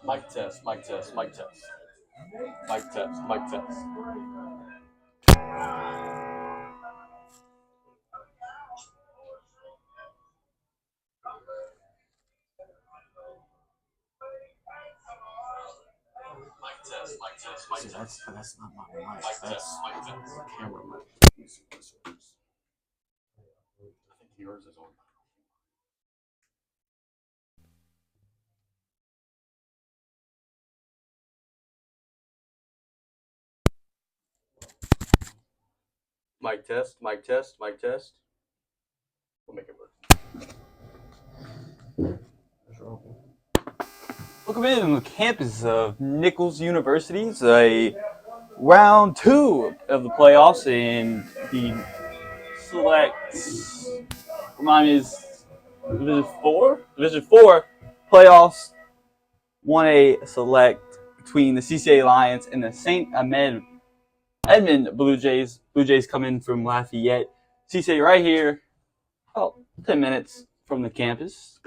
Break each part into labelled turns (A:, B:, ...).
A: Mic test, mic test, mic test. Mic test, mic test. Mic test, mic test, mic
B: See,
A: test.
B: that's not my mic.
A: Mic
B: That's
A: test, mic test.
B: the camera mic.
A: I think yours is on. Mic test, mic test, mic test. We'll make it work.
C: Welcome in to the campus of Nichols University. It's a round 2 of the playoffs in the select. Remind me, is Division 4? Division 4 playoffs. 1A select between the CCA Lions and the St. Edmund Blue Jays. Blue Jays come in from Lafayette. CCA right here, about 10 minutes from the campus.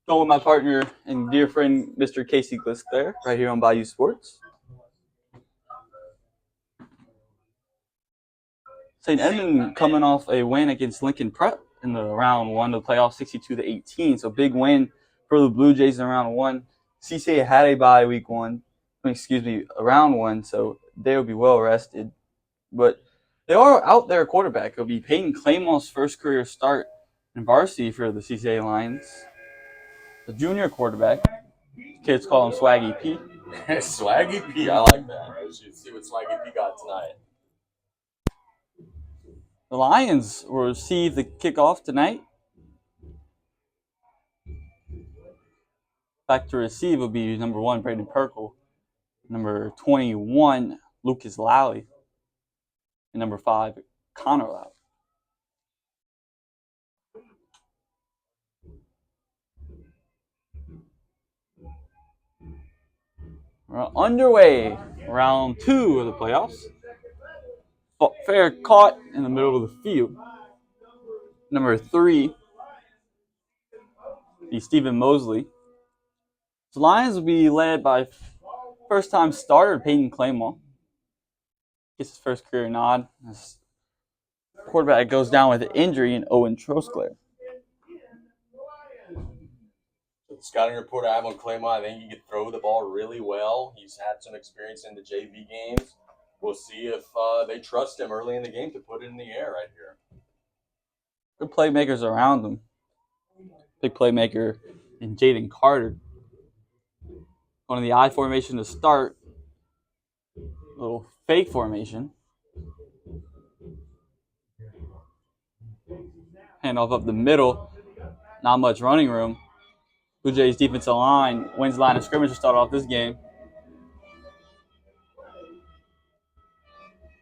C: Going with my partner and dear friend, Mr. Casey Glisclair, right here on Bayou Sports. St. Edmund coming off a win against Lincoln Prep in the round 1 of the playoffs, 62-18. So big win for the Blue Jays in round 1. CCA had a bye week 1. Round 1, so they'll be well rested. But they are out there quarterback. It'll be Peyton Claymore's first career start in varsity for the CCA Lions. The junior quarterback. Kids call him Swaggy P.
A: Swaggy P, I like that. Let's see what Swaggy P got tonight.
C: The Lions will receive the kickoff tonight. Back to receive will be number 1, Braden Perkle, number 21, Lucas Lally, and number 5, Connor Lally. We're underway, round 2 of the playoffs. Fair caught in the middle of the field. Number 3, the Stephen Mosley. The Lions will be led by first-time starter Peyton Claymore. Gets his first career nod. His quarterback goes down with an injury in Owen Trosclair.
A: The scouting report I have on Claymont, I think he could throw the ball really well. He's had some experience in the JV games. We'll see if they trust him early in the game to put it in the air right here.
C: Good playmakers around him. Big playmaker in Jaden Carter. Going to the I formation to start. A little fake formation. Handoff up the middle. Not much running room. Blue Jays defensive line wins line of scrimmage to start off this game.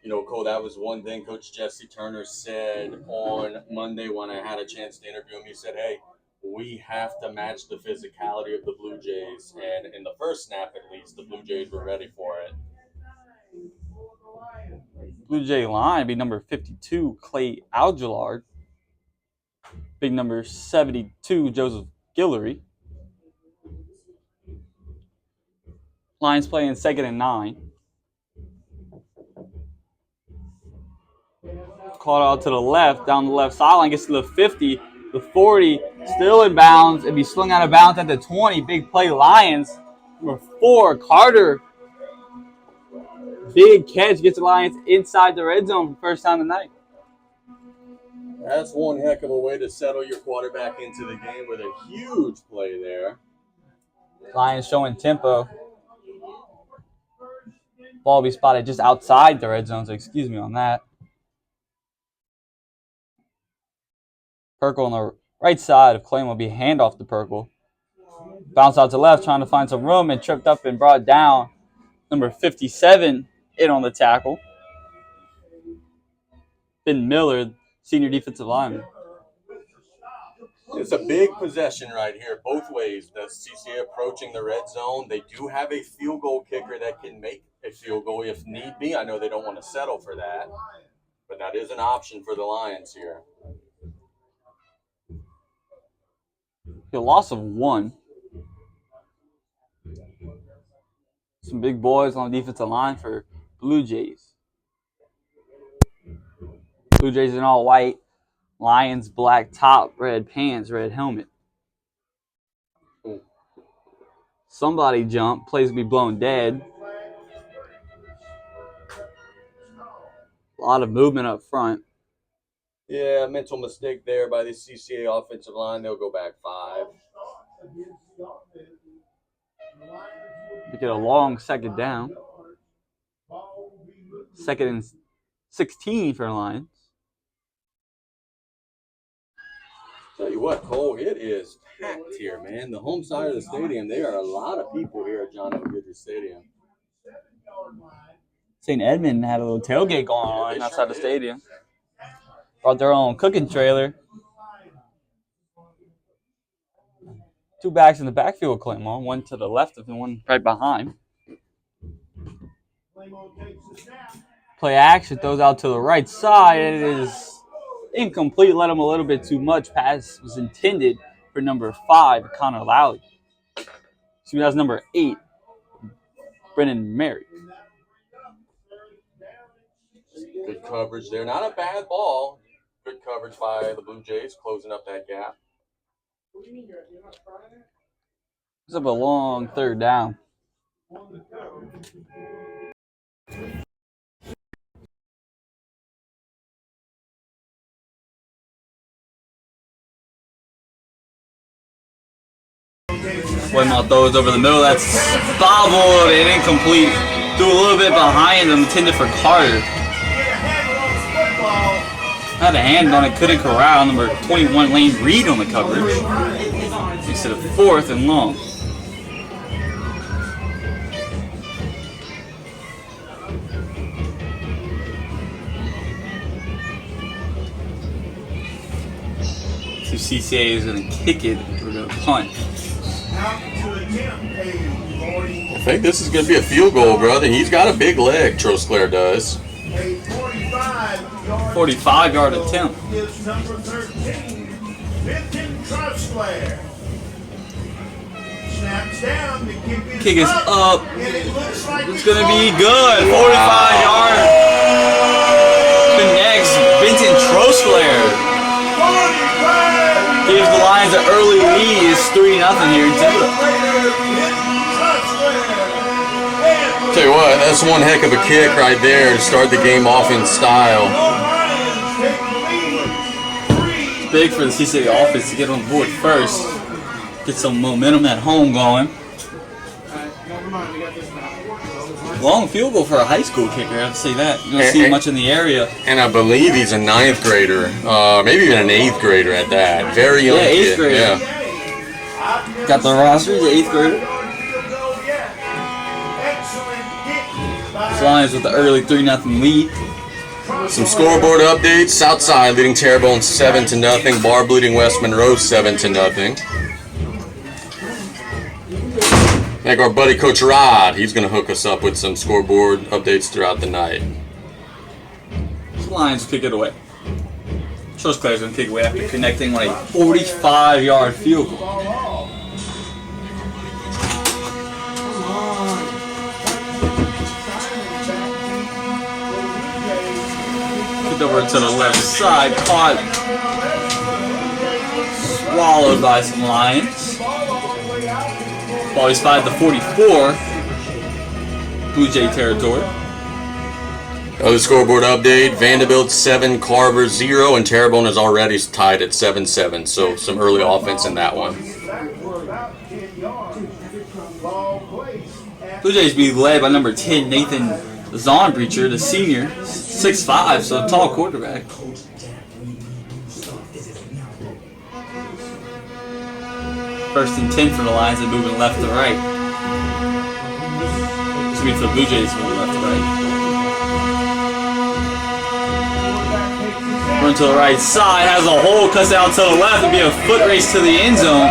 A: You know, Cole, that was one thing Coach Jesse Turner said on Monday when I had a chance to interview him. He said, hey, we have to match the physicality of the Blue Jays. And in the first snap, at least, the Blue Jays were ready for it.
C: Blue Jay line be number 52, Clay Algillard. Big number 72, Joseph Guillory. Lions playing 2nd and 9. Caught out to the left, down the left sideline, gets to the 50, the 40, still in bounds, and be slung out of bounds at the 20. Big play Lions. Number 4, Carter. Big catch, gets the Lions inside the red zone for the first time tonight.
A: That's one heck of a way to settle your quarterback into the game with a huge play there.
C: Lions showing tempo. Ball be spotted just outside the red zone, so excuse me on that. Perkle on the right side of Clay will be handoff to Perkle. Bounce out to left, trying to find some room, and tripped up and brought down. Number 57 in on the tackle. Ben Miller, senior defensive lineman.
A: It's a big possession right here, both ways. The CCA approaching the red zone. They do have a field goal kicker that can make a field goal if need be. I know they don't want to settle for that, but that is an option for the Lions here.
C: A loss of 1. Some big boys on the defensive line for Blue Jays. Blue Jays in all white. Lions black top, red pants, red helmet. Somebody jumped. Plays to be blown dead. A lot of movement up front.
A: Yeah, mental mistake there by the CCA offensive line. They'll go back 5.
C: They get a long second down. 2nd and 16 for the Lions.
A: Tell you what, Cole, it is packed here, man. The home side of the stadium, there are a lot of people here at John L. Goodrich Stadium.
C: St. Edmund had a little tailgate going on outside the stadium. Brought their own cooking trailer. 2 backs in the backfield, Claymore. One to the left of him, one right behind. Play action, throws out to the right side. It is incomplete. Let him a little bit too much. Pass was intended for number 5, Connor Lally. So that's number 8, Brennan Merrick.
A: Good coverage there. Not a bad ball. Good coverage by the Blue Jays, closing up that gap.
C: It's up a long 3rd down. Waymouth throws over the middle. That's bobbled and incomplete. Threw a little bit behind him, intended for Carter. Had a hand on it, couldn't corral. Number 21, Lane Reed on the coverage. Instead of 4th and long. So CCA is going to kick it. We're going to punt.
A: I think this is going to be a field goal, brother. He's got a big leg, Trosclair does.
C: 45-yard attempt. Kick is up. It's going to be good. 45-yard. Connects Benton Trosclair. Gives the Lions an early lead. It's 3-0 here in Temple.
A: Tell you what, that's one heck of a kick right there to start the game off in style.
C: It's big for the CCA offense to get on the board first. Get some momentum at home going. Long field goal for a high school kicker, I have to say that. You don't see much in the area.
A: And I believe he's a 9th grader, maybe even an 8th grader at that. Very young kid.
C: 8th grader.
A: Yeah.
C: Got the roster, the 8th grader. Lions with the early 3-0 lead.
A: Some scoreboard updates. Southside leading Terrebonne 7-0. Barb leading West Monroe 7-0. Like our buddy Coach Rod, he's going to hook us up with some scoreboard updates throughout the night.
C: The Lions kick it away. Trosclair's going to kick it away after connecting on a 45-yard field goal. Over to the left side, caught, swallowed by some Lions. Ball is spotted the 44, Blue Jay territory.
A: Other scoreboard update, Vanderbilt 7, Carver 0, and Terrebonne is already tied at 7-7, so some early offense in that one.
C: Blue Jays be led by number 10, Nathan Zonbreacher, the senior, 6'5", so a tall quarterback. First and 10 for the Lions, they're moving left to right. This means for the Blue Jays moving left to right. Throwing to the right side, has a hole, cuts out to the left, and be a foot race to the end zone.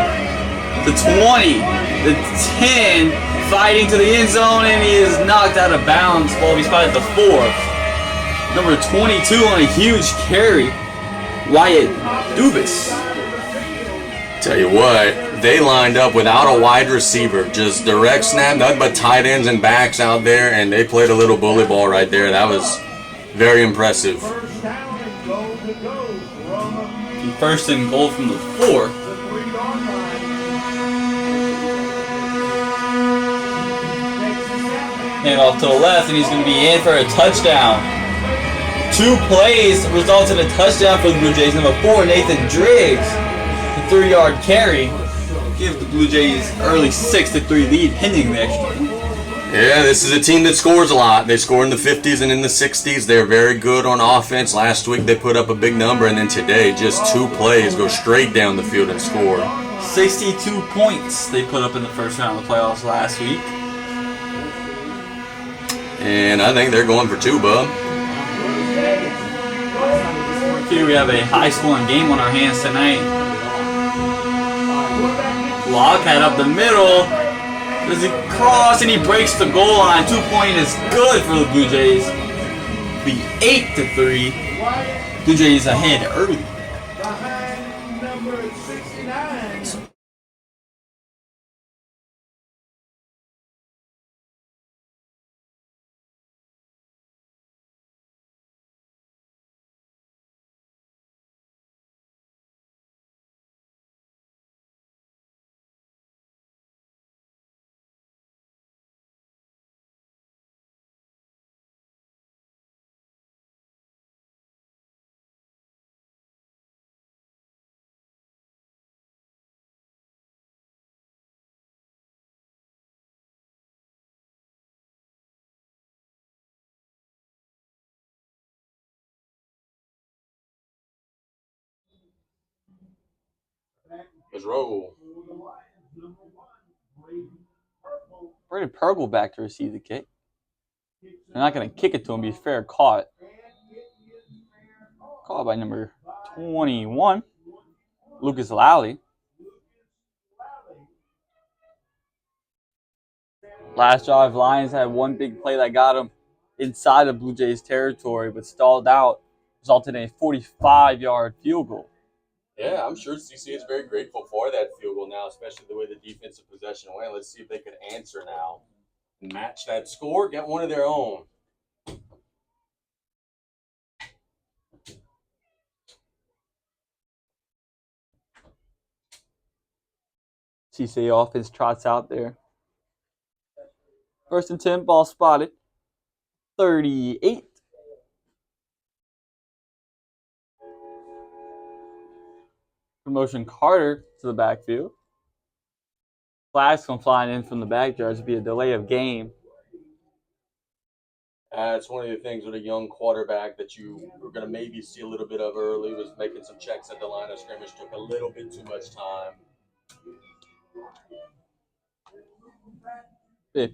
C: The 20, the 10, fighting to the end zone, and he is knocked out of bounds while he's spotted at the 4. Number 22 on a huge carry, Wyatt Dubas.
A: Tell you what, they lined up without a wide receiver, just direct snap, nothing but tight ends and backs out there, and they played a little bully ball right there. That was very impressive.
C: First and goal from the 4. Hand off to the left, and he's going to be in for a touchdown. 2 plays results in a touchdown for the Blue Jays. Number 4, Nathan Driggs. 3-yard carry. Give the Blue Jays early 6-3 lead pending the extra.
A: Yeah, this is a team that scores a lot. They score in the 50s and in the 60s. They're very good on offense. Last week they put up a big number, and then today just 2 plays go straight down the field and score.
C: 62 points they put up in the first round of the playoffs last week.
A: And I think they're going for 2, bub.
C: Here we have a high-scoring game on our hands tonight. Lockhead up the middle. Does he cross and he breaks the goal line? 2-point is good for the Blue Jays. Be 8-3. Blue Jays ahead early.
A: Let's roll.
C: Brady Purple back to receive the kick. They're not going to kick it to him. Be fair caught. Caught by number 21, Lucas Lally. Last drive, Lions had one big play that got them inside of Blue Jays territory, but stalled out, resulted in a 45-yard field goal.
A: Yeah, I'm sure CCA is very grateful for that field goal now, especially the way the defensive possession went. Let's see if they could answer now. Match that score, get one of their own.
C: CCA offense trots out there. First and 10, ball spotted. 38. Promotion Carter to the backfield. Flags come flying in from the backyard to be a delay of game.
A: It's one of the things with a young quarterback that you were going to maybe see a little bit of early. Was making some checks at the line of scrimmage. Took a little bit too much time.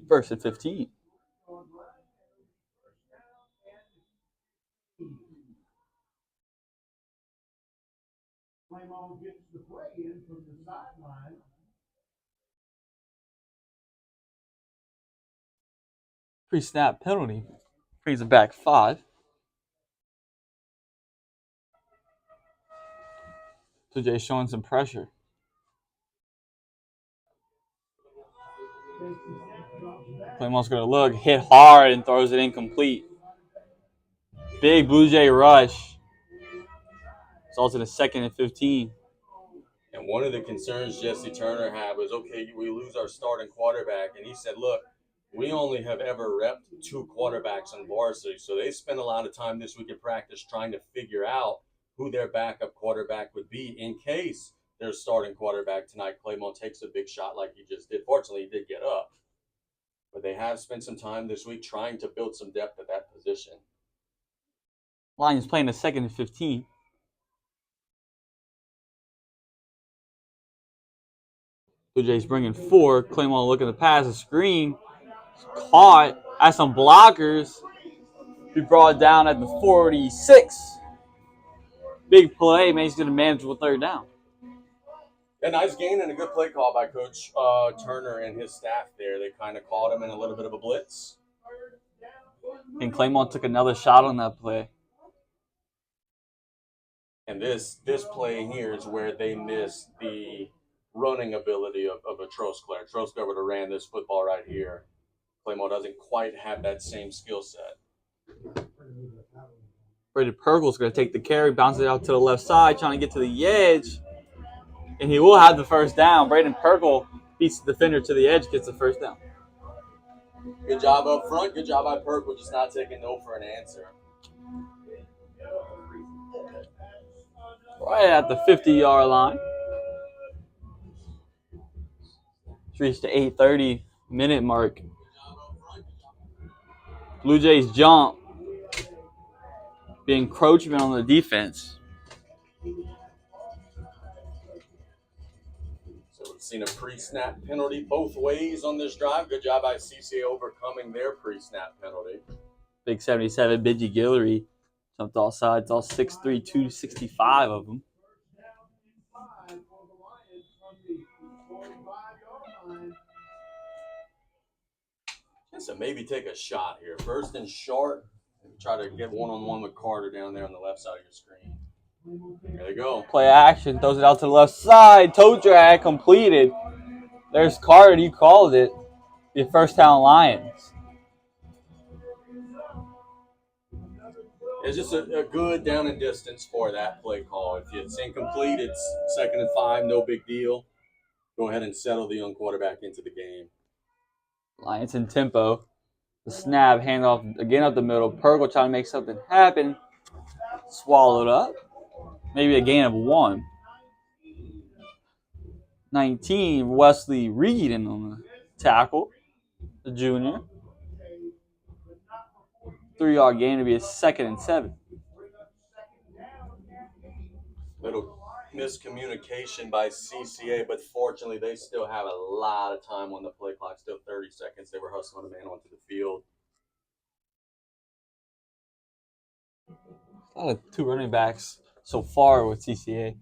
C: First and 15. Pre-snap penalty. Brings it back 5. So Jay showing some pressure. Claymore's going to look, hit hard, and throws it incomplete. Big Blue Jay rush. Results in a 2nd and 15.
A: And one of the concerns Jesse Turner had was, okay, we lose our starting quarterback. And he said, look, we only have ever repped 2 quarterbacks on varsity. So they spent a lot of time this week in practice trying to figure out who their backup quarterback would be in case their starting quarterback tonight, Claymore, takes a big shot like he just did. Fortunately, he did get up. But they have spent some time this week trying to build some depth at that position.
C: Lions playing a 2nd and 15. Blue Jays bringing 4. Claymore looking to pass a screen. Caught at some blockers. Be brought down at the 46. big play, man. He's going to manage with third down.
A: A nice gain and a good play call by Coach Turner and his staff there. They kind of caught him in a little bit of a blitz.
C: And Claymont took another shot on that play.
A: And this play here is where they missed the running ability of a Trosclair. Trosclair would have ran this football right here. Claymont doesn't quite have that same skill set.
C: Brady Pergle's going to take the carry, bounce it out to the left side, trying to get to the edge. And he will have the first down. Braden Pergle beats the defender to the edge, gets the first down.
A: Good job up front. Good job by Pergle, just not taking no for an answer.
C: Right at the 50-yard line. It's reached the 8:30-minute mark. Blue Jays jump. The encroachment on the defense.
A: So we've seen a pre-snap penalty both ways on this drive. Good job by CCA overcoming their pre-snap penalty.
C: Big 77, Bidgie Guillory jumped all sides, all 6'3", 265 of them.
A: So maybe take a shot here. First and short. Try to get one-on-one with Carter down there on the left side of your screen. There they go.
C: Play action, throws it out to the left side. Toe drag completed. There's Carter, you called it. The first down Lions.
A: It's just a good down and distance for that play call. If it's incomplete, it's 2nd and 5, no big deal. Go ahead and settle the young quarterback into the game.
C: Lions in tempo. The snap, handoff again up the middle. Pergle trying to make something happen. Swallowed up. Maybe a gain of 1. 19, Wesley Reed in on the tackle. The junior. 3-yard gain to be a 2nd and 7.
A: Little miscommunication by CCA, but fortunately they still have a lot of time on the play clock. Still 30 seconds. They were hustling a man onto the field.
C: A lot of 2 running backs so far with CCA.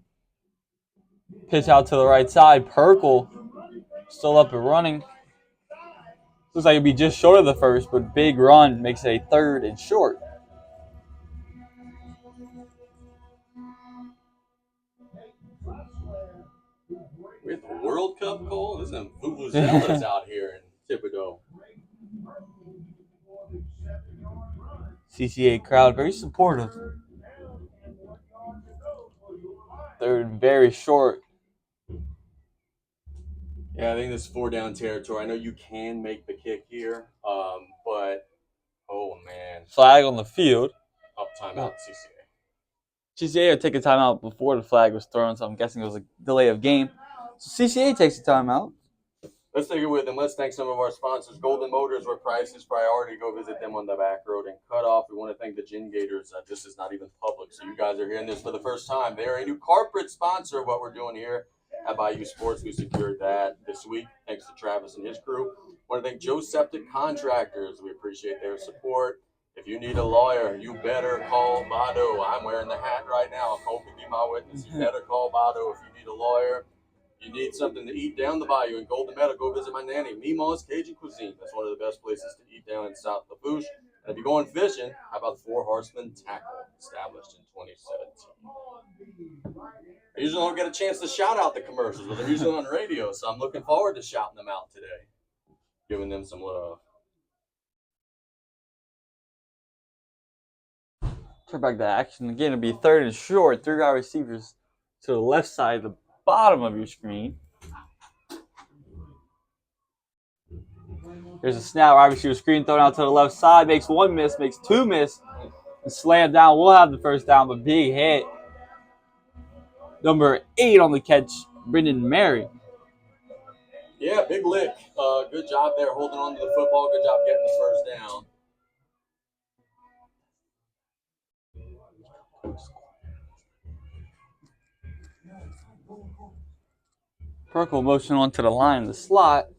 C: Pitch out to the right side. Perkle still up and running. Looks like it'd be just short of the first, but big run makes it a 3rd and short.
A: We have the World Cup goal. There's some vuvuzelas out here in Thibodaux.
C: CCA crowd very supportive. 3rd, very short.
A: Yeah, I think this is 4-down territory. I know you can make the kick here, but oh man,
C: Flag on the field.
A: up timeout CCA.
C: CCA had taken timeout before the flag was thrown, so I'm guessing it was a delay of game. So CCA takes the timeout.
A: Let's take it with them. Let's thank some of our sponsors. Golden Motors, where price is priority. Go visit them on the back road and Cutoff. We want to thank the Gin Gators. This is not even public, so you guys are hearing this for the first time. They are a new corporate sponsor of what we're doing here at Bayou Sports. We secured that this week, thanks to Travis and his crew. Want to thank Joe Septic Contractors. We appreciate their support. If you need a lawyer, you better call Bado. I'm wearing the hat right now. Cole can be my witness. You better call Bado if you need a lawyer. You need something to eat down the bayou in Golden Meadow, go visit my nanny, Mima's Cajun Cuisine. That's one of the best places to eat down in South Lafourche. And if you're going fishing, how about the Four Horsemen Tackle, established in 2017. I usually don't get a chance to shout out the commercials, but they're usually on radio, so I'm looking forward to shouting them out today, giving them some love.
C: Turn back to action. Again, it'll be 3rd and short. 3 wide receivers to the left side of the bottom of your screen. There's a snap. Wide receiver screen thrown out to the left side. Makes 1 miss, makes 2 miss. And slammed down. We'll have the first down, but big hit. Number 8 on the catch, Brendan Mary.
A: Yeah, big lick. Good job there holding on to the football. Good job getting the first down.
C: Perkle motion onto the line in the slot.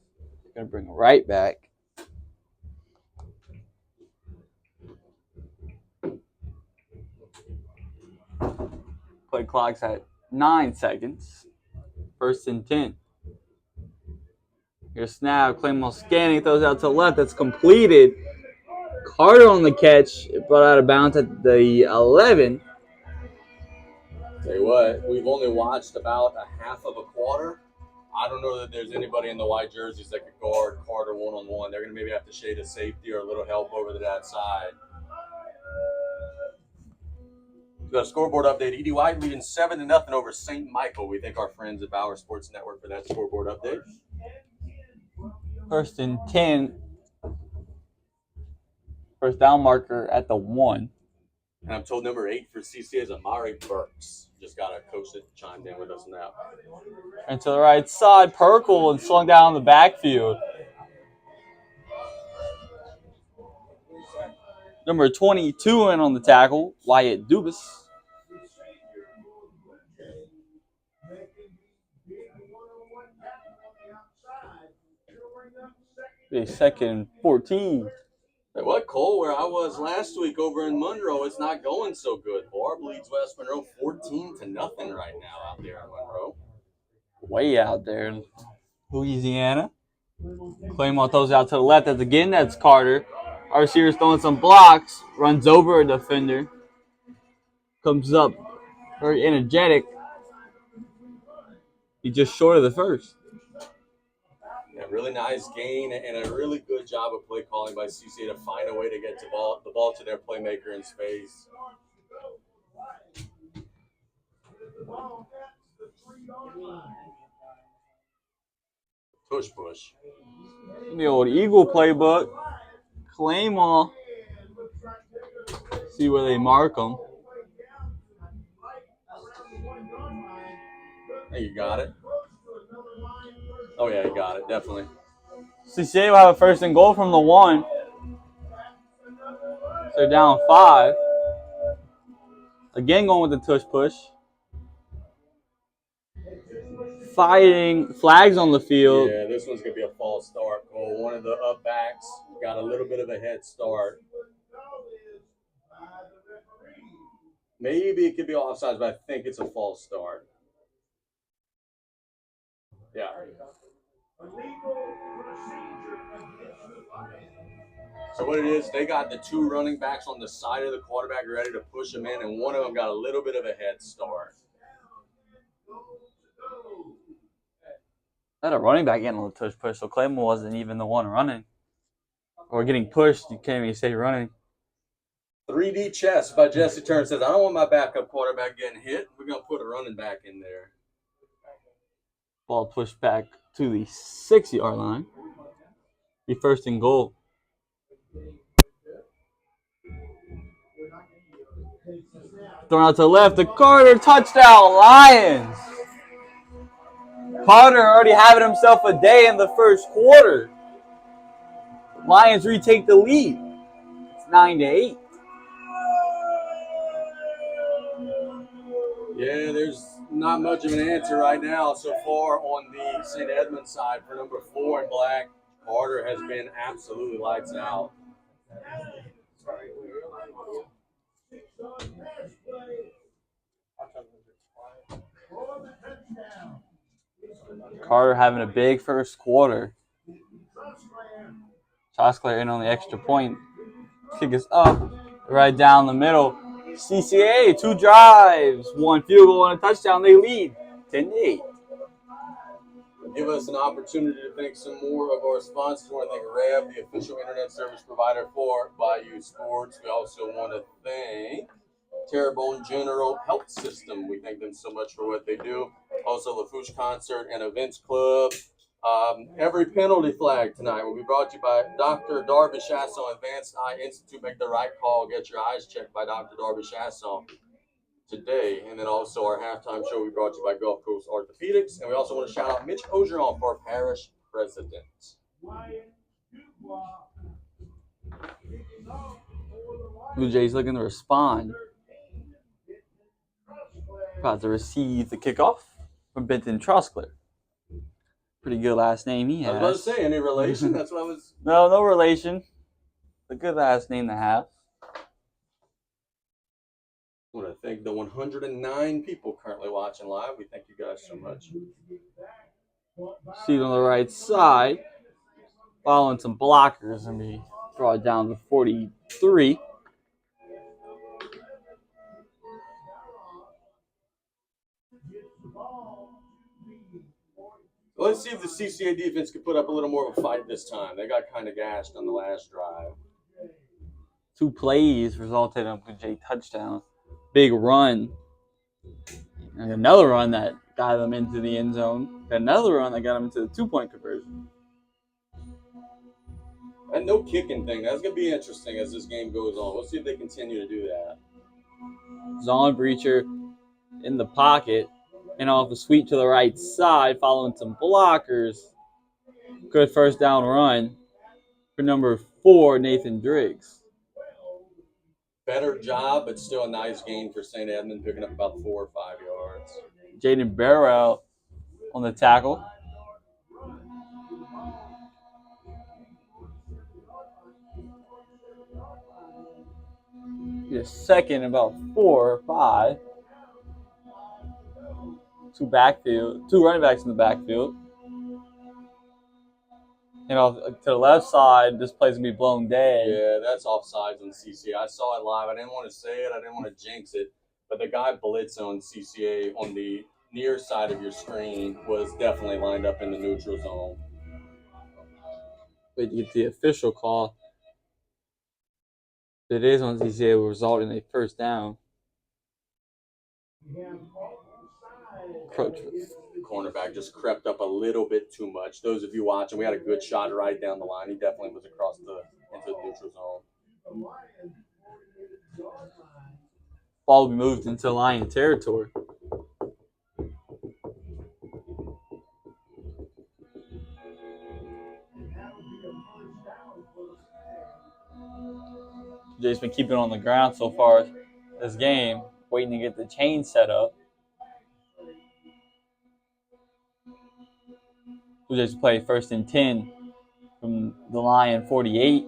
C: Going to bring it right back. Play clock's at 9 seconds. 1st and 10. Here's snap. Claymore scanning. Throws out to the left. That's completed. Carter on the catch. Brought out of bounds at the 11.
A: Tell you what, we've only watched about a half of a quarter. I don't know that there's anybody in the white jerseys that could guard Carter one-on-one. They're going to maybe have to shade a safety or a little help over to that side. We've got a scoreboard update. Edie White leading 7-0 over St. Michael. We thank our friends at Bauer Sports Network for that scoreboard update.
C: 1st and 10. First down marker at the 1.
A: And I'm told number 8 for CCA is Amari Burks. Just got a coach that chimed in with us now.
C: And to the right side, Perkle and slung down the backfield. Number 22 in on the tackle, Wyatt Dubas. A 2nd and 14.
A: Hey, what, Cole? Where I was last week over in Monroe, it's not going so good. Barb leads West Monroe 14-0 right now out there in Monroe.
C: Way out there in Louisiana. Claymore throws out to the left. That's Carter. Our receiver's throwing some blocks. Runs over a defender. Comes up very energetic. He's just short of the first.
A: A really nice gain and a really good job of play calling by CCA to find a way to get the ball to their playmaker in space. Push.
C: The old Eagle playbook. Claymore. See where they mark them.
A: Hey, you got it. Oh, yeah, you got it. Definitely.
C: CCA will have a 1st and goal from the 1. They're down 5. Again going with the tush push. Fighting flags on the field.
A: Yeah, this one's going to be a false start, Cole. One of the up backs got a little bit of a head start. Maybe it could be offsides, but I think it's a false start. Yeah. So what it is, they got the 2 running backs on the side of the quarterback ready to push him in, and one of them got a little bit of a head start.
C: Had a running back in on the tush push, so Claymore wasn't even the one running. Or getting pushed, you can't even say running.
A: 3D chess by Jesse Turner says, I don't want my backup quarterback getting hit. We're going to put a running back in there.
C: Ball pushed back to the 6-yard line. Be 1st and goal. Thrown out to the left. The Carter touchdown, Lions. Carter already having himself a day in the 1st quarter. Lions retake the lead. It's 9-8.
A: Yeah, there's not much of an answer right now so far on the St. Edmund side for number 4 in black. Carter has been absolutely lights out.
C: Carter having a big 1st quarter. Choskler in on the extra point. Kick is up, right down the middle. CCA, 2 drives, 1 field goal and a touchdown. They lead 10-8.
A: Give us an opportunity to thank some more of our sponsors. We want to thank Rev, the official internet service provider for Bayou Sports. We also want to thank Terrebonne General Health System. We thank them so much for what they do. Also, Lafouche Concert and Events Club. Every penalty flag tonight will be brought to you by Dr. Darby Chasson, Advanced Eye Institute. Make the right call. Get your eyes checked by Dr. Darby Chasson today. And then also our halftime show will be brought to you by Gulf Coast Orthopedics. And we also want to shout out Mitch Ogeron for our parish president.
C: Blue Jays looking to respond. About to receive the kickoff from Benton Troskler. Pretty good last name he has.
A: I was about to say, any relation? That's what I was...
C: No relation. A good last name to have.
A: I want to thank the 109 people currently watching live. We thank you guys so much.
C: Seat on the right side, following some blockers, and we draw it down to 43.
A: Let's see if the CCA defense can put up a little more of a fight this time. They got kind of gashed on the last drive.
C: 2 plays resulted in a Blue Jay touchdown. Big run. And another run that got them into the end zone. Another run that got them into the 2-point conversion.
A: And no kicking thing. That's going to be interesting as this game goes on. We'll see if they continue to do that.
C: Zon Breacher in the pocket. And off the sweep to the right side, following some blockers. Good first down run for number 4, Nathan Driggs.
A: Better job, but still a nice gain for St. Edmund, picking up about 4 or 5 yards.
C: Jaden Barrow on the tackle. Get a second, about 4 or 5. 2 running backs in the backfield. And off to the left side, this play's gonna be blown dead.
A: Yeah, that's offsides on CCA. I saw it live. I didn't want to say it. I didn't want to jinx it. But the guy blitz on CCA on the near side of your screen was definitely lined up in the neutral zone.
C: Wait to get the official call. If it is on CCA, will result in a first down.
A: The cornerback just crept up a little bit too much. Those of you watching, we had a good shot right down the line. He definitely was into the neutral zone.
C: Ball will be moved into Lion territory. Jay's been keeping it on the ground so far this game, waiting to get the chain set up. Blue Jays play 1st and 10 from the Lion 48.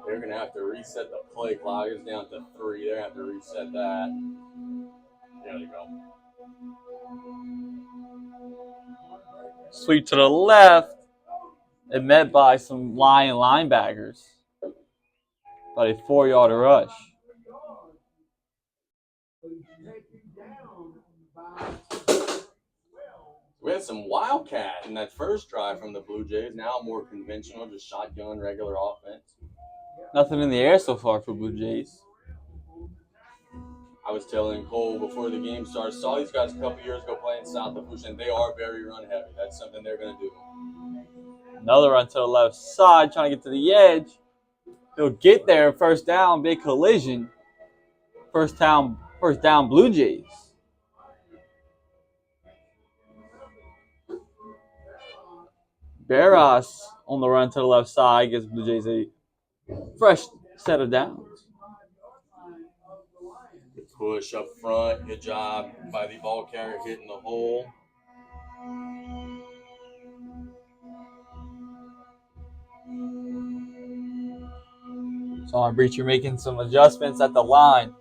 A: They're going to have to reset the play clock. It's down to 3. They're going to have to reset that. There you go.
C: Sweep to the left. And met by some Lion linebackers. About a 4-yard rush.
A: We had some wildcat in that first drive from the Blue Jays. Now more conventional, just shotgun, regular offense.
C: Nothing in the air so far for Blue Jays.
A: I was telling Cole before the game started, saw these guys a couple years ago playing South of Fushun. They are very run heavy. That's something they're going to do.
C: Another run to the left side, trying to get to the edge. He'll get there, first down, big collision. First down, Blue Jays. Barras on the run to the left side gives Blue Jays a fresh set of downs.
A: Push up front. Good job by the ball carrier hitting the hole.
C: So on Breacher making some adjustments at the line.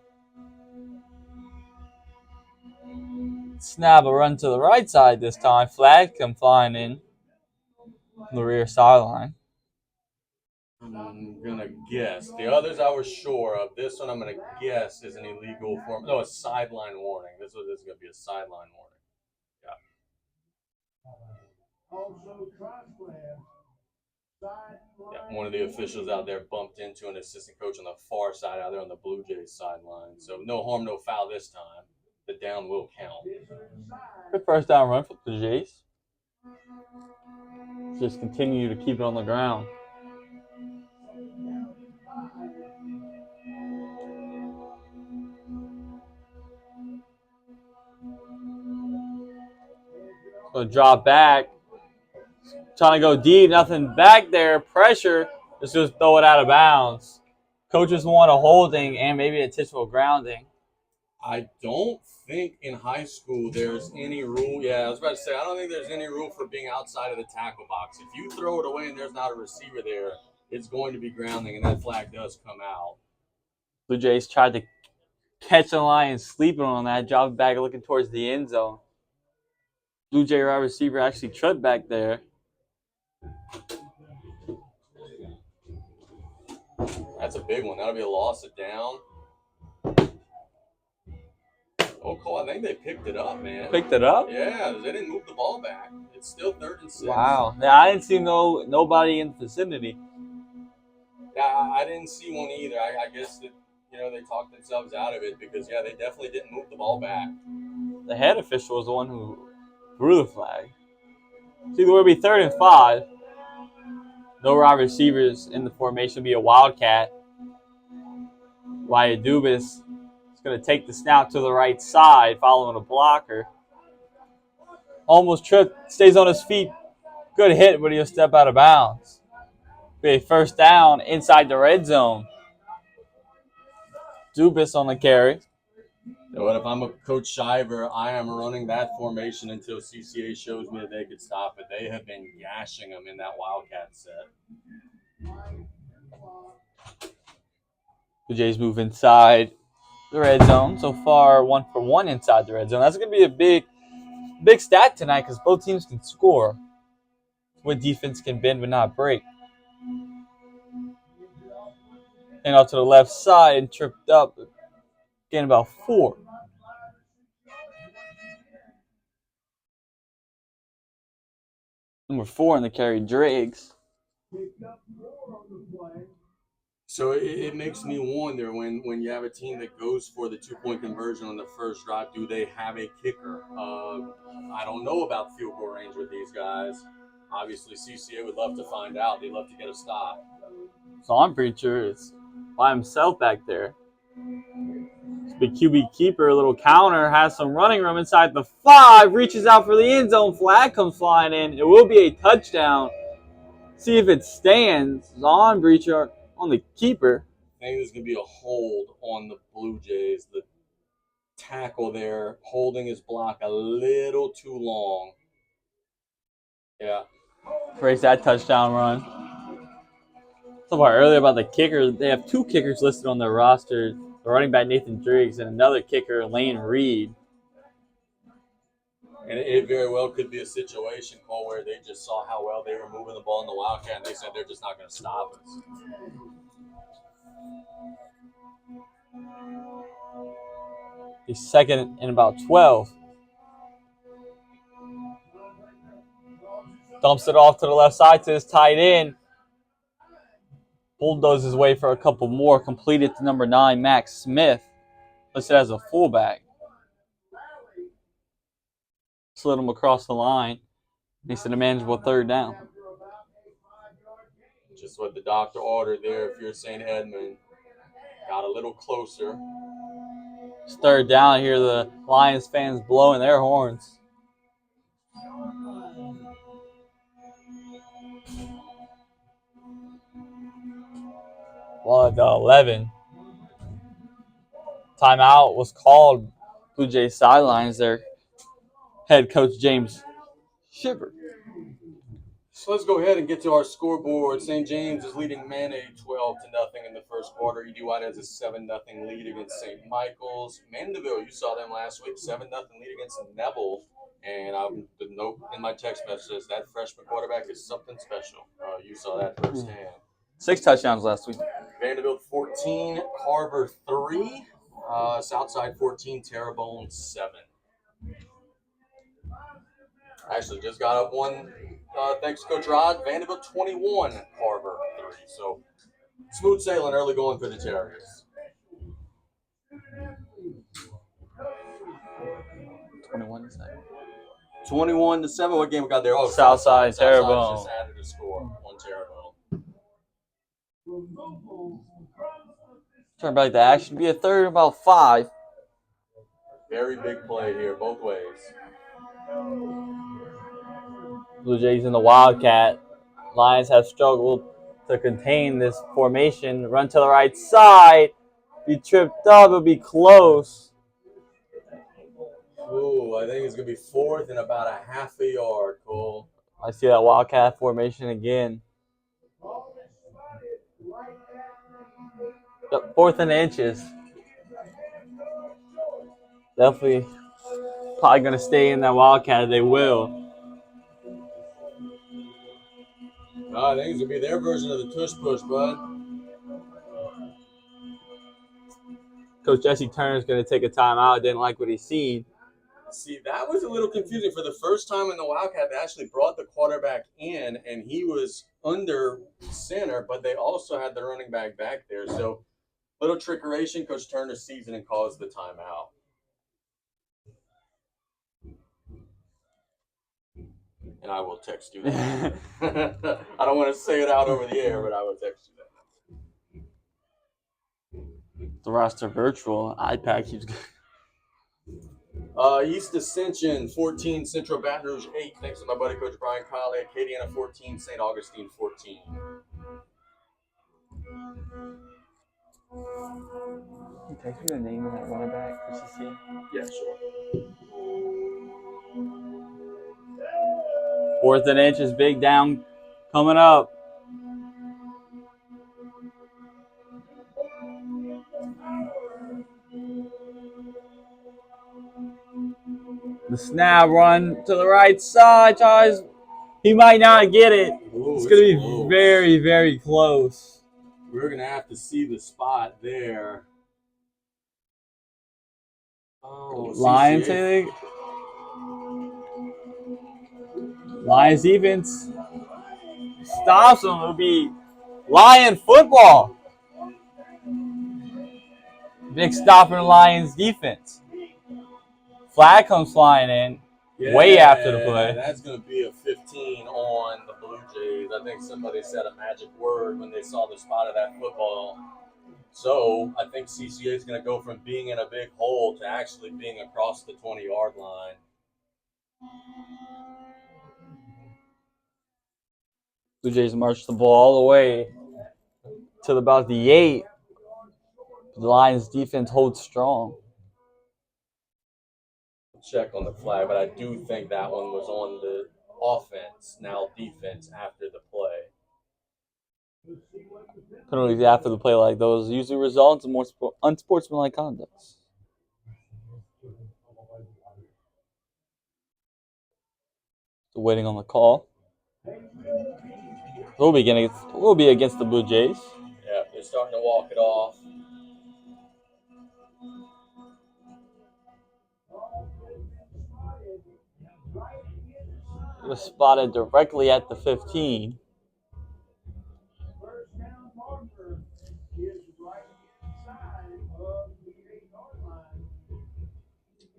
C: Snap a run to the right side this time. Flag come flying in from the rear sideline.
A: I'm going to guess. The others I was sure of. This one I'm going to guess is an illegal form. No, a sideline warning. This is going to be a sideline warning. Yeah, one of the officials out there bumped into an assistant coach on the far side out there on the Blue Jays sideline. So no harm, no foul this time. The down will count.
C: Good first down run for the Jays. Just continue to keep it on the ground. So drop back. Trying to go deep. Nothing back there. Pressure. Just throw it out of bounds. Coaches want a holding and maybe a intentional grounding.
A: I don't think in high school there's any rule. Yeah, I was about to say, I don't think there's any rule for being outside of the tackle box. If you throw it away and there's not a receiver there, it's going to be grounding, and that flag does come out.
C: Blue Jays tried to catching the line, sleeping on that, dropping back, looking towards the end zone. Blue Jay wide receiver actually tripped back there.
A: That's a big one. That'll be a loss of down. Oh, Cole, I think they picked it up, man.
C: Picked it up?
A: Yeah, they didn't move the ball back. It's still 3rd and 6.
C: Wow. Yeah, I didn't see nobody in the vicinity.
A: Yeah, I didn't see one either. I guess that, they talked themselves out of it because, yeah, they definitely didn't move the ball back.
C: The head official was the one who threw the flag. So it would be 3rd and 5. No wide receivers in the formation. Be a wildcat. Wyatt Dubas is going to take the snap to the right side, following a blocker. Almost tripped, stays on his feet. Good hit, but he'll step out of bounds. Be a 1st down inside the red zone. Dubas on the carry.
A: But if I'm a Coach Shiver, I am running that formation until CCA shows me that they could stop it. They have been gashing them in that Wildcat set.
C: The Jays move inside the red zone. So far, 1 for 1 inside the red zone. That's going to be a big stat tonight because both teams can score. When defense can bend but not break. And out to the left side and tripped up. Getting about 4. Number 4 in the carry, Driggs.
A: So it makes me wonder when you have a team that goes for the 2-point conversion on the first drive, do they have a kicker? I don't know about field goal range with these guys. Obviously, CCA would love to find out. They'd love to get a stop.
C: So I'm pretty sure it's by himself back there. Big QB keeper, a little counter, has some running room inside the 5, reaches out for the end zone, flag comes flying in. It will be a touchdown. See if it stands. Zon Breacher on the keeper.
A: I think there's going to be a hold on the Blue Jays. The tackle there holding his block a little too long. Yeah.
C: Breaks that touchdown run. Talked about earlier about the kicker. They have 2 kickers listed on their roster. The running back Nathan Driggs and another kicker, Lane Reed.
A: And it very well could be a situation, Cole, where they just saw how well they were moving the ball in the Wildcat, and they said they're just not going to stop us.
C: He's 2nd and about 12. Dumps it off to the left side to his tight end. Bulldozes his way for a couple more. Completed to number 9, Max Smith. Listed as a fullback. Slid him across the line. Makes it a manageable 3rd down.
A: Just what the doctor ordered there if you're St. Edmund. Got a little closer.
C: It's 3rd down here. The Lions fans blowing their horns. Well, at the 11. Timeout was called. Blue Jays sidelines there. Head coach James Shiver.
A: So let's go ahead and get to our scoreboard. St. James is leading Mane 12-0 in the first quarter. E.D. White has a 7-0 lead against St. Michael's. Mandeville, you saw them last week, 7-0 lead against Neville. And the note in my text message says that freshman quarterback is something special. You saw that firsthand.
C: 6 touchdowns last week.
A: Vanderbilt 14, Carver 3, Southside 14, Terrebonne 7. Actually, just got up one. Thanks to Coach Rod. Vanderbilt 21, Carver 3. So smooth sailing early going for the Terriers. 21-7. What game we got there? Oh,
C: Southside Terrebonne.
A: Just added a score. 1 Terrebonne.
C: Turn back the action. Be a 3rd and about 5.
A: Very big play here, both ways.
C: Blue Jays in the Wildcat. Lions have struggled to contain this formation. Run to the right side. Be tripped up. It'll be close.
A: Ooh, I think it's going to be 4th and about a half a yard, Cole.
C: I see that Wildcat formation again. 4th and inches. Definitely probably going to stay in that Wildcat. They will.
A: I think it's gonna be their version of the tush push, bud.
C: Coach Jesse Turner's going to take a timeout. Didn't like what he's seen.
A: See, that was a little confusing. For the first time in the Wildcat, they actually brought the quarterback in, and he was under center, but they also had the running back there. So, little trickeration. Coach Turner sees it and calls the timeout. And I will text you that. I don't want to say it out over the air, but I will text you
C: that. The roster virtual iPad keeps.
A: East Ascension 14, Central Baton Rouge 8. Thanks to my buddy Coach Brian Colley. Acadiana 14, St. Augustine 14.
C: Can you text me the name of that running back for CCA?
A: Yeah, sure.
C: 4th and inch is big down coming up. The snap run to the right side, tries. He might not get it.
A: Ooh,
C: it's going to be
A: close.
C: very, very close.
A: We're going to have to see the spot there. Oh,
C: Lions, I think. Lions defense stops him. It'll be Lion football. Big stop for the Lions defense. Flag comes flying in way after the play.
A: That's going to be a 15 on the Blue Jays. I think somebody said a magic word when they saw the spot of that football. So I think CCA is going to go from being in a big hole to actually being across the 20-yard line.
C: Blue Jays march the ball all the way to about the 8. The Lions defense holds strong.
A: Check on the flag, but I do think that one was on the offense, now defense after the play.
C: Penalties after the play like those usually result in more unsportsmanlike conduct. Still waiting on the call. We'll be against the Blue Jays.
A: Yeah, they're starting to walk it off.
C: It was spotted directly at the 15.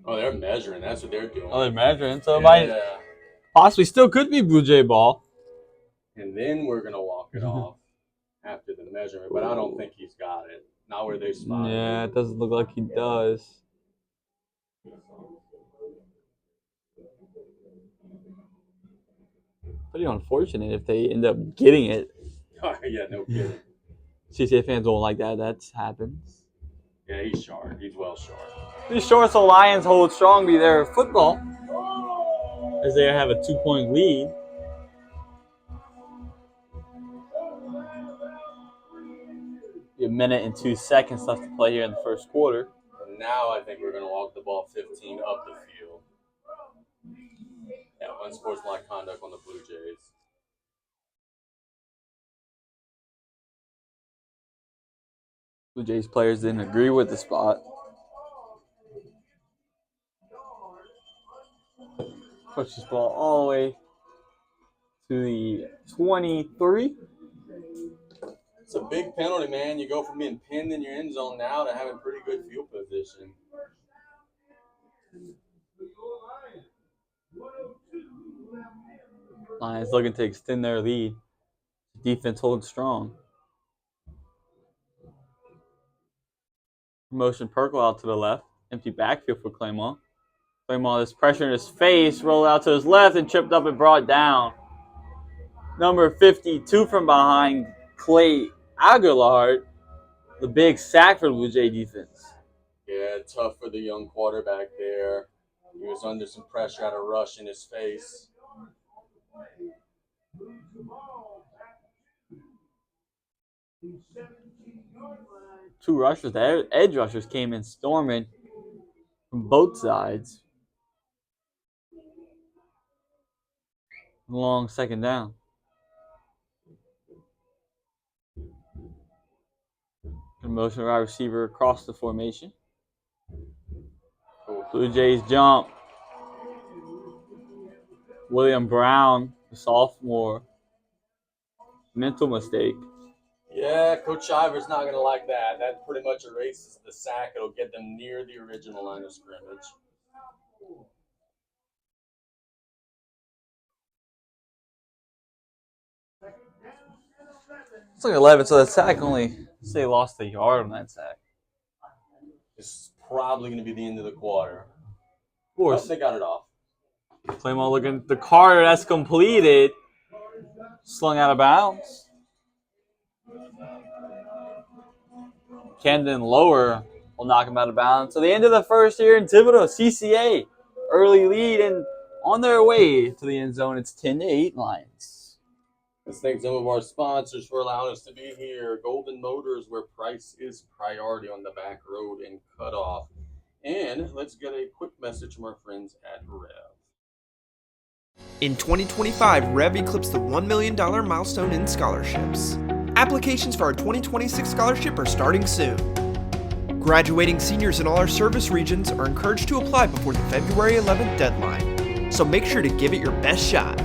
A: Oh, they're measuring. That's what they're doing.
C: Oh, they're measuring. So it might possibly still could be Blue Jay ball.
A: And then we're going to walk it off after the measurement. But I don't think he's got it. Not where they spotted it.
C: Yeah, it doesn't look like he does. Pretty unfortunate if they end up getting it.
A: Yeah, no kidding.
C: CCA fans don't like that. That happens.
A: Yeah, he's short. He's well short.
C: These short, so Lions hold strong be their football as they have a 2-point lead. A minute and 2 seconds left to play here in the first quarter.
A: And now I think we're going to walk the ball 15 up the field. Yeah, unsportsmanlike conduct on the Blue Jays.
C: Blue Jays players didn't agree with the spot. Push this ball all the way to the 23.
A: It's a big penalty, man. You go from being pinned in your end zone now to having pretty good field position.
C: Lions looking to extend their lead. Defense holds strong. Motion Perkle out to the left. Empty backfield for Claymont. Claymont is pressure in his face. Rolled out to his left and tripped up and brought down. Number 52 from behind, Clay Aguilar. The big sack for the Blue Jay defense.
A: Yeah, tough for the young quarterback there. He was under some pressure, had a rush in his face.
C: Two rushers, the edge rushers came in storming from both sides. Long second down. Motion wide receiver across the formation. Blue Jays jump. William Brown, the sophomore. Mental mistake.
A: Yeah, Coach Shiver's not going to like that. That pretty much erases the sack. It'll get them near the original line of scrimmage.
C: It's like 11, so that sack only, say, lost a yard on that sack.
A: This is probably going to be the end of the quarter.
C: Of course.
A: Oh, they got it off.
C: Claymore looking at the Carter, that's completed. Slung out of bounds. Camden Lower will knock him out of bounds. So the end of the first here in Thibodaux, CCA. Early lead and on their way to the end zone. It's 10-8 Lions.
A: Let's thank some of our sponsors for allowing us to be here. Golden Motors, where price is priority on the back road and cutoff. And let's get a quick message from our friends at Rev.
B: In 2025, Rev eclipsed the $1 million milestone in scholarships. Applications for our 2026 scholarship are starting soon. Graduating seniors in all our service regions are encouraged to apply before the February 11th deadline, so make sure to give it your best shot.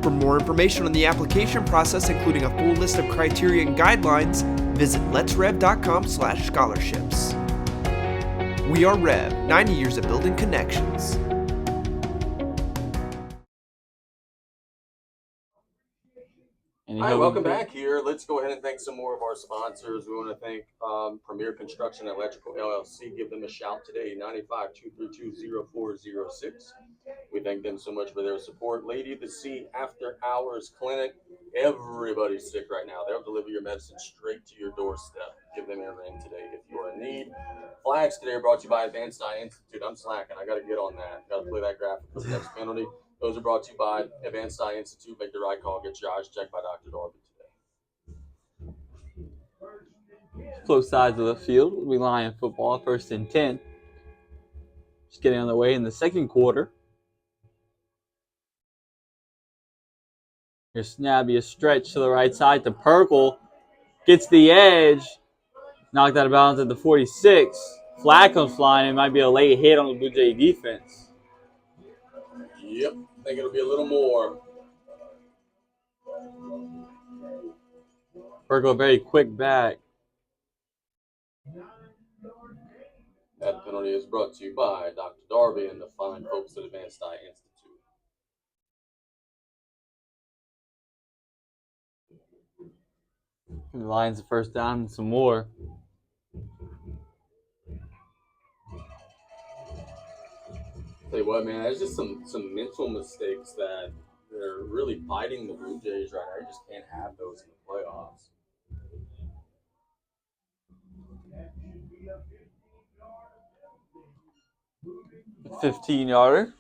B: For more information on the application process, including a full list of criteria and guidelines, visit letsrev.com/scholarships. We are Rev, 90 years of building connections.
A: All right, welcome back here. Let's go ahead and thank some more of our sponsors. We want to thank Premier Construction Electrical LLC. Give them a shout today, 95232-0406. We thank them so much for their support. Lady of the Sea After Hours Clinic. Everybody's sick right now. They'll deliver your medicine straight to your doorstep. Give them a ring today if you are in need. Flags today are brought to you by Advanced Eye Institute. I'm slacking. I got to get on that. Got to play that graphic for the next penalty. Those are brought to you by Advanced Eye Institute. Make the right call. Get your eyes checked by Dr. Darby today.
C: Close sides of the field will be Lion football, 1st and 10. Just getting on the way in the second quarter. Here's Snabby, a stretch to the right side to Perkle. Gets the edge. Knocked out of bounds at the 46. Flag comes flying. It might be a late hit on the Blue Jay defense.
A: Yep, I think it'll be a little more.
C: Perkle, very quick back.
A: That penalty is brought to you by Dr. Darby and the fine folks at Advanced Eye Institute.
C: The Lions the first down and some more.
A: Tell you what, man, there's just some mental mistakes that they're really biting the Blue Jays right now. You just can't have those in the playoffs.
C: A 15-yarder.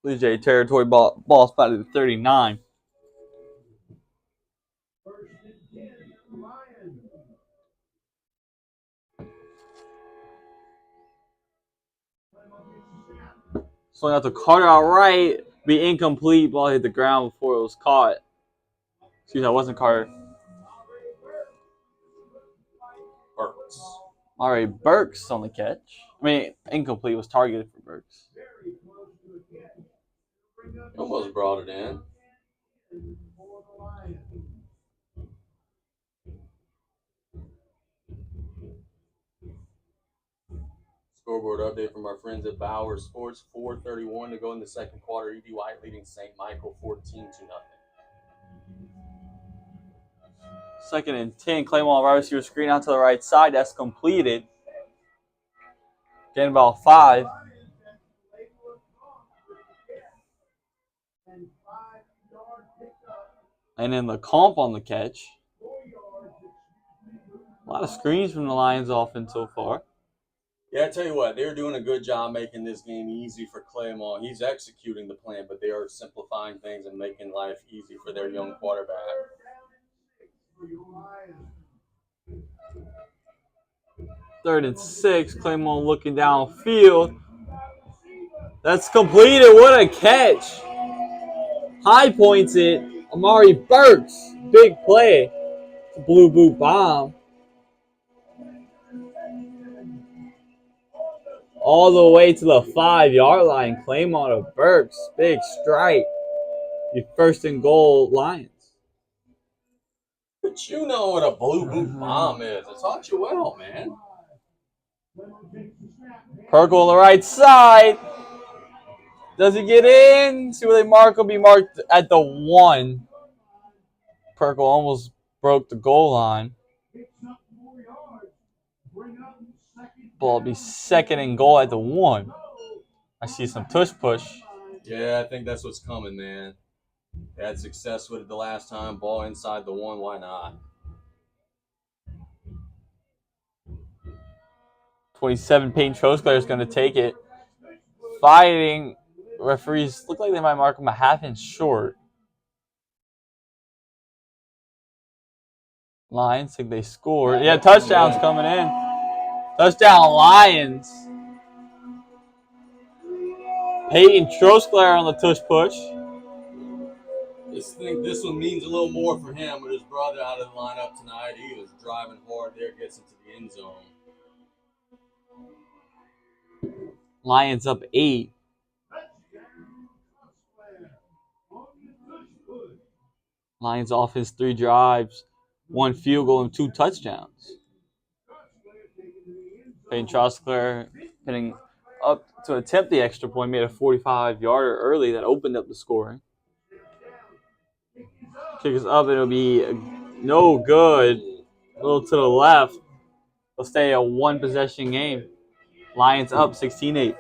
C: Blue Jay territory ball spotted at 39. Swung out to Carter outright. Be incomplete. Ball hit the ground before it was caught. Excuse me, that wasn't Carter.
A: Burks.
C: All right, Burks on the catch. I mean, incomplete, was targeted for Burks.
A: Almost brought it in. Scoreboard update from our friends at Bauer Sports. 4:31 to go in the second quarter. E.D. White leading St. Michael 14-0.
C: 2nd and 10. Claymore wide receiver screen out to the right side. That's completed. Getting about 5. And then the comp on the catch. A lot of screens from the Lions offense so far.
A: Yeah, I tell you what, they're doing a good job making this game easy for Claymore. He's executing the plan, but they are simplifying things and making life easy for their young quarterback.
C: 3rd and 6. Claymore looking downfield. That's completed. What a catch. High points it. Amari Burks. Big play. Blue boot bomb. All the way to the 5-yard line. Claymore to Burks. Big strike. Your 1st and goal, Lions.
A: But you know what a blue boot bomb is. I taught you well, man.
C: Perkle on the right side. Does he get in? See where they mark? Will be marked at the 1. Perkle almost broke the goal line. Ball will be 2nd and goal at the 1. I see some tush push.
A: Yeah, I think that's what's coming, man. They had success with it the last time. Ball inside the 1. Why not?
C: 27, Peyton Trosclair is going to take it. Fighting. Referees look like they might mark him a half-inch short. Lions think they scored. Yeah, touchdowns coming in. Touchdown, Lions. Peyton Trosclair on the tush push.
A: Just think this one means a little more for him with his brother out of the lineup tonight. He was driving hard there, gets into the end zone.
C: Lions up 8. Lions offense 3 drives, 1 field goal and 2 touchdowns. Peyton Trosclair hitting up to attempt the extra point, made a 45-yarder early that opened up the scoring. Kick is up, it'll be no good. A little to the left. They'll stay a 1-possession game. Lions up 16-8.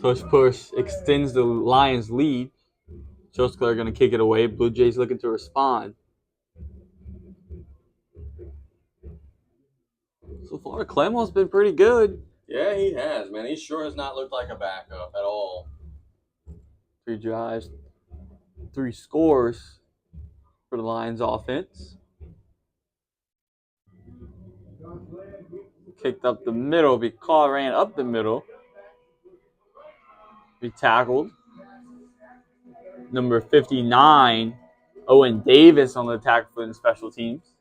C: Push extends the Lions' lead. Trosclair going to kick it away. Blue Jays looking to respond. So far, Clemont's been pretty good.
A: Yeah, he has, man. He sure has not looked like a backup at all.
C: 3 drives, 3 scores for the Lions offense. Kicked up the middle. Be caught, ran up the middle. Be tackled. Number 59, Owen Davis on the tackle for the special teams.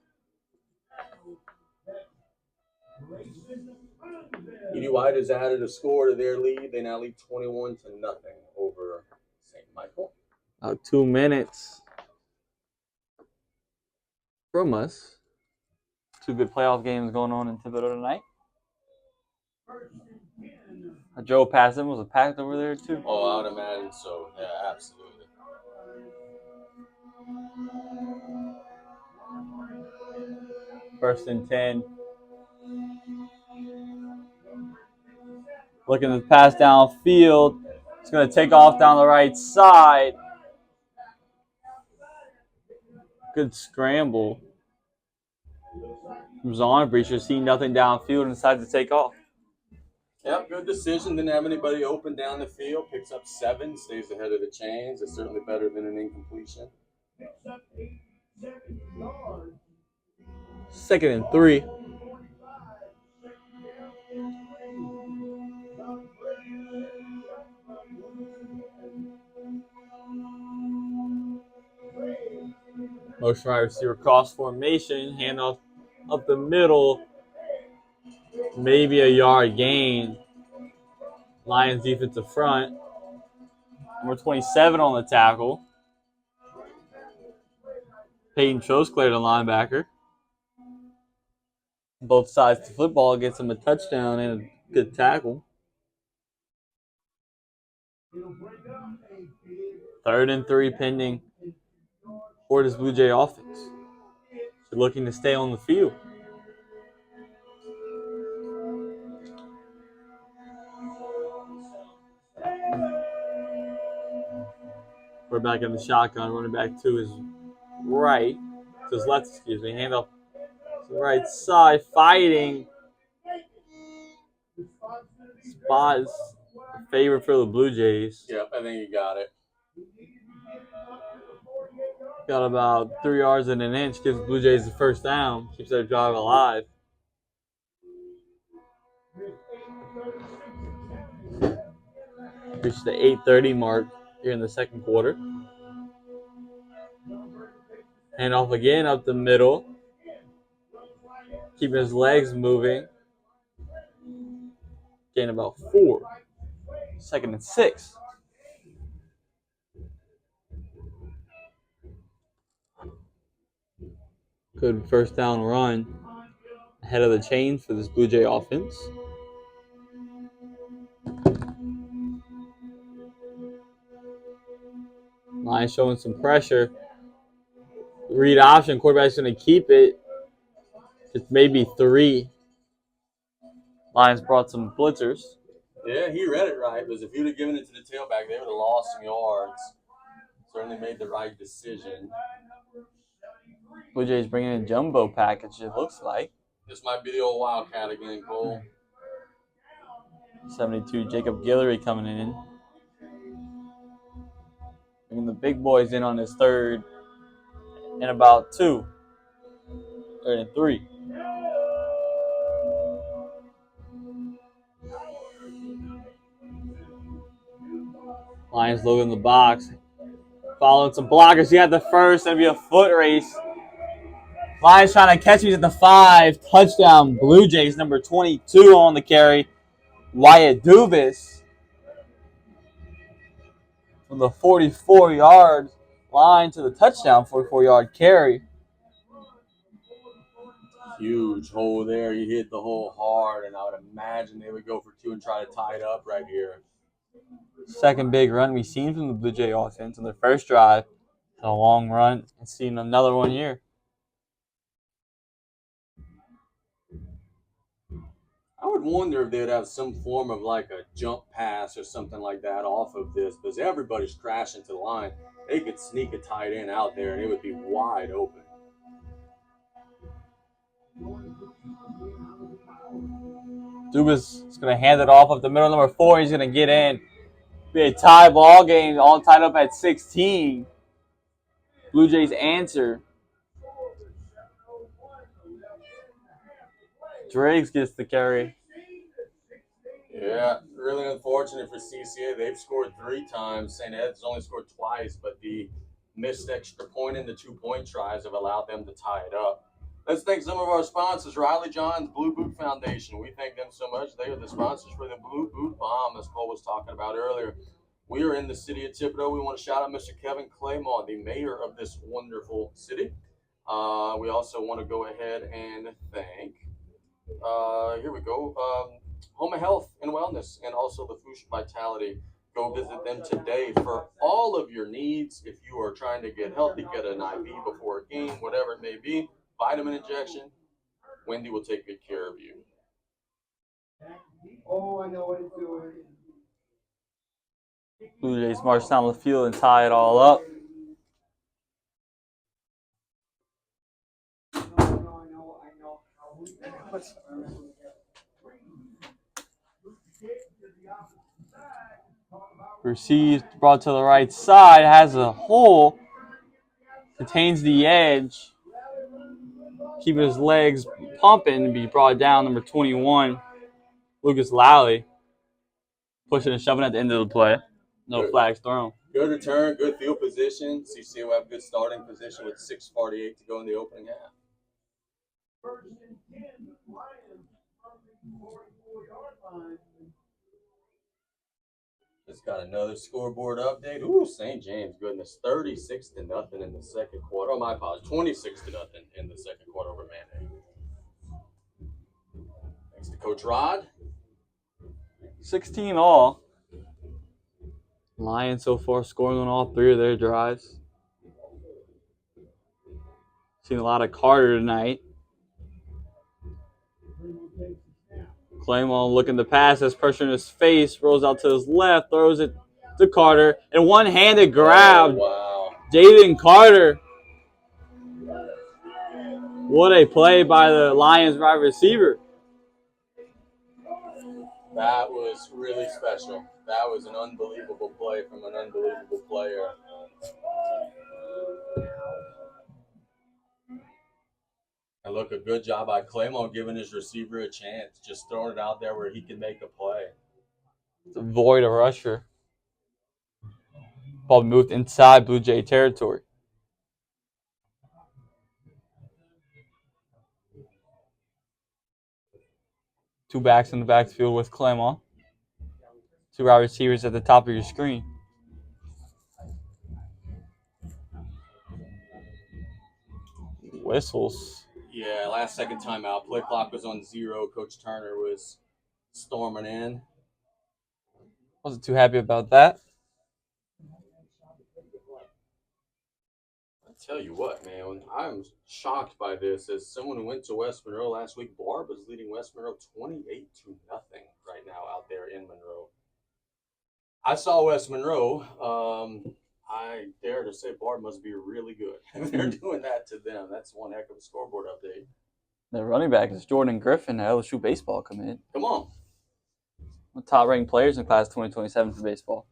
A: Edie White has added a score to their lead. They now lead 21-0 over St. Michael.
C: 2 minutes from us. 2 good playoff games going on in Thibodeau tonight. Joe Passon was packed over there too.
A: Oh, I would imagine so. Yeah, absolutely.
C: First and 10. Looking to pass downfield. It's going to take off down the right side. Good scramble. Zonabreacher seeing nothing downfield and decided to take off.
A: Yep, good decision. Didn't have anybody open down the field. Picks up 7, stays ahead of the chains. It's certainly better than an incompletion.
C: 2nd and 3. Motion wide receiver cross formation. Handoff up the middle. Maybe a yard gain. Lions defensive front. Number 27 on the tackle. Peyton Trosclair, the linebacker. Both sides of the football, gets him a touchdown and a good tackle. 3rd and 3 pending for this Blue Jay offense. They're looking to stay on the field. Quarterback in the shotgun, running back to his right, to his left, excuse me. Handoff to the right side, fighting. Spot is a favorite for the Blue Jays.
A: Yep, I think you got it.
C: Got about 3 yards and an inch, gives the Blue Jays the first down, keeps their drive alive. Reached the 8:30 mark here in the second quarter. Handoff again up the middle. Keeping his legs moving. Gain about 4. 2nd and 6. Good first down run ahead of the chains for this Blue Jay offense. Lions showing some pressure. Read option. Quarterback's going to keep it. Just maybe 3. Lions brought some blitzers.
A: Yeah, he read it right. Because if you'd have given it to the tailback, they would have lost some yards. Certainly made the right decision.
C: Blue Jays bringing in a jumbo package, it looks like.
A: This might be the old Wildcat again, Cole.
C: 72, Jacob Guillory coming in. Bringing the big boys in on his 3rd and about 2. 3rd and 3. Lions low in the box. Following some blockers. He had the first. That'd be a foot race. Lions trying to catch me at the 5. Touchdown, Blue Jays, number 22 on the carry. Wyatt Dubas from the 44-yard line to the touchdown, 44-yard carry.
A: Huge hole there. He hit the hole hard, and I would imagine they would go for 2 and try to tie it up right here.
C: Second big run we've seen from the Blue Jay offense on their first drive. A long run and seen another one here.
A: I would wonder if they would have some form of like a jump pass or something like that off of this, because everybody's crashing to the line. They could sneak a tight end out there, and it would be wide open.
C: Dubas is going to hand it off up the middle, number 4. He's going to get in. Be a tie ball game, all tied up at 16. Blue Jays answer. Driggs gets the carry.
A: Yeah, really unfortunate for CCA. They've scored 3 times. St. Ed's only scored twice, but the missed extra point and the 2-point tries have allowed them to tie it up. Let's thank some of our sponsors. Riley John's Blue Boot Foundation. We thank them so much. They are the sponsors for the Blue Boot Bomb, as Cole was talking about earlier. We are in the city of Thibodaux. We want to shout out Mr. Kevin Claymont, the mayor of this wonderful city. We also want to go ahead and thank, here we go, Home Health and Wellness, and also the Fuchs Vitality. Go visit them today for all of your needs. If you are trying to get healthy, get an IV before a game, whatever it may be, vitamin injection, Wendy will take good care of you.
D: Oh, I know what it's doing.
C: Blue Jays march down the field and tie it all up.
D: I know.
C: Received, brought to the right side, has a hole, contains the edge. Keeping his legs pumping to be brought down, number 21, Lucas Lally. Pushing and shoving at the end of the play. No flags thrown.
A: Good return, good field position. CCA will have good starting position with 6:48 to go in the opening half. Just got another scoreboard update. Ooh, St. James, goodness, 36-0 in the second quarter. Oh, my apologies, 26-0 in the second quarter over Manday. Thanks to Coach Rod.
C: 16 all. Lions so far scoring on all three of their drives. Seen a lot of Carter tonight. Claymore looking to pass, has pressure in his face, rolls out to his left, throws it to Carter, and one-handed grab.
A: Oh, wow.
C: Jaden Carter. What a play by the Lions wide receiver.
A: That was really special. That was an unbelievable play from an unbelievable player. And look, a good job by Claymore giving his receiver a chance, just throwing it out there where he can make a play.
C: To avoid a rusher. Ball moved inside Blue Jay territory. Two backs in the backfield with Claymore. Two wide receivers at the top of your screen. Whistles.
A: Yeah, last second timeout. Play clock was on 0. Coach Turner was storming in.
C: Wasn't too happy about that.
A: I tell you what, man, I'm shocked by this. As someone who went to West Monroe last week, Barb is leading West Monroe 28-0 right now out there in Monroe. I saw West Monroe. I dare to say Barb must be really good. If they're doing that to them, that's one heck of a scoreboard update.
C: The running back is Jordan Griffin at LSU baseball committed.
A: Come on.
C: One of the top-ranked players in class 2027 for baseball.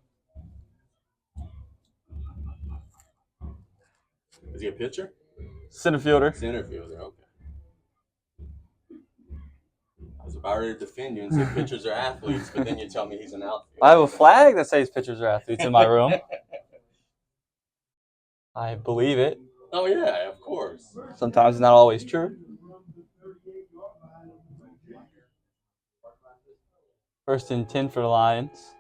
A: Is he a pitcher?
C: Center fielder.
A: Center fielder, okay. I was about ready to defend you and say pitchers are athletes, but then you tell me he's an outfielder.
C: I have a flag that says pitchers are athletes in my room. I believe it.
A: Oh, yeah, of course.
C: Sometimes it's not always true. First and 10 for the Lions.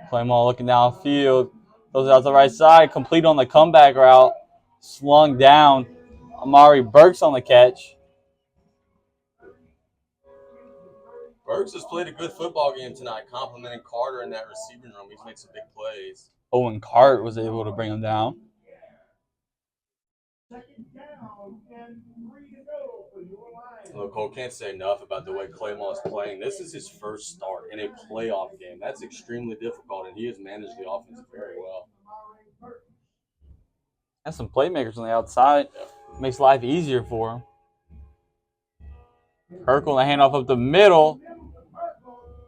C: Claymore looking downfield. Goes out to the right side. Complete on the comeback route. Slung down. Amari Burks on the catch.
A: Burks has played a good football game tonight, complimenting Carter in that receiving room. He's made some big plays.
C: Owen Cart was able to bring him down.
A: Look, Cole can't say enough about the way Claymore's playing. This is his first start in a playoff game. That's extremely difficult, and he has managed the offense very well.
C: Has some playmakers on the outside. Makes life easier for him. Urkel the handoff up the middle.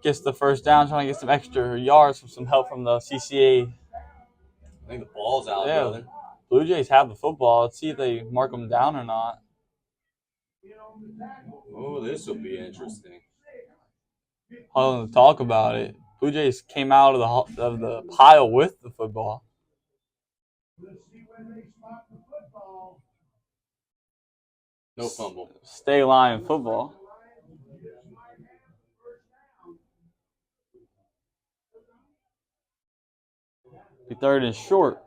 C: Gets the first down, trying to get some extra yards from some help from the CCA.
A: I think the ball's out,
C: Yeah.
A: brother.
C: Blue Jays have the football. Let's see if they mark them down or not.
A: Oh, this will be interesting.
C: I'll talk about it. Blue Jays came out of the pile with the football.
A: No fumble.
C: Stay Lion football. Be third and short.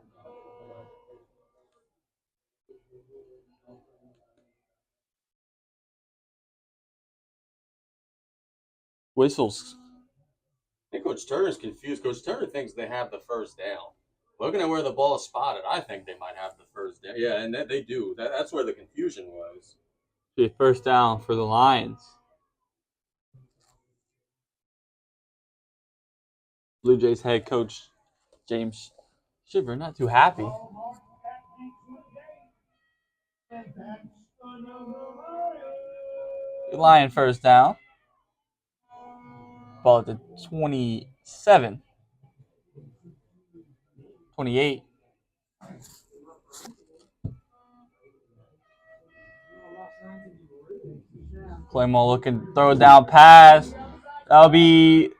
C: Whistles.
A: I think Coach Turner's confused. Coach Turner thinks they have the first down. Looking at where the ball is spotted, I think they might have the first down. Yeah, and they do. That's where the confusion was.
C: Be a first down for the Lions. Blue Jays head coach James Shiver not too happy. Lion first down. Ball at the 27. 28. Claymore looking, throw it down pass. That'll be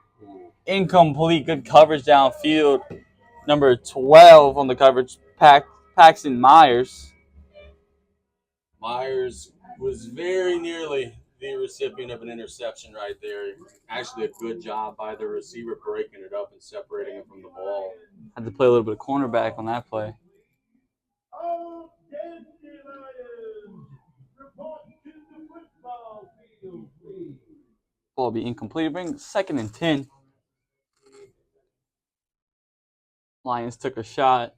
C: incomplete. Good coverage downfield. Number 12 on the coverage, Paxton Myers.
A: Myers was very nearly the recipient of an interception right there. Actually, a good job by the receiver breaking it up and separating him from the ball.
C: Had to play a little bit of cornerback on that play. Ball be incomplete. Bring 2nd and 10. Lions took a shot.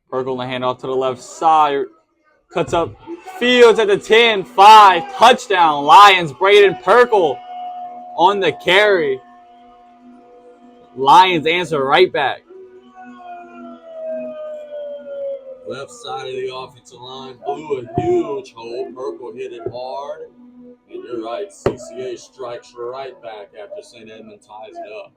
C: Perkle the handoff to the left side. Cuts up Fields at the 10, 5, touchdown. Lions, Braden Perkle on the carry. Lions answer right back.
A: Left side of the offensive line blew a huge hole. Perkle hit it hard. And you're right, CCA strikes right back after St. Edmund ties it up.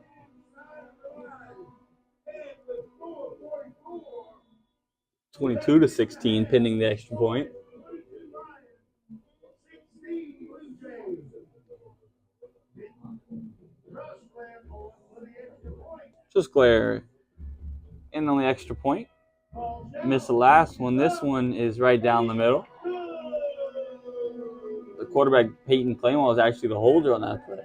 C: 22-16, pending the extra point. Just glare in on the extra point. Missed the last one. This one is right down the middle. The quarterback, Peyton Claymore, is actually the holder on that play.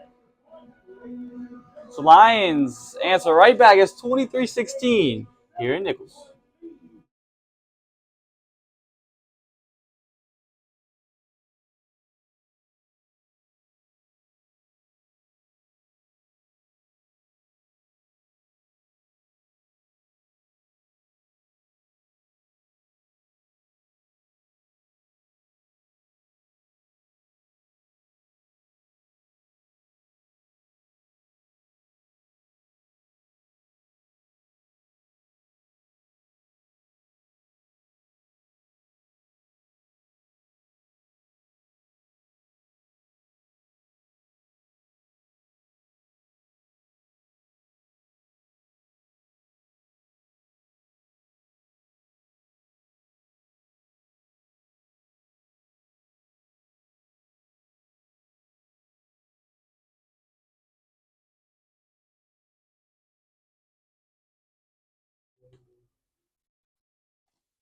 C: So Lions answer right back. It's 23-16 here in Nichols.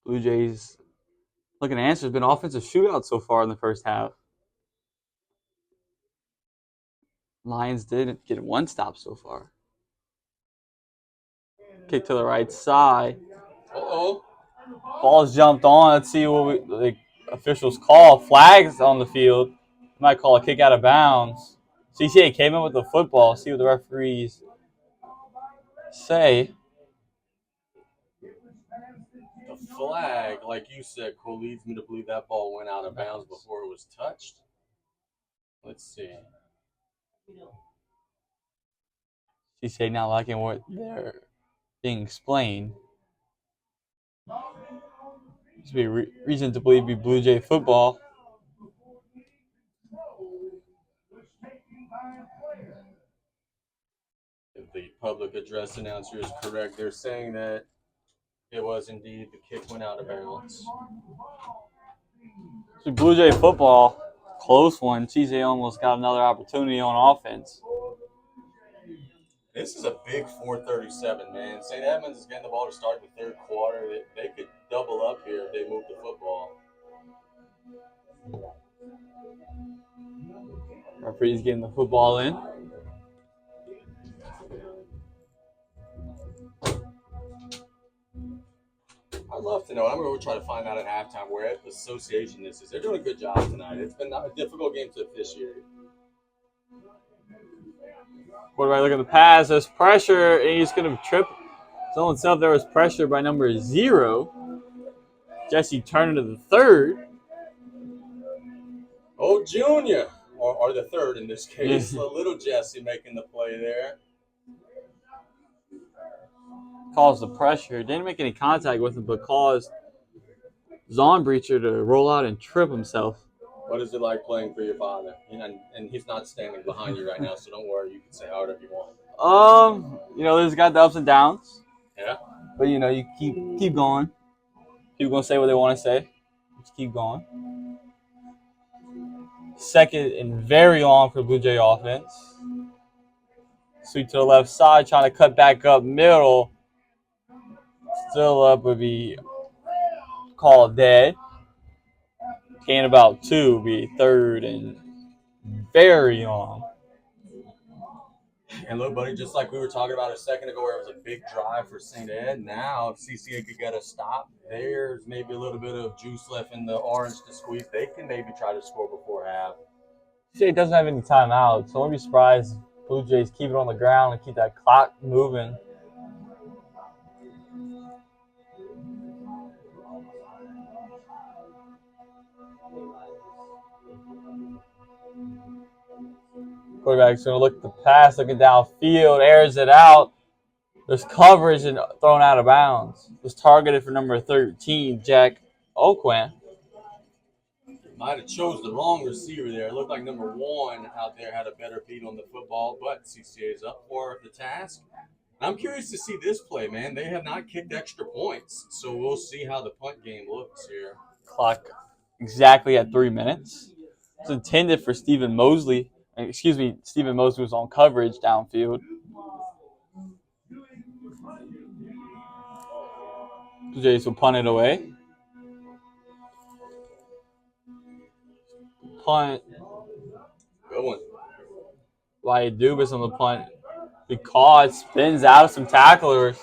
C: Blue Jays looking to answer. It's been an offensive shootout so far in the first half. Lions did get one stop so far. Kick to the right side.
A: Uh-oh.
C: Ball's jumped on. Let's see what the officials call. Flags on the field. Might call a kick out of bounds. CCA came in with the football. See what the referees say.
A: The flag, like you said, Cole, leads me to believe that ball went out of bounds before it was touched. Let's see.
C: CCA not liking what they're being explained. There's be reason to believe it'd be Blue Jay football.
A: If the public address announcer is correct, they're saying that it was indeed the kick went out of bounds.
C: So Blue Jay football, close one. CCA almost got another opportunity on offense.
A: This is a big 4:37, man. St. Edmunds is getting the ball to start the third quarter. They could double up here if they move the football.
C: Referee's getting the football in.
A: I'd love to know. I'm going to try to find out at halftime where association this is. They're doing a good job tonight. It's been a difficult game to officiate.
C: Quarterback look at the pass. There's pressure, and he's going to trip. Tell himself there was pressure by number 0. Jesse Turner to the 3rd.
A: Oh, Junior, or the 3rd in this case. Little Jesse making the play there.
C: Caused the pressure. Didn't make any contact with him, but caused Zon Breacher to roll out and trip himself.
A: What is it like playing for your father? And he's not standing behind you right now, so don't worry. You can say whatever you want.
C: There's got the ups and downs.
A: Yeah.
C: But you keep going. People gonna say what they want to say. Just keep going. 2nd and very long for Blue Jay offense. Sweep to the left side, trying to cut back up middle. Still up would be called dead. Gain about 2 would be third and very long.
A: And look, buddy, just like we were talking about a second ago, where it was a big drive for St. Ed. Now, if CCA could get a stop, there's maybe a little bit of juice left in the orange to squeeze. They can maybe try to score before half.
C: CCA doesn't have any timeouts, so I wouldn't be surprised if Blue Jays keep it on the ground and keep that clock moving. Quarterback's going to look at the pass, looking downfield, airs it out. There's coverage and thrown out of bounds. It was targeted for number 13, Jack Oquan.
A: Might have chose the wrong receiver there. It looked like number 1 out there had a better beat on the football, but CCA is up for the task. I'm curious to see this play, man. They have not kicked extra points, so we'll see how the punt game looks here.
C: Clock exactly at 3 minutes. It's intended for Stephen Mosley. Stephen Mosley was on coverage downfield. Blue Jays will punt it away. Punt.
A: Good one.
C: Wyatt Dubas on the punt. Because spins out of some tacklers.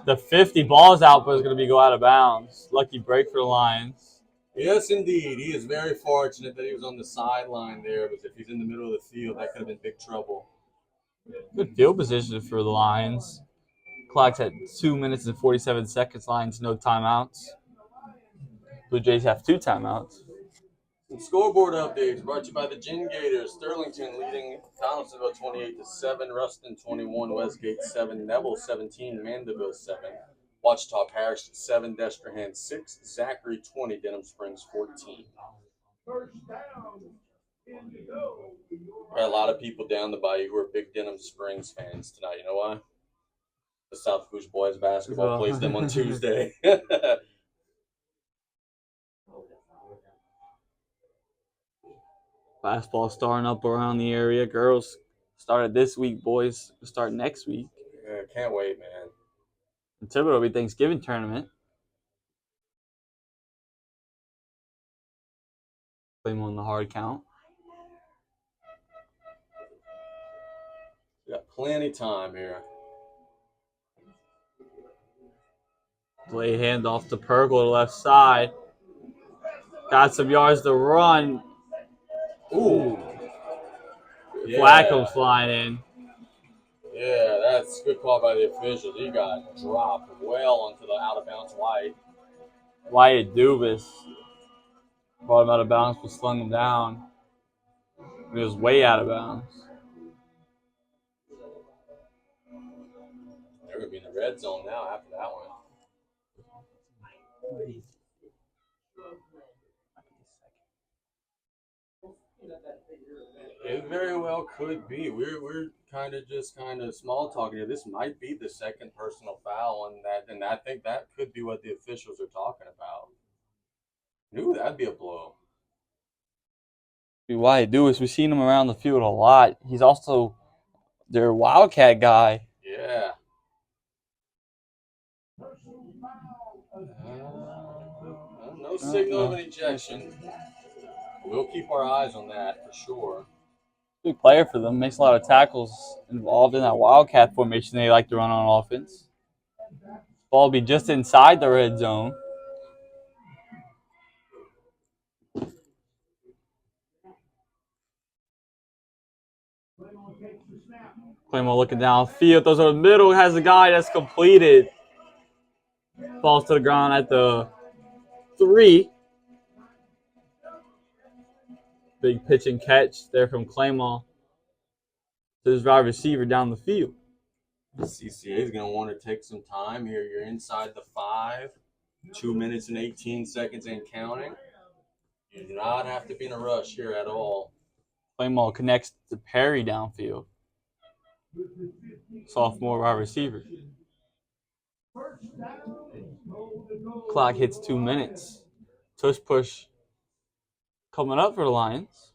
C: The 50 ball's out, but it's going to go out of bounds. Lucky break for the Lions.
A: Yes, indeed. He is very fortunate that he was on the sideline there, because if he's in the middle of the field, that could have been big trouble.
C: Good field position for the Lions. Clock's at 2 minutes and 47 seconds. Lions, no timeouts. Blue Jays have 2 timeouts.
A: Some scoreboard updates brought to you by the Gin Gators. Sterlington leading Donaldsonville 28-7, Ruston 21, Westgate 7, Neville 17, Mandeville 7, Ouachita Parish 7, Destrehan 6, Zachary 20, Denham Springs 14. Got a lot of people down the bayou who are big Denham Springs fans tonight. You know why? The South Bush boys basketball plays them on Tuesday.
C: Basketball starting up around the area. Girls started this week. Boys start next week.
A: Yeah, can't wait, man.
C: And Thibodeau will be Thanksgiving tournament. Play them on the hard count.
A: We got plenty of time here.
C: Play handoff to Pergel to the left side. Got some yards to run.
A: Ooh. Yeah.
C: Flag comes flying in.
A: Yeah, that's a good call by the officials. He got dropped well onto the out-of-bounds white.
C: Wyatt Dubas brought him out of bounds, but slung him down. He was way out of bounds.
A: They're going to be in the red zone now after that one. It very well could be. We're kind of small talking here. This might be the second personal foul on that, and I think that could be what the officials are talking about. Ooh, that'd be a blow.
C: Wyatt Dubas, we've seen him around the field a lot. He's also their Wildcat guy.
A: Yeah. No signal of an ejection. We'll keep our eyes on that for sure.
C: Big player for them. Makes a lot of tackles involved in that Wildcat formation they like to run on offense. Ball will be just inside the red zone. Claymore looking downfield. Those are the middle. Has a guy that's completed. Falls to the ground at the 3. Big pitch and catch there from Claymore to his wide receiver down the field.
A: CCA is going to want to take some time here. You're inside the 5, 2 minutes and 18 seconds and counting. You do not have to be in a rush here at all.
C: Claymore connects to Perry downfield. Sophomore wide receiver. Clock hits 2 minutes. Tush push coming up for the Lions.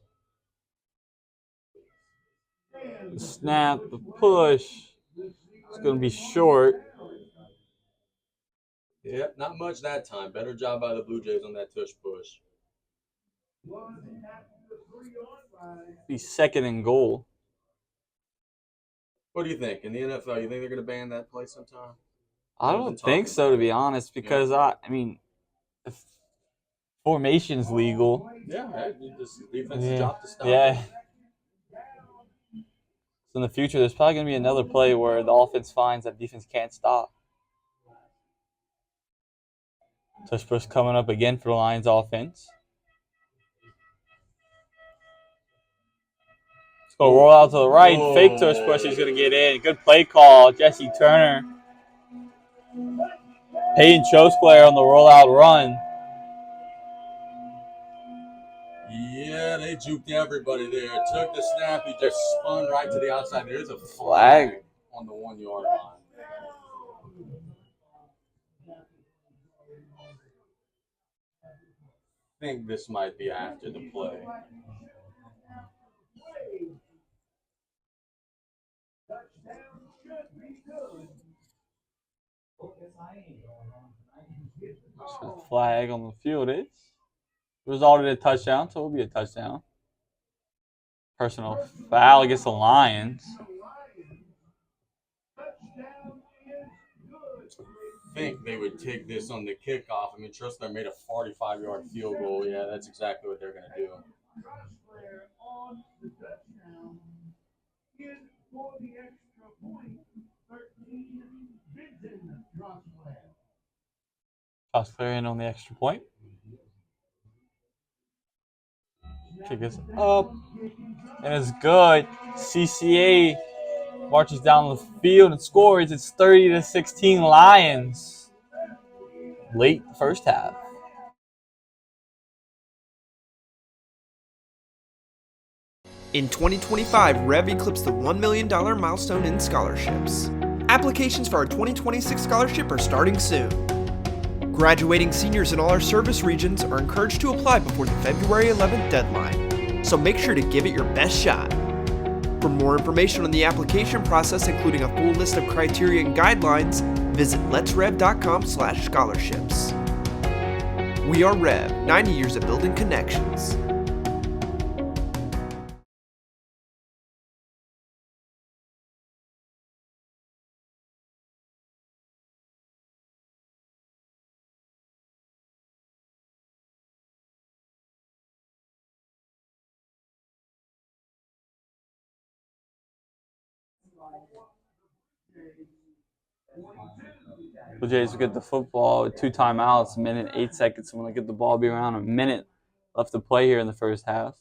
C: The snap, the push. It's going to be short.
A: Yep, not much that time. Better job by the Blue Jays on that tush push.
C: Be second and goal.
A: What do you think? In the NFL, you think they're going to ban that play sometime?
C: I
A: They've been
C: don't think
A: talking
C: so,
A: about
C: to be
A: it.
C: honest, because I mean, if formation's legal.
A: Yeah, right. This defense's
C: Yeah,
A: job to stop
C: yeah.
A: it.
C: So in the future, there's probably gonna be another play where the offense finds that defense can't stop. Tush push coming up again for the Lions offense. It's gonna roll out to the right. Fake tush push. He's gonna get in. Good play call, Jesse Turner. Peyton Cho's player on the rollout run.
A: Yeah, they juked everybody there. Took the snap. He just spun right to the outside. There's a
C: Flag.
A: flag on the 1 yard line. I think this might be after the play.
C: Flag on the field is. Resulted in a touchdown, so it'll be a touchdown. Personal foul against the Lions.
A: I think they would take this on the kickoff. I mean, Tristler made a 45-yard field goal. Yeah, that's exactly what they're going to do.
C: Toss clear in on the extra point. Kick is up. And it's good. CCA marches down the field and scores. It's 30-16 Lions. Late first half.
B: In 2025, Rev eclipsed the $1 million milestone in scholarships. Applications for our 2026 scholarship are starting soon. Graduating seniors in all our service regions are encouraged to apply before the February 11th deadline, so make sure to give it your best shot. For more information on the application process, including a full list of criteria and guidelines, visit letsrev.com/scholarships. We are Rev, 90 years of building connections.
C: Blue Jays will get the football with 2 timeouts, a minute and 8 seconds. So when they get the ball, be around a minute left to play here in the first half.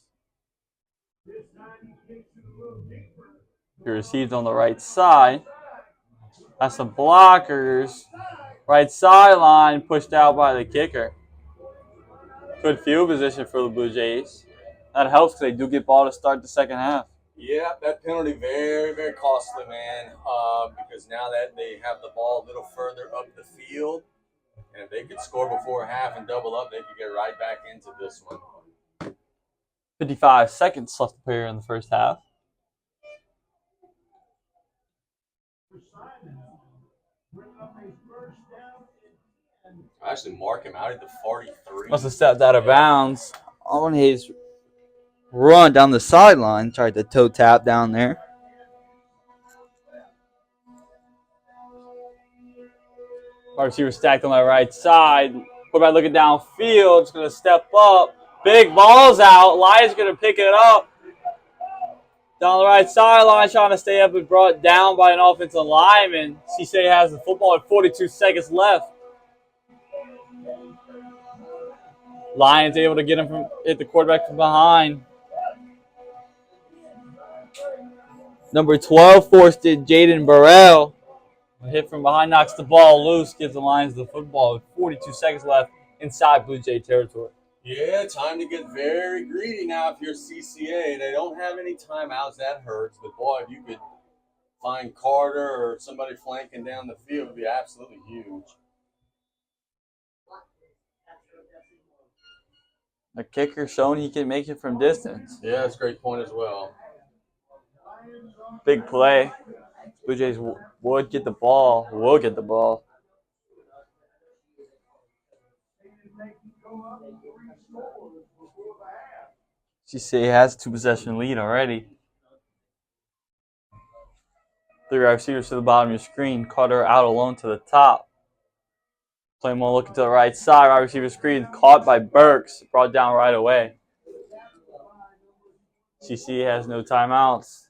C: He received on the right side. That's some blockers. Right sideline pushed out by the kicker. Good field position for the Blue Jays. That helps because they do get ball to start the second half.
A: Yeah, that penalty very, very costly, man. Because now that they have the ball a little further up the field, and if they could score before half and double up, they could get right back into this one.
C: 55 seconds left to play here in the first half.
A: Actually, mark him out at the 43.
C: Must have stepped out of bounds on his run down the sideline. Tried to toe tap down there. Wide receiver stacked on the right side. Quarterback looking downfield. It's going to step up. Big ball's out. Lions going to pick it up. Down the right sideline, trying to stay up and brought down by an offensive lineman. CCA has the football with 42 seconds left. Lions able to hit the quarterback from behind. Number 12 forced it, Jaden Burrell. A hit from behind knocks the ball loose, gives the Lions the football with 42 seconds left inside Blue Jay territory.
A: Yeah, time to get very greedy now if you're CCA. They don't have any timeouts. That hurts. But, boy, if you could find Carter or somebody flanking down the field, it would be absolutely huge.
C: The kicker showing he can make it from distance.
A: Yeah, that's a great point as well.
C: Big play. Blue Jays would get the ball. Will get the ball. CCA has a 2-possession lead already. 3 wide receivers to the bottom of your screen. Carter out alone to the top. Claymore looking to the right side. Wide receiver screen caught by Burks. Brought down right away. CCA has no timeouts.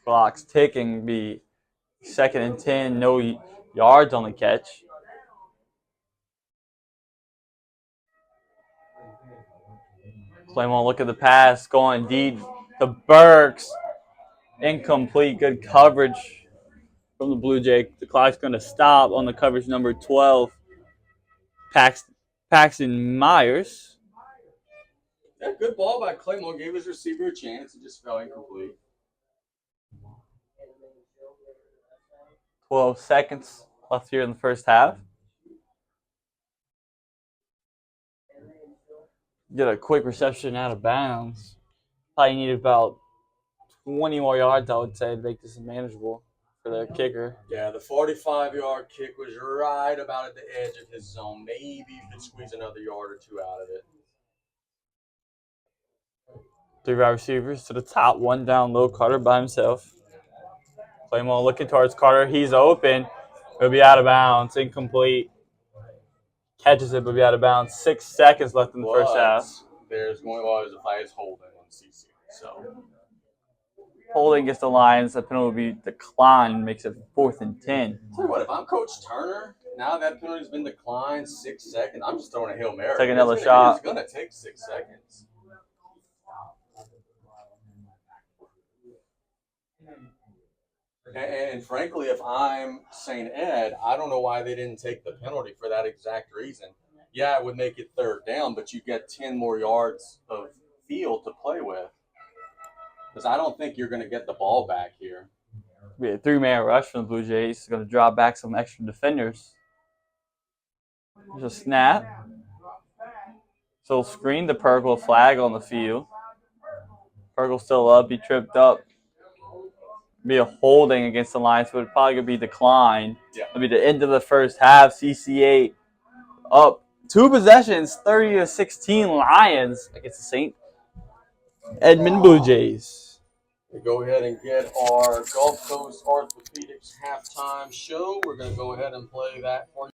C: Clock's ticking. Be 2nd and 10. No yards on the catch. Claymore look at the pass. Going deep to Burks. Incomplete. Good coverage from the Blue Jay. The clock's going to stop on the coverage number 12. Paxton Myers.
A: Yeah, good ball by Claymore. Gave his receiver a chance. It just fell incomplete.
C: 12 seconds left here in the first half. Get a quick reception out of bounds. Probably need about 20 more yards, I would say, to make this manageable for the kicker.
A: Yeah, the 45-yard kick was right about at the edge of his zone. Maybe you could squeeze another yard or two out of it.
C: 3 wide receivers to the top, 1 down low. Carter by himself. Claymore looking towards Carter. He's open. He'll be out of bounds. Incomplete. Catches it, but be out of bounds. 6 seconds left in the first half.
A: There's going to be a bias holding on CC. So
C: Holding against the Lions. The penalty will be declined. Makes it 4th and 10.
A: Tell you what, if I'm Coach Turner, now that penalty's been declined 6 seconds, I'm just throwing a Hail Mary.
C: Take another shot.
A: It's going to take 6 seconds. And frankly, if I'm St. Ed, I don't know why they didn't take the penalty for that exact reason. Yeah, it would make it 3rd down, but you get 10 more yards of field to play with. Because I don't think you're going to get the ball back here.
C: Be a 3-man rush from the Blue Jays. It's going to draw back some extra defenders. There's a snap. So screen to Purgle, flag on the field. Purgle still up. He tripped up. Be a holding against the Lions, but it's probably going to be declined.
A: Yeah.
C: It'll be the end of the first half. CCA up 2 possessions, 30-16 Lions against the St. Edmund Blue Jays.
A: We go ahead and get our Gulf Coast Orthopedics halftime show. We're going to go ahead and play that for you.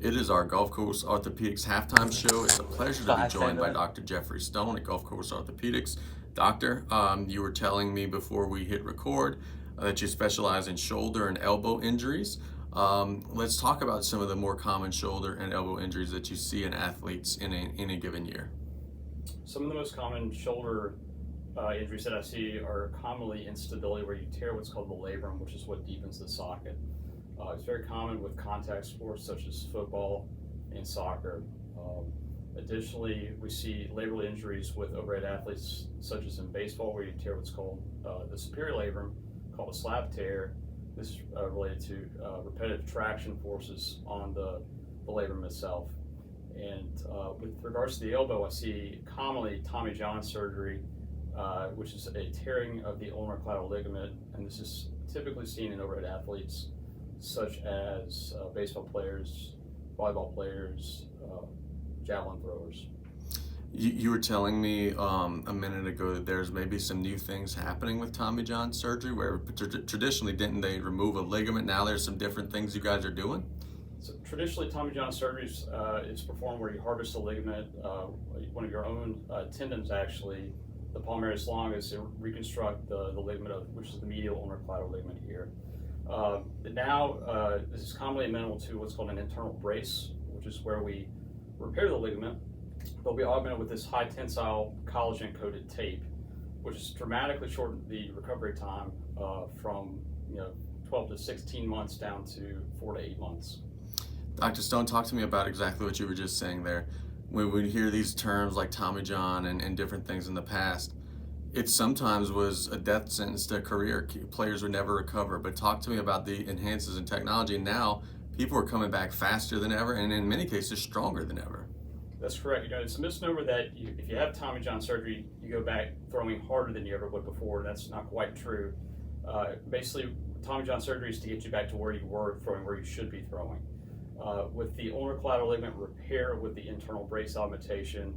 A: It is our Gulf Coast Orthopedics halftime show. It's a pleasure to be joined by Dr. Jeffrey Stone at Gulf Coast Orthopedics. Doctor, you were telling me before we hit record that you specialize in shoulder and elbow injuries. Let's talk about some of the more common shoulder and elbow injuries that you see in athletes in a given year.
E: Some of the most common shoulder injuries that I see are commonly instability where you tear what's called the labrum, which is what deepens the socket. It's very common with contact sports such as football and soccer. Additionally, we see labral injuries with overhead athletes such as in baseball where you tear what's called the superior labrum, called a slap tear. This is related to repetitive traction forces on the labrum itself. And with regards to the elbow, I see commonly Tommy John surgery, which is a tearing of the ulnar collateral ligament, and this is typically seen in overhead athletes such as baseball players, volleyball players, javelin throwers.
A: You were telling me a minute ago that there's maybe some new things happening with Tommy John surgery where traditionally didn't they remove a ligament? Now there's some different things you guys are doing?
E: So traditionally Tommy John surgery is performed where you harvest a ligament, one of your own tendons actually, the palmaris longus, to reconstruct the ligament which is the medial ulnar collateral ligament here. Now this is commonly amenable to what's called an internal brace, which is where we repair the ligament. They'll be augmented with this high tensile collagen coated tape, which has dramatically shortened the recovery time from 12 to 16 months down to 4 to 8 months.
A: Dr. Stone, talk to me about exactly what you were just saying there. When we hear these terms like Tommy John and different things in the past, it sometimes was a death sentence to a career. Players would never recover. But talk to me about the enhances in technology. Now, people are coming back faster than ever, and in many cases, stronger than ever.
E: That's correct. It's a misnomer that if you have Tommy John surgery, you go back throwing harder than you ever would before. That's not quite true. Basically, Tommy John surgery is to get you back to where you were throwing, where you should be throwing. With the ulnar collateral ligament repair with the internal brace augmentation,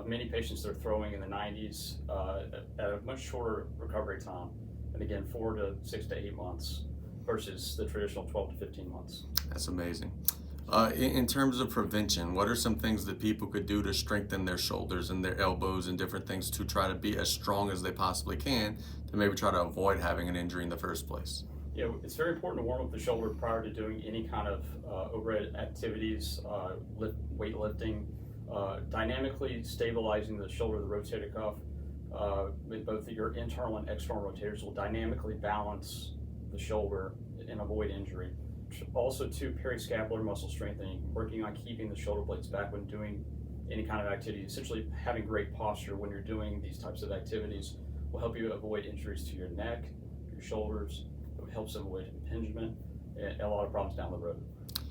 E: many patients that are throwing in the 90s at a much shorter recovery time, and again 4 to 6 to 8 months versus the traditional 12 to 15 months.
A: That's amazing. In terms of prevention, what are some things that people could do to strengthen their shoulders and their elbows and different things to try to be as strong as they possibly can to maybe try to avoid having an injury in the first place?
E: It's very important to warm up the shoulder prior to doing any kind of overhead activities, weightlifting, dynamically stabilizing the shoulder, the rotator cuff, with both your internal and external rotators will dynamically balance the shoulder and avoid injury. Also, too, periscapular muscle strengthening, working on keeping the shoulder blades back when doing any kind of activity. Essentially, having great posture when you're doing these types of activities will help you avoid injuries to your neck, your shoulders. It helps them avoid impingement and a lot of problems down the road.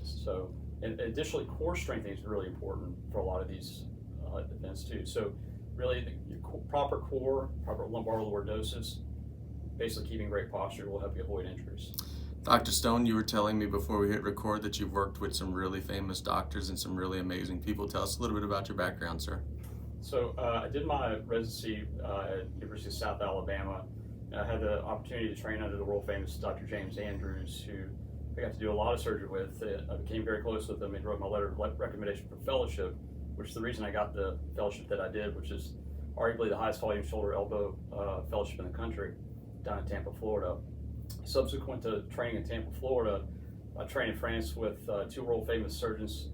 E: So, and additionally, core strengthening is really important for a lot of these events too. So, really, proper core, proper lumbar lordosis, basically keeping great posture will help you avoid injuries.
A: Dr. Stone, you were telling me before we hit record that you've worked with some really famous doctors and some really amazing people. Tell us a little bit about your background, sir.
E: So I did my residency at University of South Alabama. I had the opportunity to train under the world famous Dr. James Andrews, who I got to do a lot of surgery with. I became very close with him and wrote my letter of recommendation for fellowship, which is the reason I got the fellowship that I did, which is arguably the highest volume shoulder elbow fellowship in the country down in Tampa, Florida. Subsequent to training in Tampa, Florida, I trained in France with 2 world famous surgeons,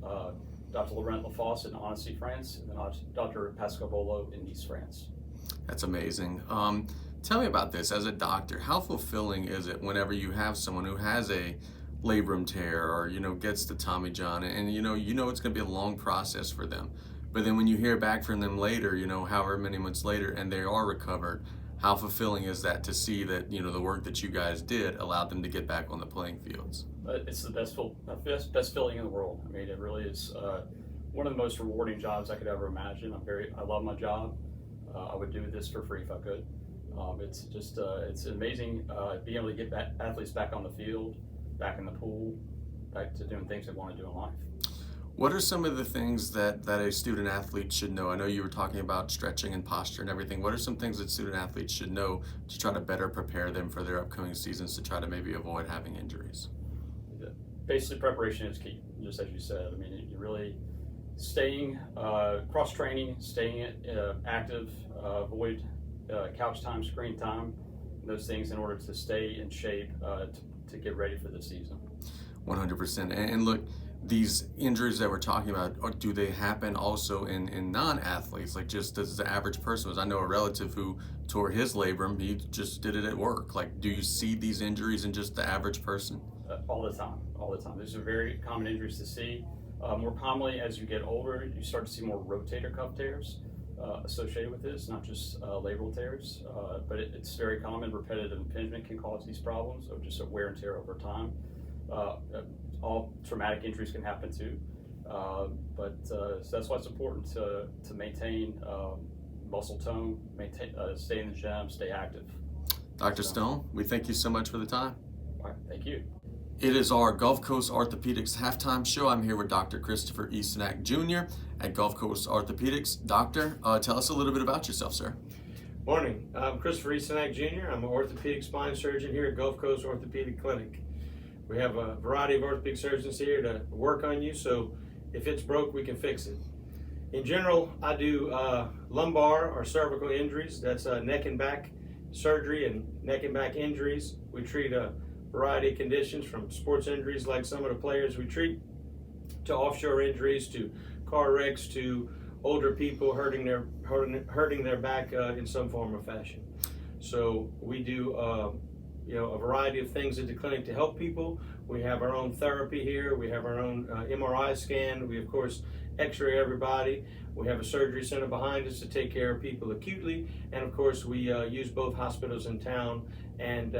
E: Dr. Laurent Lafosse in Annecy, France, and then Dr. Pascal Bolo in Nice, France.
A: That's amazing. Tell me about this. As a doctor, how fulfilling is it whenever you have someone who has a labrum tear or, gets the Tommy John and, it's going to be a long process for them. But then when you hear back from them later, however many months later, and they are recovered, how fulfilling is that to see that, the work that you guys did allowed them to get back on the playing fields?
E: It's the best feeling in the world. I mean, it really is one of the most rewarding jobs I could ever imagine. I love my job. I would do this for free if I could. It's just, it's amazing being able to get athletes back on the field, back in the pool, back to doing things they want to do in life.
A: What are some of the things that a student athlete should know? I know you were talking about stretching and posture and everything. What are some things that student athletes should know to try to better prepare them for their upcoming seasons to try to maybe avoid having injuries?
E: Basically, preparation is key, just as you said. I mean, you really staying, cross-training, staying active, avoid couch time, screen time, those things in order to stay in shape to get ready for the season.
A: 100%. And look, these injuries that we're talking about, do they happen also in non-athletes, like just as the average person was? I know a relative who tore his labrum, he just did it at work. Like, do you see these injuries in just the average person?
E: All the time. These are very common injuries to see. More commonly, as you get older, you start to see more rotator cuff tears associated with this, not just labral tears, but it's very common. Repetitive impingement can cause these problems, or just a wear and tear over time. All traumatic injuries can happen too, so that's why it's important to maintain muscle tone, stay in the gym, stay active.
A: Dr. Stone, we thank you so much for the time.
E: All right, thank you.
A: It is our Gulf Coast Orthopedics halftime show. I'm here with Dr. Christopher Eastonak Jr. at Gulf Coast Orthopedics. Doctor, tell us a little bit about yourself, sir.
F: Morning. I'm Christopher Eastonak Jr. I'm an orthopedic spine surgeon here at Gulf Coast Orthopedic Clinic. We have a variety of orthopedic surgeons here to work on you, so if it's broke, we can fix it. In general, I do lumbar or cervical injuries. That's neck and back surgery and neck and back injuries. We treat a variety of conditions, from sports injuries like some of the players we treat, to offshore injuries, to car wrecks, to older people hurting their back in some form or fashion. So we do a variety of things at the clinic to help people. We have our own therapy here. We have our own MRI scan. We, of course, x-ray everybody. We have a surgery center behind us to take care of people acutely, and of course we use both hospitals in town and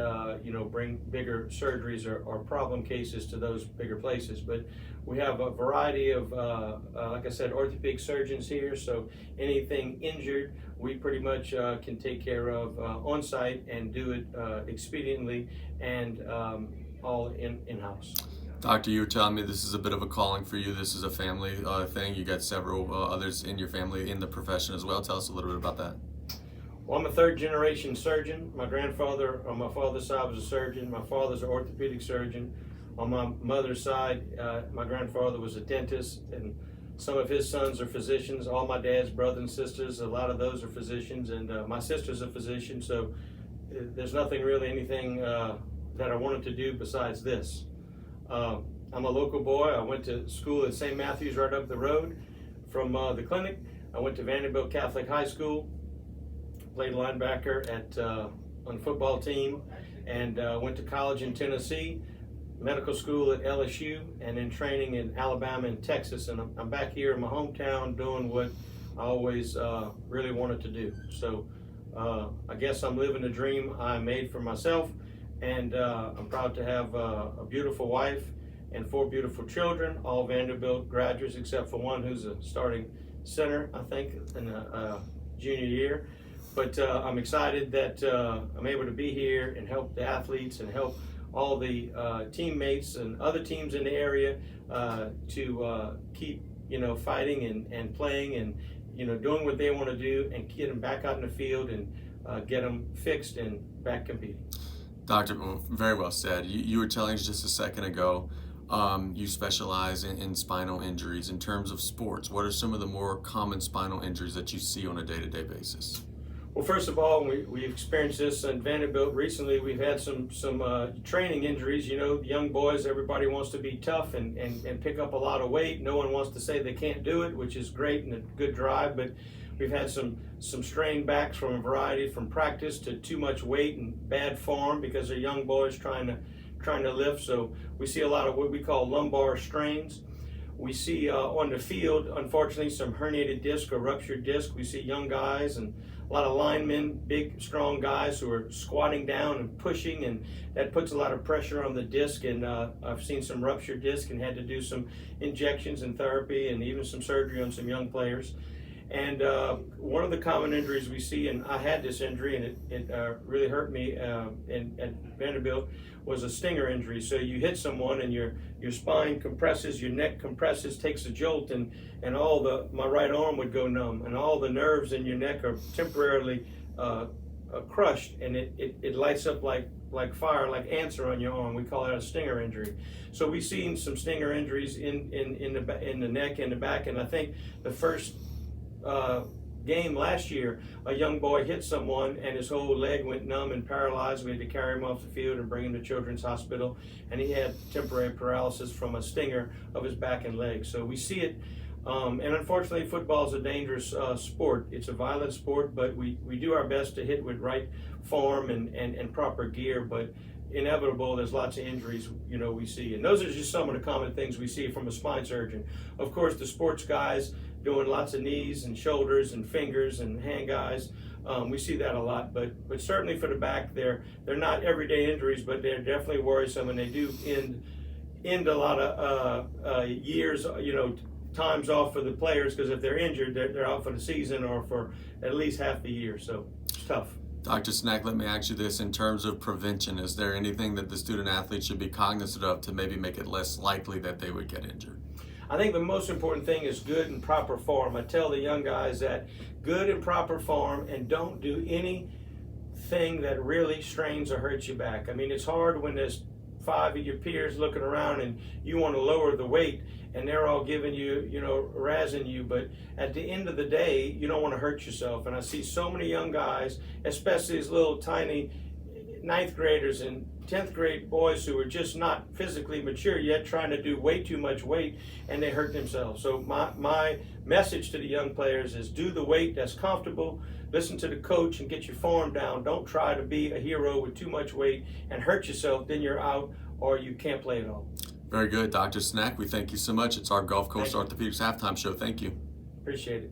F: bring bigger surgeries or problem cases to those bigger places. But we have a variety of, like I said, orthopedic surgeons here, so anything injured we pretty much can take care of on site and do it expediently and all in-house.
A: Doctor, you were telling me this is a bit of a calling for you. This is a family thing. You got several others in your family in the profession as well. Tell us a little bit about that.
F: Well, I'm a third-generation surgeon. My grandfather on my father's side was a surgeon. My father's an orthopedic surgeon. On my mother's side, my grandfather was a dentist, and some of his sons are physicians. All my dad's brothers and sisters, a lot of those are physicians, and my sister's a physician, so there's nothing really, anything that I wanted to do besides this. I'm a local boy. I went to school at St. Matthew's right up the road from the clinic. I went to Vanderbilt Catholic High School, played linebacker on the football team, and went to college in Tennessee, medical school at LSU, and then training in Alabama and Texas. And I'm back here in my hometown doing what I always really wanted to do. So I guess I'm living the dream I made for myself. And I'm proud to have a beautiful wife and 4 beautiful children, all Vanderbilt graduates except for one who's a starting center, I think, in a junior year. But I'm excited that I'm able to be here and help the athletes and help all the teammates and other teams in the area to keep fighting and playing and doing what they want to do and get them back out in the field and get them fixed and back competing.
A: Doctor, very well said. You were telling us just a second ago, you specialize in spinal injuries. In terms of sports, what are some of the more common spinal injuries that you see on a day-to-day basis?
F: Well, first of all, we experienced this in Vanderbilt recently. We've had some training injuries. Young boys, everybody wants to be tough and pick up a lot of weight. No one wants to say they can't do it, which is great and a good drive, but we've had some strained backs from a variety, from practice to too much weight and bad form because they're young boys trying to lift. So we see a lot of what we call lumbar strains. We see on the field, unfortunately, some herniated disc or ruptured disc. We see young guys and a lot of linemen, big, strong guys who are squatting down and pushing, and that puts a lot of pressure on the disc. And I've seen some ruptured disc and had to do some injections and therapy and even some surgery on some young players. And one of the common injuries we see, and I had this injury and it really hurt me at Vanderbilt, was a stinger injury. So you hit someone and your spine compresses, your neck compresses, takes a jolt, and my right arm would go numb, and all the nerves in your neck are temporarily crushed, and it lights up like fire, like ants are on your arm. We call it a stinger injury. So we've seen some stinger injuries in the neck and the back, and I think the first game last year, a young boy hit someone and his whole leg went numb and paralyzed. We had to carry him off the field and bring him to Children's Hospital, and he had temporary paralysis from a stinger of his back and leg. So we see it, and unfortunately football is a dangerous sport. It's a violent sport, but we do our best to hit with right form and proper gear, but inevitable, there's lots of injuries we see, and those are just some of the common things we see from a spine surgeon. Of course, the sports guys doing lots of knees and shoulders and fingers and hand guys, we see that a lot, but certainly for the back, they're not everyday injuries, but they're definitely worrisome, and they do end a lot of years, times off for the players, because if they're injured, they're out for the season or for at least half the year, so it's tough.
A: Dr. Snack, let me ask you this. In terms of prevention, is there anything that the student athlete should be cognizant of to maybe make it less likely that they would get injured?
F: I think the most important thing is good and proper form. I tell the young guys that good and proper form, and don't do anything that really strains or hurts your back. I mean, it's hard when there's 5 of your peers looking around and you want to lower the weight and they're all giving you, razzing you, but at the end of the day, you don't want to hurt yourself. And I see so many young guys, especially these little tiny 9th graders and 10th grade boys who are just not physically mature yet, trying to do way too much weight, and they hurt themselves. So my message to the young players is do the weight that's comfortable, listen to the coach and get your form down. Don't try to be a hero with too much weight and hurt yourself, then you're out or you can't play at all.
A: Very good, Dr. Snack. We thank you so much. It's our Gulf Coast
F: Thank you.
A: Orthopedics halftime show. Thank you.
F: Appreciate it.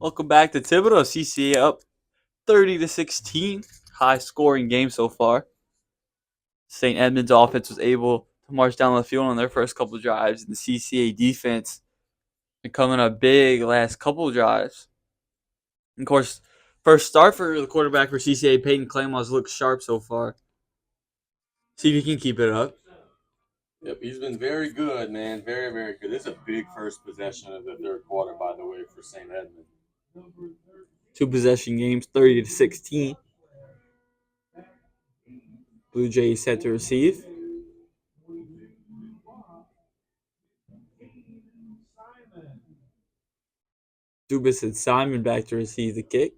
C: Welcome back to Thibodeau. CCA up 30-16. High scoring game so far. St. Edmund's offense was able to march down the field on their first couple of drives. And the CCA defense been coming up big last couple of drives. And of course, first start for the quarterback for CCA, Peyton Claymores, looks sharp so far. See if he can keep it up.
A: Yep, he's been very good, man. Very, very good. This is a big first possession of the third quarter, by the way, for St. Edmund.
C: 2 possession games, 30-16. Blue Jays set to receive. Dubas and Simon back to receive the kick.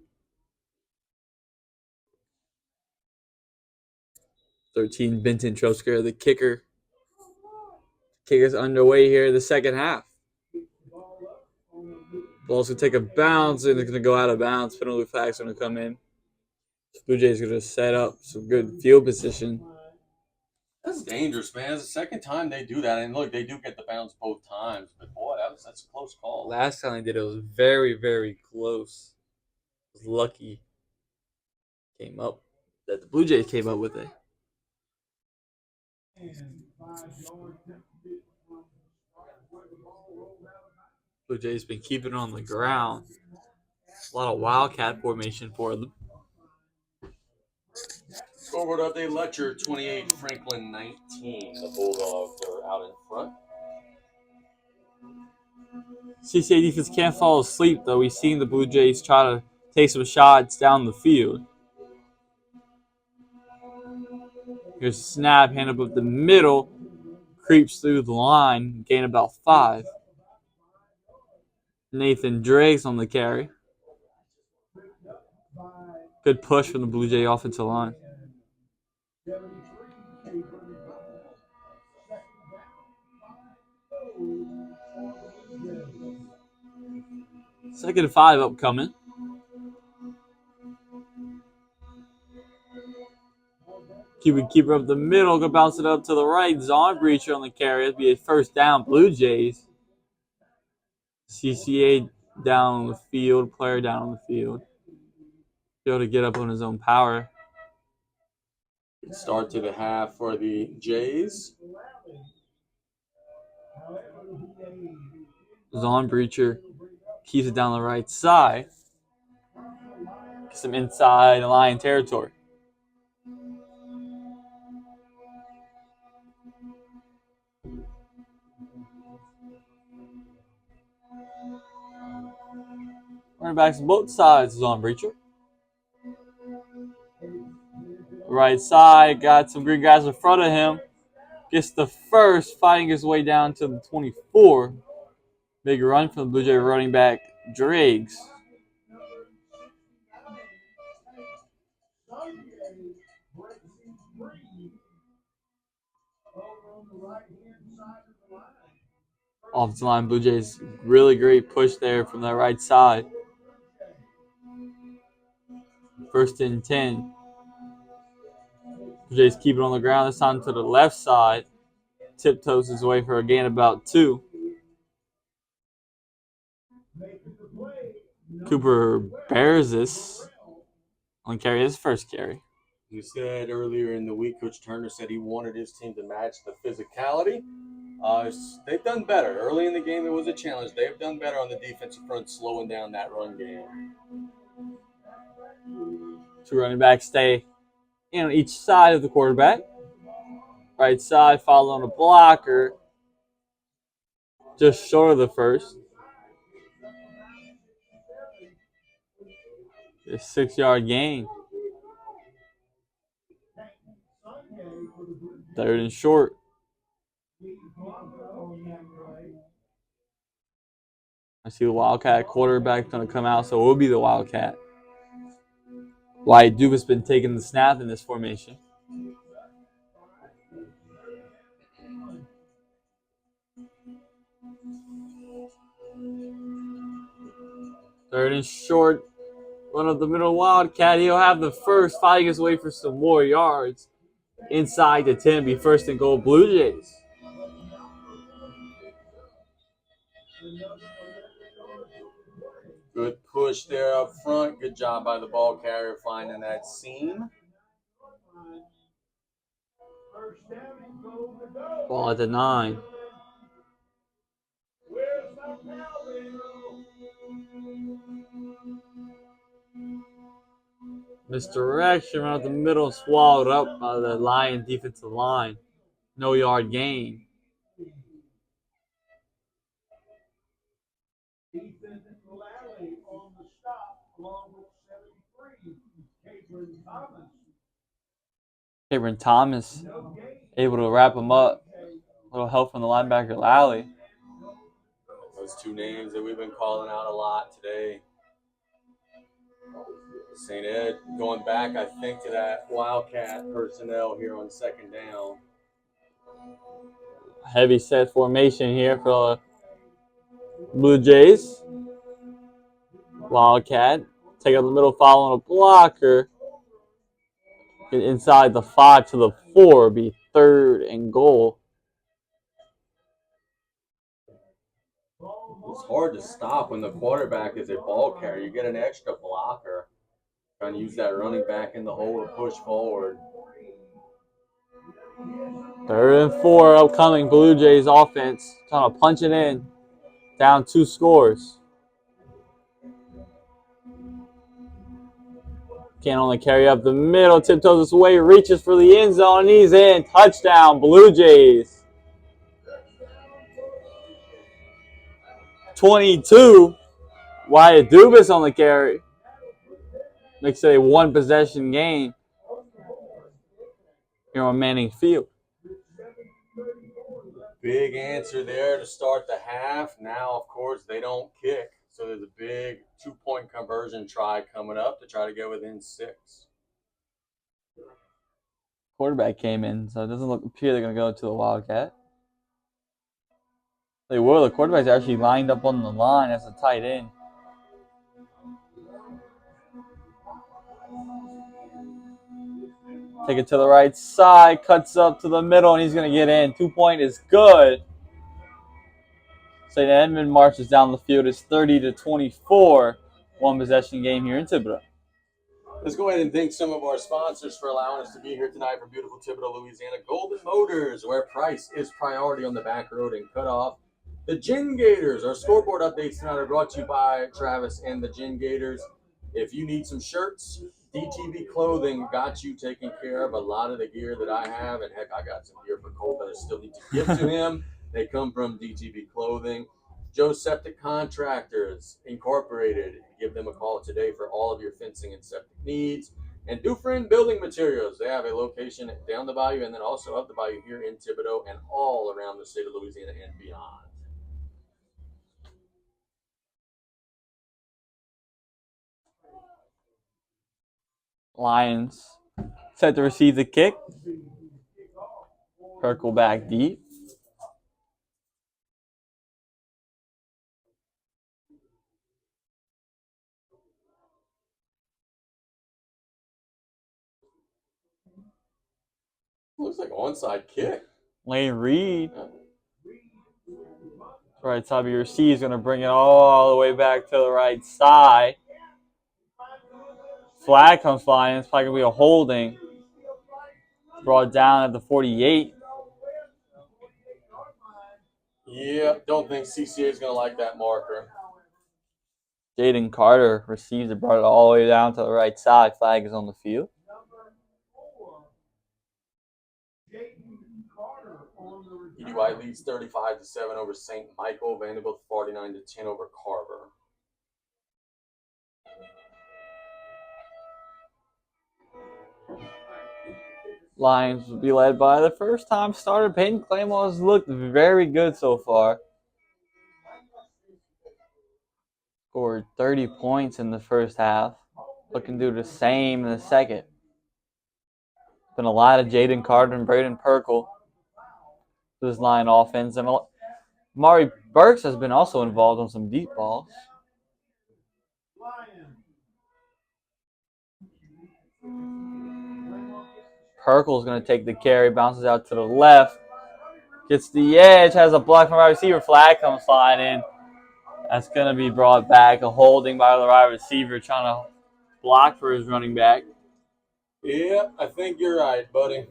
C: 13, Benton Trosker, the kicker. Kicker's underway here in the second half. Ball's going to take a bounce, and it's going to go out of bounds. Penalty flag's going to come in. Blue Jays going to set up some good field position.
A: That's dangerous, man. It's the second time they do that. And look, they do get the bounce both times. But, boy, that's a close call.
C: Last time they did it was very, very close. It was lucky came up that the Blue Jays came up with it. Blue Jays been keeping it on the ground. A lot of wildcat formation for them.
A: Scoreboard update, Letcher 28, Franklin 19. The Bulldogs are out in front.
C: CCA defense can't fall asleep, though. We've seen the Blue Jays try to take some shots down the field. Here's a snap, hand up the middle, creeps through the line, gain about 5. Nathan Drake's on the carry. Good push from the Blue Jay offensive line. Second and 5 upcoming. Keeper up the middle, go bounce it up to the right. Zon Breacher on the carry. It'll be a first down, Blue Jays. CCA down on the field, player down on the field. Be able to get up on his own power.
A: Good start to the half for the Jays.
C: Zon Breacher keeps it down the right side. Some inside line territory. Running backs on both sides is on Breacher. Right side, got some green guys in front of him. Gets the first, fighting his way down to the 24. Big run from the Blue Jay running back, Driggs. Offensive line, Blue Jays, really great push there from the right side. First and 10. Blue Jays keep it on the ground, this time to the left side. Tiptoes his way for a gain about 2. Cooper bears this on carry, his first carry.
A: You said earlier in the week, Coach Turner said he wanted his team to match the physicality. They've done better. Early in the game, it was a challenge. They've done better on the defensive front, slowing down that run game.
C: 2 running backs stay in on each side of the quarterback. Right side, followed on a blocker. Just short of the first. A 6-yard gain. 3rd and short. I see the Wildcat quarterback going to come out, so it will be the Wildcat. Wyatt Dubas been taking the snap in this formation. Third and short. Run up the middle, Wildcat. He'll have the first, fighting his way for some more yards. Inside the 10, be first and goal, Blue Jays.
A: Good push push there up front. Good job by the ball carrier finding that seam.
C: Ball at the 9. Misdirection around the middle, swallowed up by the Lion defensive line. No yard gain. Cameron Thomas able to wrap him up. A little help from the linebacker Lally.
A: Those two names that we've been calling out a lot today. St. Ed going back, I think, to that Wildcat personnel here on second down.
C: Heavy set formation here for the Blue Jays. Wildcat. Take out the middle, following a blocker. Get inside the 5 to the 4. Be 3rd and goal.
A: It's hard to stop when the quarterback is a ball carrier. You get an extra blocker. Trying to use that running back in the hole to push forward.
C: 3rd and 4 upcoming. Blue Jays offense trying to punch it in. Down 2 scores. Can only carry up the middle. Tiptoes his way. Reaches for the end zone. He's in. Touchdown, Blue Jays. 22. Wyatt Dubas on the carry. Makes it a 1-possession game here on Manning Field.
A: Big answer there to start the half. Now, of course, they don't kick. So there's a big 2-point conversion try coming up to try to get within 6.
C: Quarterback came in, so it doesn't appear they're going to go to the Wildcat. They will. The quarterback's actually lined up on the line as a tight end. Take it to the right side, cuts up to the middle, and he's going to get in. 2-point is good. St. Edmund marches down the field. It's 30-24. 1-possession game here in Thibodaux.
A: Let's go ahead and thank some of our sponsors for allowing us to be here tonight from beautiful Thibodaux, Louisiana. Golden Motors, where price is priority on the back road and cutoff. The Gin Gators, our scoreboard updates tonight are brought to you by Travis and the Gin Gators. If you need some shirts, DTV Clothing got you taken care of. A lot of the gear that I have, and heck, I got some gear for Cole that I still need to give to him. They come from DTV Clothing. Joe Septic Contractors Incorporated. Give them a call today for all of your fencing and septic needs. And Dufresne Building Materials. They have a location down the bayou and then also up the bayou here in Thibodaux and all around the state of Louisiana and beyond.
C: Lions set to receive the kick. Perkle back deep.
A: Looks like an onside kick.
C: Lane Reed. Right side of your receiver is going to bring it all the way back to the right side. Flag comes flying. It's probably going to be a holding. Brought down at the 48.
A: Yeah, don't think CCA is going to like that marker.
C: Jaden Carter receives it, brought it all the way down to the right side. Flag is on the field.
A: EDY leads 35-7 over St. Michael. Vanderbilt 49-10 over Carver.
C: Lions will be led by the first-time starter. Peyton Claymore has looked very good so far. Scored 30 points in the first half. Looking to do the same in the second. Been a lot of Jaden Carter and Braden Perkle. This line offense. And Mari Burks has been also involved on some deep balls. Perkle's going to take the carry, bounces out to the left, gets the edge, has a block from our receiver. Flag comes flying in That's going to be brought back. A holding by the wide receiver trying to block for his running back.
A: Yeah, I think you're right, buddy.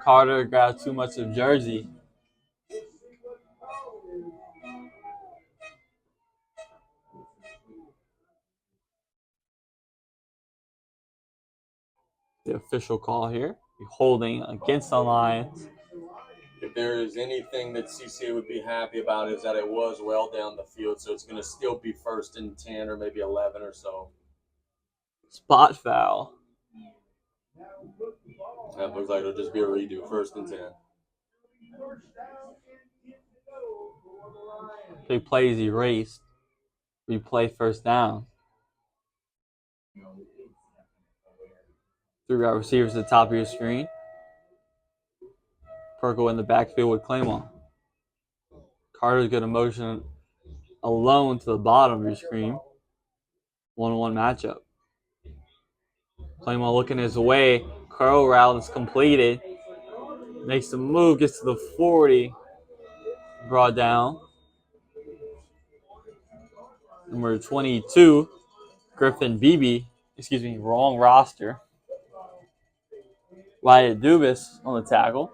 C: Carter got too much of jersey. The official call here. Holding against the Lions.
A: If there is anything that CCA would be happy about is that it was well down the field, so it's going to still be 1st and 10 or maybe 11 or so.
C: Spot foul.
A: That looks like it'll just be a redo, 1st and 10.
C: Big play is erased. Replay first down. 3 wide receivers at the top of your screen. Perkle in the backfield with Claymont. Carter's going to motion alone to the bottom of your screen. 1-1 matchup. Claymont looking his way. Curl route is completed. Makes the move, gets to the 40. Brought down. Number 22, Griffin Beebe. Excuse me, wrong roster. Wyatt Dubas on the tackle.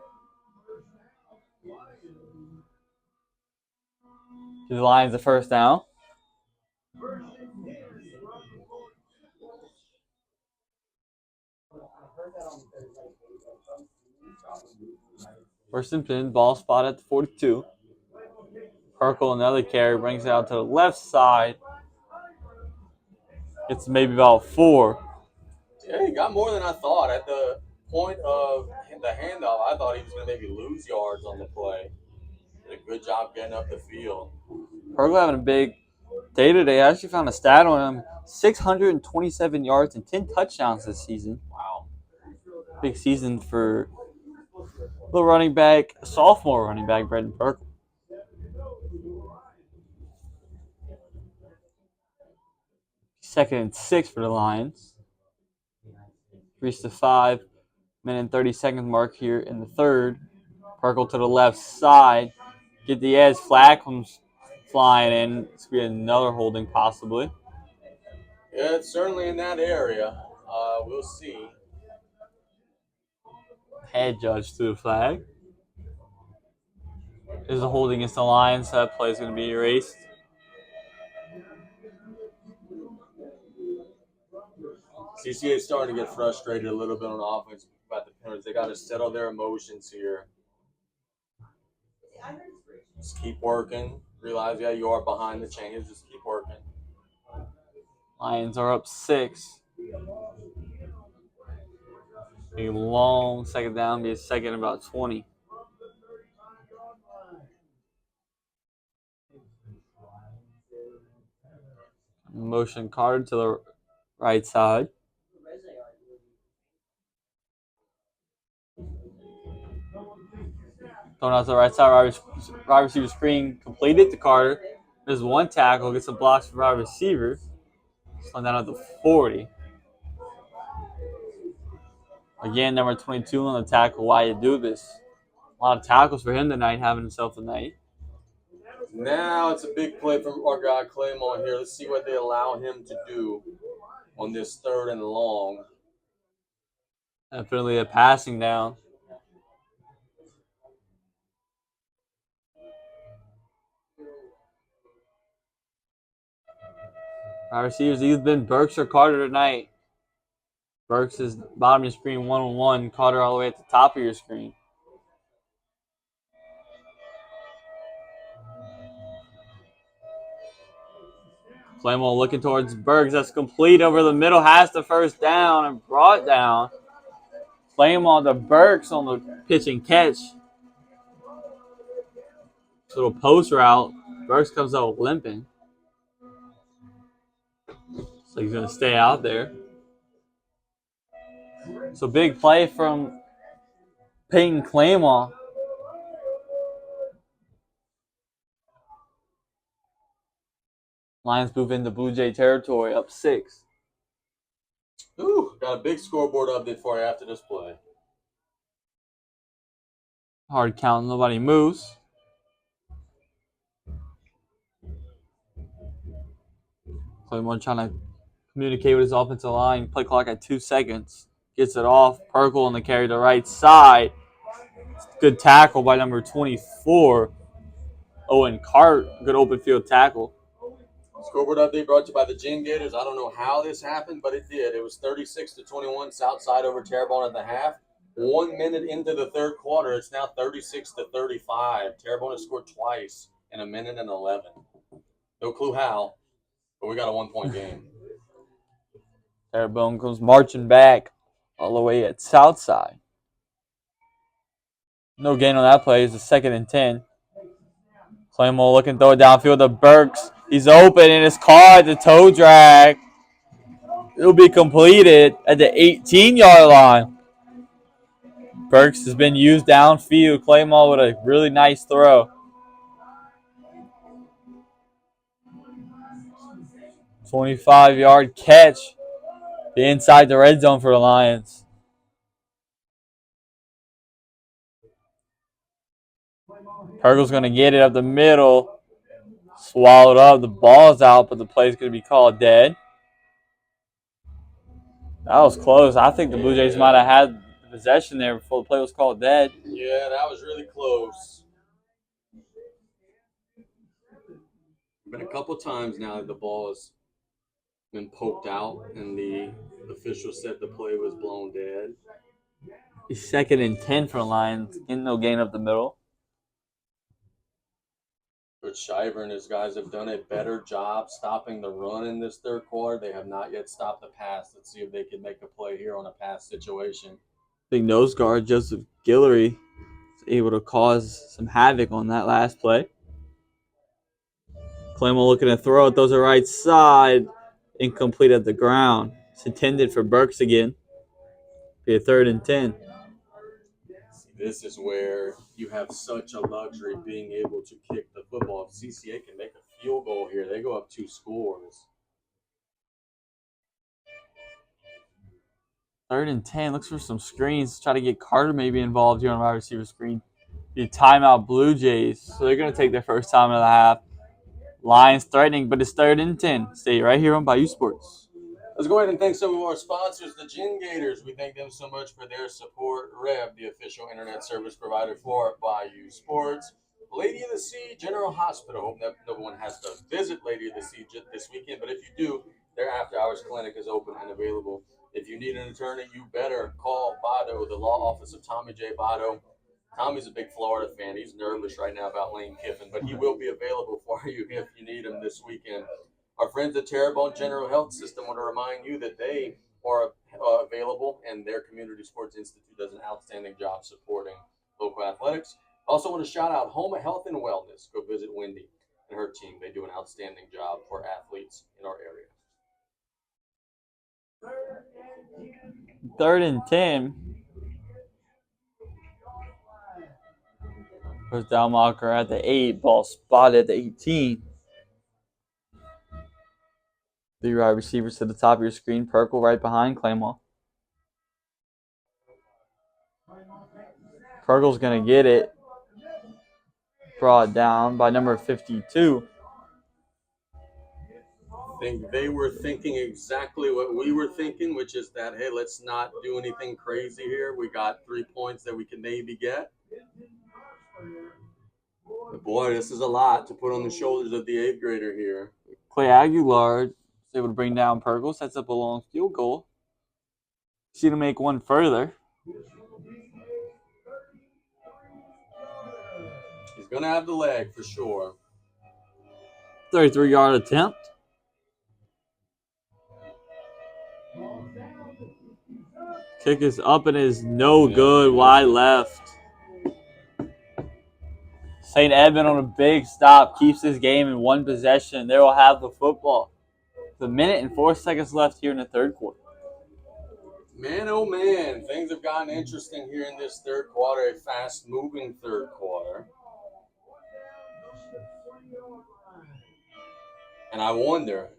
C: The Lions the first down. First and 10, ball spot at the 42. Perkle, another carry, brings it out to the left side. Gets maybe about 4.
A: Yeah, he got more than I thought. At the point of the handoff, I thought he was going to maybe lose yards on the play. Did a good job getting up the field.
C: Perkle having a big day today. I actually found a stat on him. 627 yards and 10 touchdowns this season.
A: Wow.
C: Big season for the running back, sophomore running back, Brendan Perkle. Second and 6 for the Lions. Reached the 5-minute and 30-second mark here in the third. Perkle to the left side. Get the edge. Flag comes flying in. It's going to be another holding possibly.
A: Yeah, it's certainly in that area. We'll see.
C: Head judge to the flag. There's a holding against the Lions, so that play is going to be erased.
A: CCA is starting to get frustrated a little bit on offense about the penalties. They got to settle their emotions here. Just keep working. Realize, yeah, you are behind the chains. Just keep working.
C: Lions are up 6. A long second down, be a second about 20. Motion Carter to the right side. Thrown out to the right side. Wide receiver screen completed to Carter. There's one tackle. Gets some blocks for wide receiver. Slowing down at the 40. Again, number 22 on the tackle. Wyatt Dubas. A lot of tackles for him tonight, having himself a night.
A: Now it's a big play from our guy Claymont here. Let's see what they allow him to do on this 3rd and long.
C: Definitely a passing down. Our receivers either been Burks or Carter tonight. Burks is bottom of your screen 1-on-1. Carter all the way at the top of your screen. Claymore looking towards Burks. That's complete over the middle. Has the first down and brought down. Claymore to Burks on the pitch and catch. Little post route. Burks comes out limping. So he's going to stay out there. So big play from Peyton Claymore. Lions move into Blue Jay territory, up 6.
A: Ooh, got a big scoreboard update for you after this play.
C: Hard count, nobody moves. Claymore trying to communicate with his offensive line. Play clock at 2 seconds. Gets it off. Perkle on the carry to the right side. Good tackle by number 24. Owen Cart. Good open field tackle.
A: Scoreboard update brought to you by the Gin Gators. I don't know how this happened, but it did. It was 36-21 Southside over Terrebonne at the half. 1 minute into the third quarter, it's now 36-35. Terrebonne has scored twice in 1:11. No clue how, but we got a 1-point game.
C: Terrebonne comes marching back all the way at Southside. No gain on that play. It's a 2nd and 10. Claymore looking to throw it downfield to Burks. He's open and it's caught. The toe drag. It'll be completed at the 18-yard line. Burks has been used downfield. Claymore with a really nice throw. 25-yard catch. Inside the red zone for the Lions. Perkle's going to get it up the middle. Swallowed up. The ball's out, but the play's going to be called dead. That was close. I think the Blue Jays might have had possession there before the play was called dead.
A: Yeah, that was really close. Been a couple times now that the ball has been poked out and the official said the play was blown dead.
C: 2nd and 10 for the Lions. Getting no gain up the middle.
A: Coach Shiver and his guys have done a better job stopping the run in this third quarter. They have not yet stopped the pass. Let's see if they can make a play here on a pass situation.
C: I think nose guard Joseph Guillory is able to cause some havoc on that last play. Claymore looking to throw it. Throws it right side. Incomplete at the ground. It's intended for Burks again. Be a 3rd and 10.
A: This is where you have such a luxury being able to kick the football. If CCA can make a field goal here, they go up 2 scores.
C: 3rd and 10. Looks for some screens. Try to get Carter maybe involved here on wide receiver screen. The timeout Blue Jays. So they're going to take their first time of the half. Lions threatening, but it's 3rd and 10. Stay right here on Bayou Sports.
A: Let's go ahead and thank some of our sponsors, the Gin Gators. We thank them so much for their support. Rev, the official internet service provider for Bayou Sports. Lady of the Sea General Hospital. Hope that no one has to visit Lady of the Sea this weekend, but if you do, their after-hours clinic is open and available. If you need an attorney, you better call Bado, the law office of Tommy J. Bado. Tommy's a big Florida fan. He's nervous right now about Lane Kiffin, but he will be available for you if you need him this weekend. Our friends at Terrebonne General Health System want to remind you that they are available, and their Community Sports Institute does an outstanding job supporting local athletics. Also want to shout out Homa Health and Wellness. Go visit Wendy and her team. They do an outstanding job for athletes in our area.
C: 3rd and 10. First down marker at the 8. Ball spotted at the 18. 3 wide receivers to the top of your screen. Perkle right behind Claymore. Perkle's going to get it. Brought down by number 52.
A: I think they were thinking exactly what we were thinking, which is that, hey, let's not do anything crazy here. We got 3 points that we can maybe get. But boy, this is a lot to put on the shoulders of the 8th grader here.
C: Clay Aguilar is able to bring down Perkle. Sets up a long field goal. See to make one further.
A: He's going to have the leg for sure.
C: 33-yard attempt. Kick is up and is no good. Wide left. St. Edmund on a big stop keeps this game in one possession. They will have the football. With 1 minute and 4 seconds left here in the third quarter.
A: Man, oh man, things have gotten interesting here in this third quarter, a fast-moving third quarter. And I wonder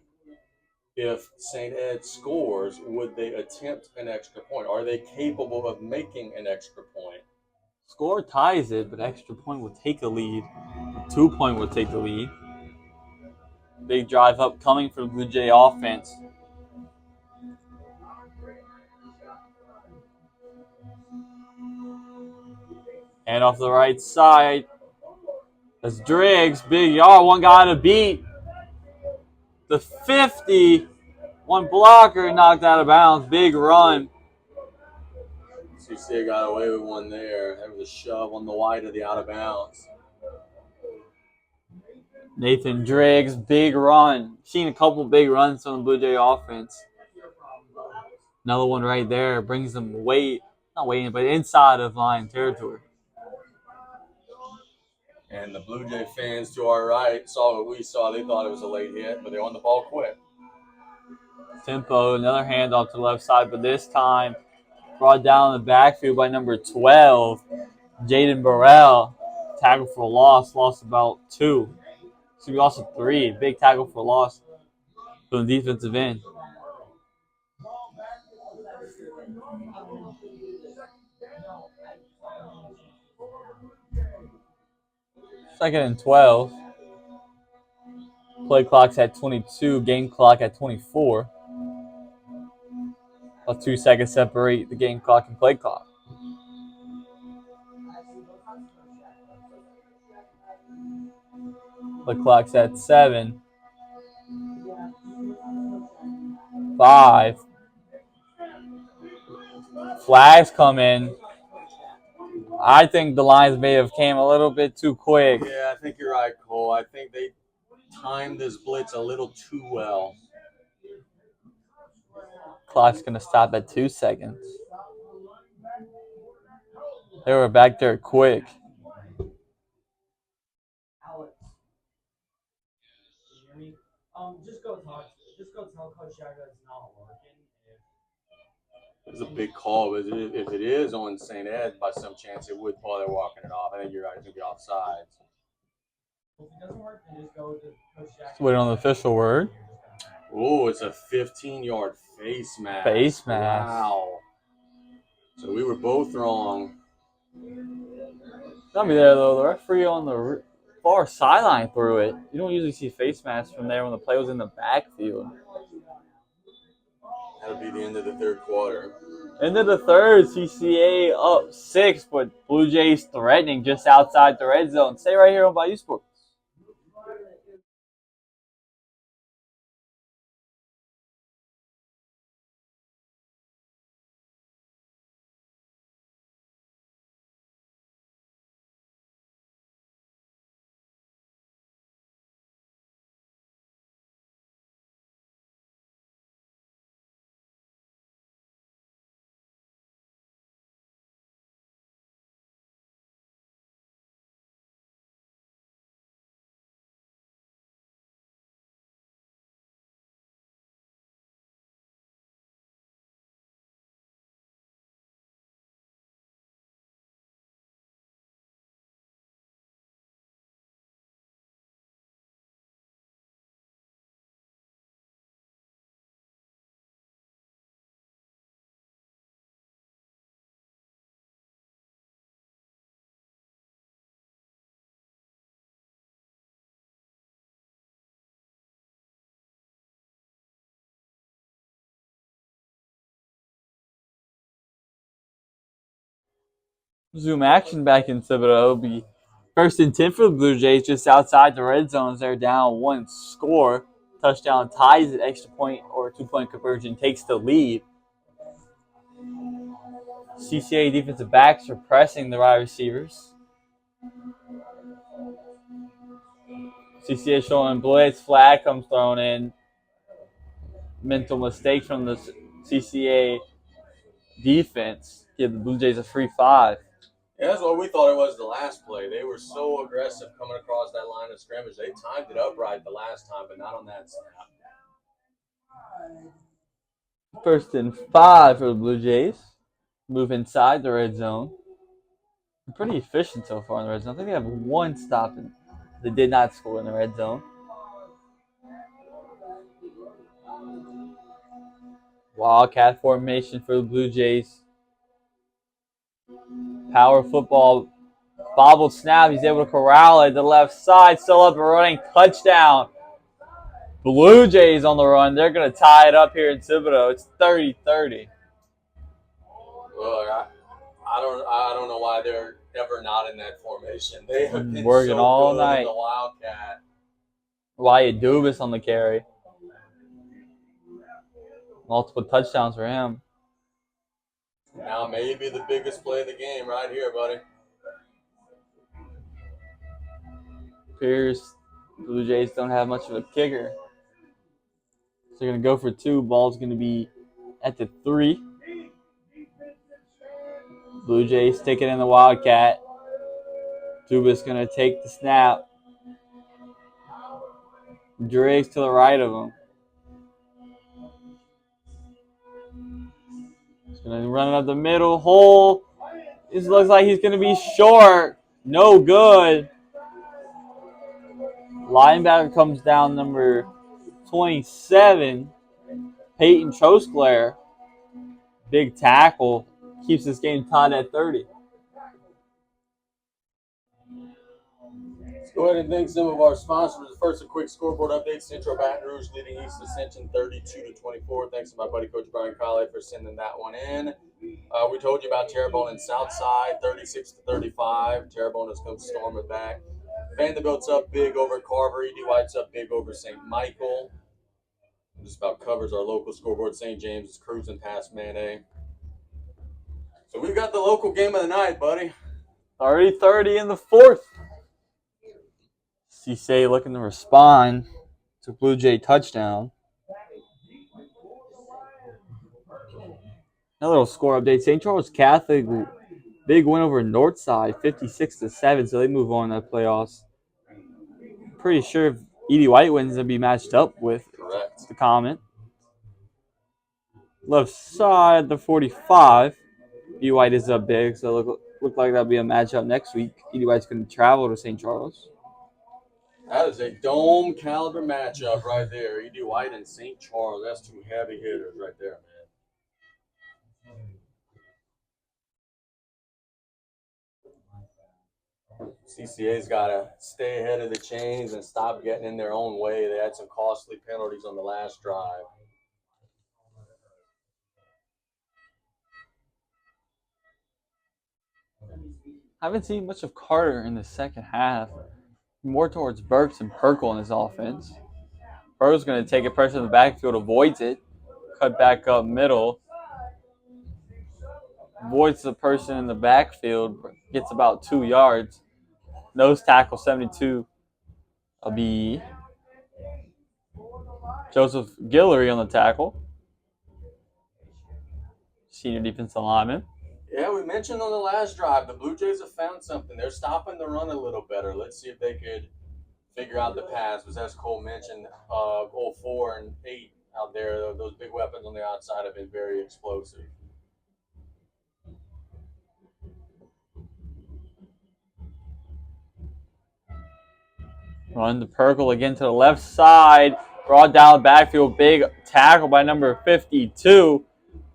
A: if St. Ed scores, would they attempt an extra point? Are they capable of making an extra point?
C: Score ties it, but extra point will take the lead. 2 point will take the lead. Big drive upcoming for the Blue Jay offense. And off the right side, that's Driggs. Big yard. One guy to beat. The 50. One blocker knocked out of bounds. Big run.
A: CCA got away with one there. There was a shove on the wide of the out of bounds.
C: Nathan Driggs, big run. Seen a couple big runs from the Blue Jay offense. Another one right there brings them not waiting, but inside of line territory.
A: And the Blue Jay fans to our right saw what we saw. They thought it was a late hit, but they won the ball quick.
C: Tempo, another handoff to the left side, but this time brought down in the backfield by number 12, Jaden Burrell. Tackle for loss, lost about 2. So we lost a 3. Big tackle for loss from the defensive end. Second and 12. Play clock's at 22. Game clock at 24. About 2 seconds separate the game clock and play clock. Play clock's at 7. 5. Flags come in. I think the Lions may have came a little bit too quick.
A: Yeah, I think you're right, Cole. I think they timed this blitz a little too well.
C: Clock's going to stop at 2 seconds. They were back there quick.
D: Alex. Can you hear me? Just go tell Coach Jagger it's not working.
A: It's a big call, but if it is on St. Ed, by some chance, it would while they're walking it off. I think you're right. It's going to be offsides.
D: If it doesn't work, then just go to Coach Jagger.
C: Let's wait on the official word.
A: Oh, it's a 15-yard face mask.
C: Face mask.
A: Wow. So we were both wrong.
C: Not be there, though. The referee on the far sideline threw it. You don't usually see face masks from there when the play was in the backfield.
A: That'll be the end of the third quarter.
C: End of the third, CCA up 6, but Blue Jays threatening just outside the red zone. Stay right here on Bayou Sports. Zoom action back into it. It'll be 1st and 10 for the Blue Jays just outside the red zone as they're down 1 score. Touchdown ties it, extra point or 2-point conversion takes the lead. CCA defensive backs are pressing the wide receivers. CCA showing blitz, flag comes thrown in. Mental mistake from the CCA defense. Give the Blue Jays a free 5.
A: Yeah, that's what we thought it was the last play. They were so aggressive coming across that line of scrimmage. They timed it up right the last time, but not on that snap.
C: 1st and 5 for the Blue Jays. Move inside the red zone. Pretty efficient so far in the red zone. I think they have 1 stop. They did not score in the red zone. Wildcat formation for the Blue Jays. Power football. Bobbled snap. He's able to corral it to the left side. Still up and running. Touchdown. Blue Jays on the run. They're going to tie it up here in Thibodeau. It's 30-30.
A: Look, I don't know why they're ever not in that formation. They have been
C: Working
A: so
C: all
A: good
C: night.
A: in the Wildcat.
C: Wyatt Dubas on the carry. Multiple touchdowns for him.
A: Now maybe the biggest play of the game right here, buddy.
C: Pierce, Blue Jays don't have much of a kicker. So they're going to go for 2. Ball's going to be at the 3. Blue Jays stick it in the Wildcat. Dubas going to take the snap. Driggs to the right of him. He's going to run it up the middle. Hole. This looks like he's going to be short. No good. Linebacker comes down, number 27. Peyton Trosclair. Big tackle. Keeps this game tied at 30.
A: Let's go ahead and thank some of our sponsors. First, a quick scoreboard update. Central Baton Rouge leading East Ascension 32-24. Thanks to my buddy Coach Brian Colley for sending that one in. We told you about Terrebonne and Southside 36-35. Terrebonne has come storming back. Vanderbilt's up big over Carver. E.D. White's up big over St. Michael. Just about covers our local scoreboard. St. James is cruising past Manet. So we've got the local game of the night, buddy.
C: 30-30 in the 4th. CCA looking to respond to Blue Jay touchdown. A little score update. St. Charles Catholic, big win over Northside, 56-7, so they move on to the playoffs. Pretty sure if E.D. White wins, they'll be matched up with.
A: Correct.
C: The comment. Left side, the 45. E.D. White is up big, so look like that'll be a matchup next week. E.D. White's going to travel to St. Charles.
A: That is a dome caliber matchup right there. E.D. White and St. Charles. That's 2 heavy hitters right there, man. CCA's got to stay ahead of the chains and stop getting in their own way. They had some costly penalties on the last drive.
C: I haven't seen much of Carter in the second half. More towards Burks and Perkle in his offense. Burks going to take a pressure in the backfield, avoids it. Cut back up middle. Avoids the person in the backfield. Gets about 2 yards. Nose tackle 72. Will be Joseph Guillory on the tackle. Senior defensive lineman.
A: Yeah, we mentioned on the last drive, the Blue Jays have found something. They're stopping the run a little better. Let's see if they could figure out the pass. But as Cole mentioned, 4 and 8 out there, those big weapons on the outside have been very explosive.
C: Run the Perkle again to the left side. Brought down the backfield. Big tackle by number 52,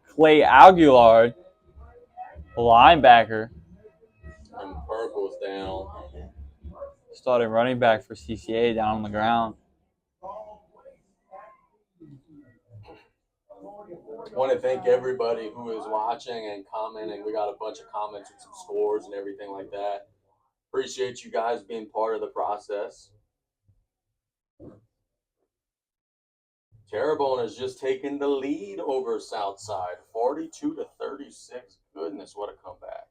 C: Clay Aguilar, the linebacker.
A: And Perkle's down.
C: Starting running back for CCA down on the ground.
A: I want to thank everybody who is watching and commenting. We got a bunch of comments with some scores and everything like that. Appreciate you guys being part of the process. Terrebonne has just taken the lead over Southside, 42-36. Goodness, what a comeback.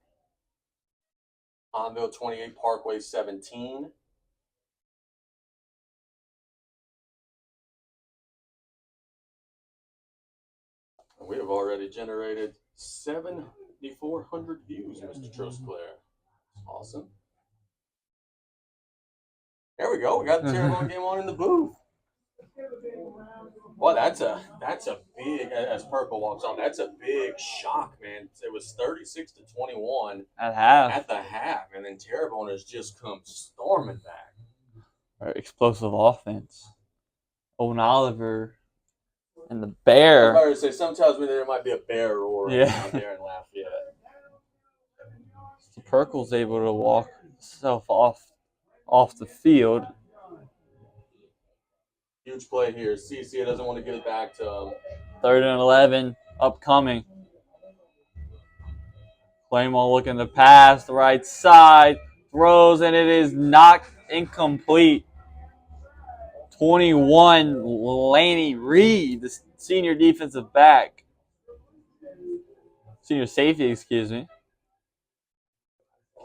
A: Honville 28, Parkway 17. We have already generated 7,400 views, Mr. Trosclair. Awesome. There we go. We got the Terrebonne game on in the booth. Well, that's a big, as Perkle walks on, that's a big shock, man. It was 36-21
C: At
A: the half, and then Terrebonne has just come storming back.
C: Explosive offense. Owen Oliver and the Bear.
A: I was about to say, sometimes there might be a bear roaring out there in Lafayette.
C: So Perkle's able to walk himself off the field.
A: Huge play here. CCA doesn't want to give it back to him.
C: 3rd and 11, upcoming. Claymore looking to pass, the right side, throws, and it is knocked incomplete. 21, Laney Reed, the senior defensive back. Senior safety, excuse me.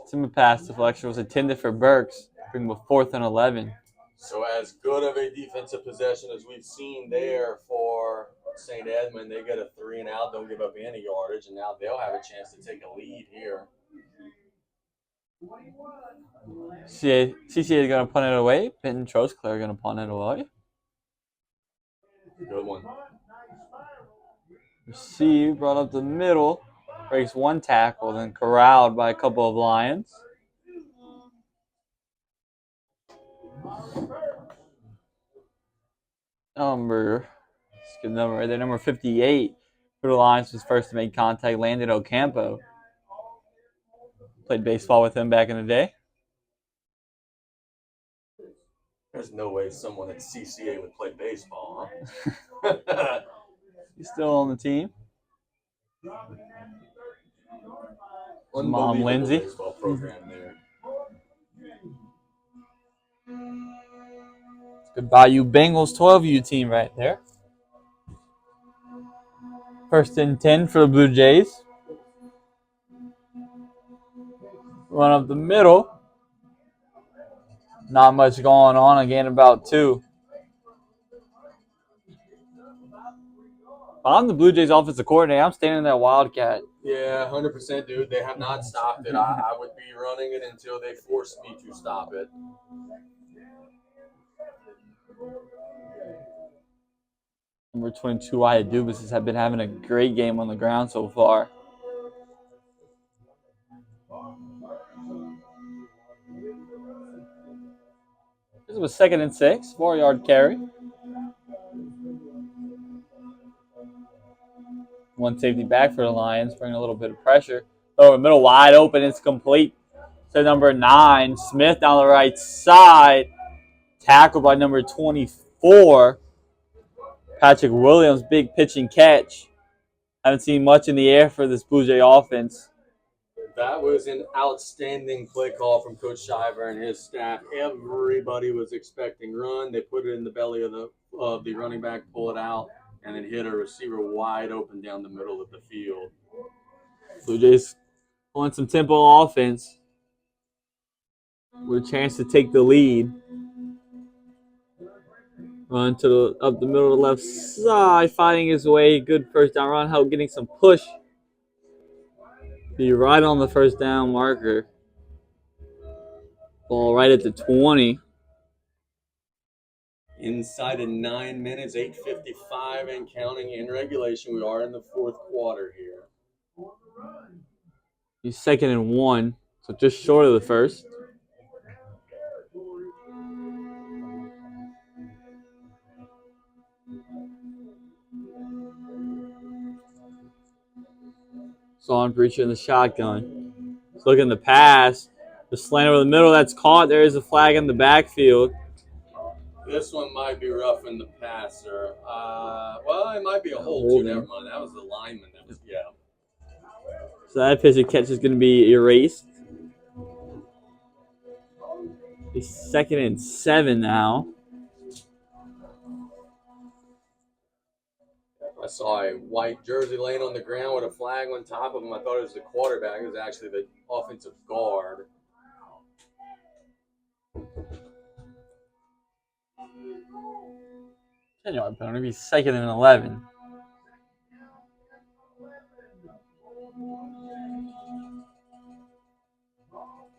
C: Timber pass deflection was intended for Burks, bringing up 4th and 11.
A: So as good of a defensive possession as we've seen there for St. Edmund, they get a 3 and out, don't give up any yardage, and now they'll have a chance to take a lead here.
C: CCA is going to punt it away. Benton Trosclair are going to punt it away.
A: Good one.
C: Receive, brought up the middle. Breaks one tackle, then corralled by a couple of Lions. Number 58 for the Lions was first to make contact. Landon Ocampo. Played baseball with him back in the day.
A: There's no way someone at CCA would play baseball, huh?
C: He's still on the team. Mom, Lindsay.
A: Baseball program there.
C: Good Bayou Bengals 12U team right there. 1st and 10 for the Blue Jays. Run up the middle. Not much going on. Again, about 2. I'm the Blue Jays offensive coordinator. I'm standing in that Wildcat.
A: Yeah, 100%, dude. They have not stopped it. I would be running it until they force me to stop it.
C: Number 22, Wyatt Dubas have been having a great game on the ground so far. This was 2nd and 6, 4-yard carry. One safety back for the Lions, bringing a little bit of pressure. Over middle, wide open, it's complete. So number 9, Smith down the right side. Tackled by number 24, Patrick Williams, big pitch and catch. Haven't seen much in the air for this Blue Jay offense.
A: That was an outstanding play call from Coach Shiver and his staff. Everybody was expecting run. They put it in the belly of the running back, pull it out, and then hit a receiver wide open down the middle of the field.
C: Blue Jays want some tempo offense with a chance to take the lead. Run to up the middle of the left side, fighting his way. Good first down run, help getting some push. Be right on the first down marker. Ball right at the 20.
A: Inside of 9 minutes, 8:55 and counting in regulation. We are in the 4th quarter here.
C: He's 2nd and 1, so just short of the first. Saw Breacher in the shotgun. He's looking to pass. The slant over the middle, that's caught. There is a flag in the backfield.
A: This one might be rough in the passer. Well, it might be a hold too. Never mind. That was the lineman. That was, yeah.
C: So that pitch and catch is going to be erased. He's 2nd and 7 now.
A: I saw a white jersey laying on the ground with a flag on top of him. I thought it was the quarterback. It was actually the offensive guard.
C: Yard penalty. He's 2nd and 11.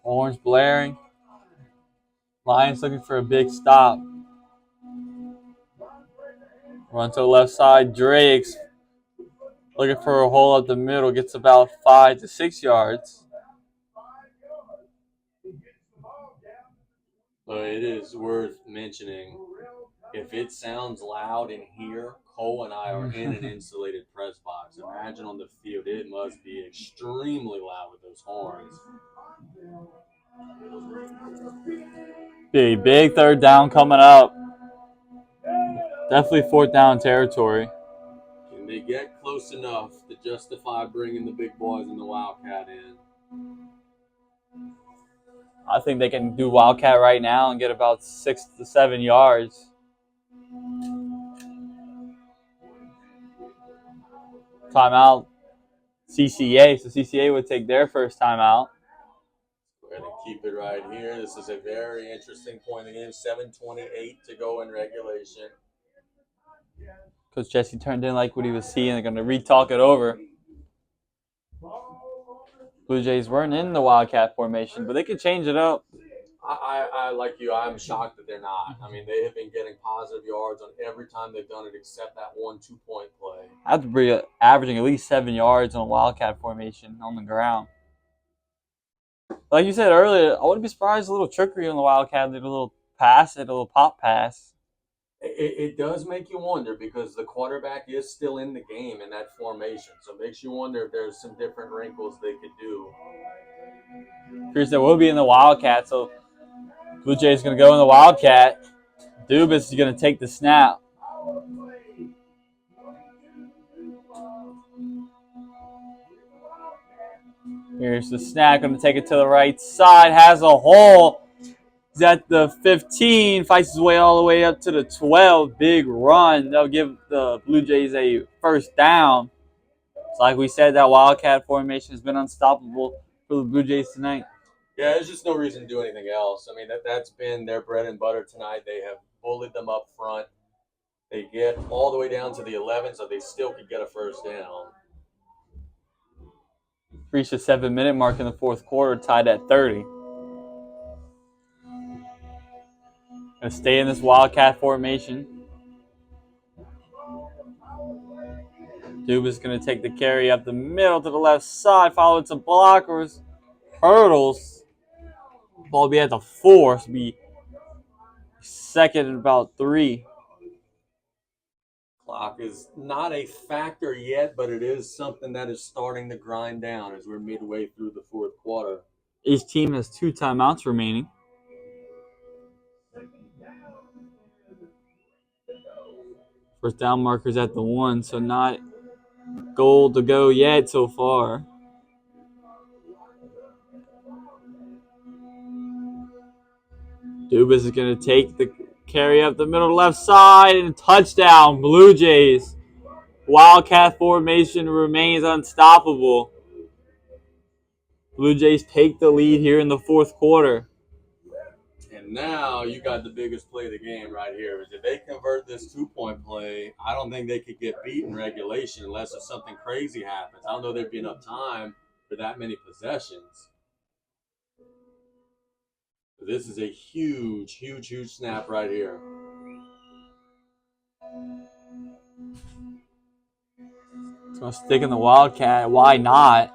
C: Horns blaring. Lions looking for a big stop. Run to the left side. Drakes looking for a hole up the middle. Gets about 5 to 6 yards.
A: But it is worth mentioning, if it sounds loud in here, Cole and I are in an insulated press box. Imagine on the field, it must be extremely loud with those horns.
C: Big 3rd down coming up. Definitely fourth down territory.
A: Can they get close enough to justify bringing the big boys and the Wildcat in?
C: I think they can do Wildcat right now and get about 6 to 7 yards. Timeout, CCA. So CCA would take their first timeout.
A: Go ahead and keep it right here. This is a very interesting point in the game. 7:28 to go in regulation.
C: Coach Jesse turned in like what he was seeing. They're going to re-talk it over. Blue Jays weren't in the Wildcat formation, but they could change it up.
A: I like you. I'm shocked that they're not. I mean, they have been getting positive yards on every time they've done it except that 1 2-point play.
C: I have to be averaging at least 7 yards on a Wildcat formation on the ground. Like you said earlier, I wouldn't be surprised a little trickery on the Wildcat. Did a little pass, a little pop pass.
A: It does make you wonder because the quarterback is still in the game in that formation. So it makes you wonder if there's some different wrinkles they could do.
C: Pearson will be in the Wildcat, so Blue Jays going to go in the Wildcat. Dubas is going to take the snap. Here's the snap. Going to take it to the right side. Has a hole. He's at the 15. Fights his way all the way up to the 12. Big run. They'll give the Blue Jays a first down. It's like we said, that Wildcat formation has been unstoppable for the Blue Jays tonight.
A: Yeah, there's just no reason to do anything else. I mean, that's been their bread and butter tonight. They have bullied them up front. They get all the way down to the 11, so they still could get a first down.
C: Reached the 7-minute mark in the fourth quarter, tied at 30. Gonna stay in this Wildcat formation. Dubas gonna take the carry up the middle to the left side, followed some blockers, hurdles. Ball will be at the 4, so be second and about 3.
A: Clock is not a factor yet, but it is something that is starting to grind down as we're midway through the fourth quarter.
C: Each team has 2 timeouts remaining. First down markers at the 1, so not goal to go yet so far. Dubas is going to take the carry up the middle left side and touchdown, Blue Jays. Wildcat formation remains unstoppable. Blue Jays take the lead here in the fourth quarter.
A: And now you got the biggest play of the game right here. If they convert this 2-point play, I don't think they could get beat in regulation unless if something crazy happens. I don't know there'd be enough time for that many possessions. This is a huge, huge, huge snap right here.
C: So stick in the Wildcat. Why not?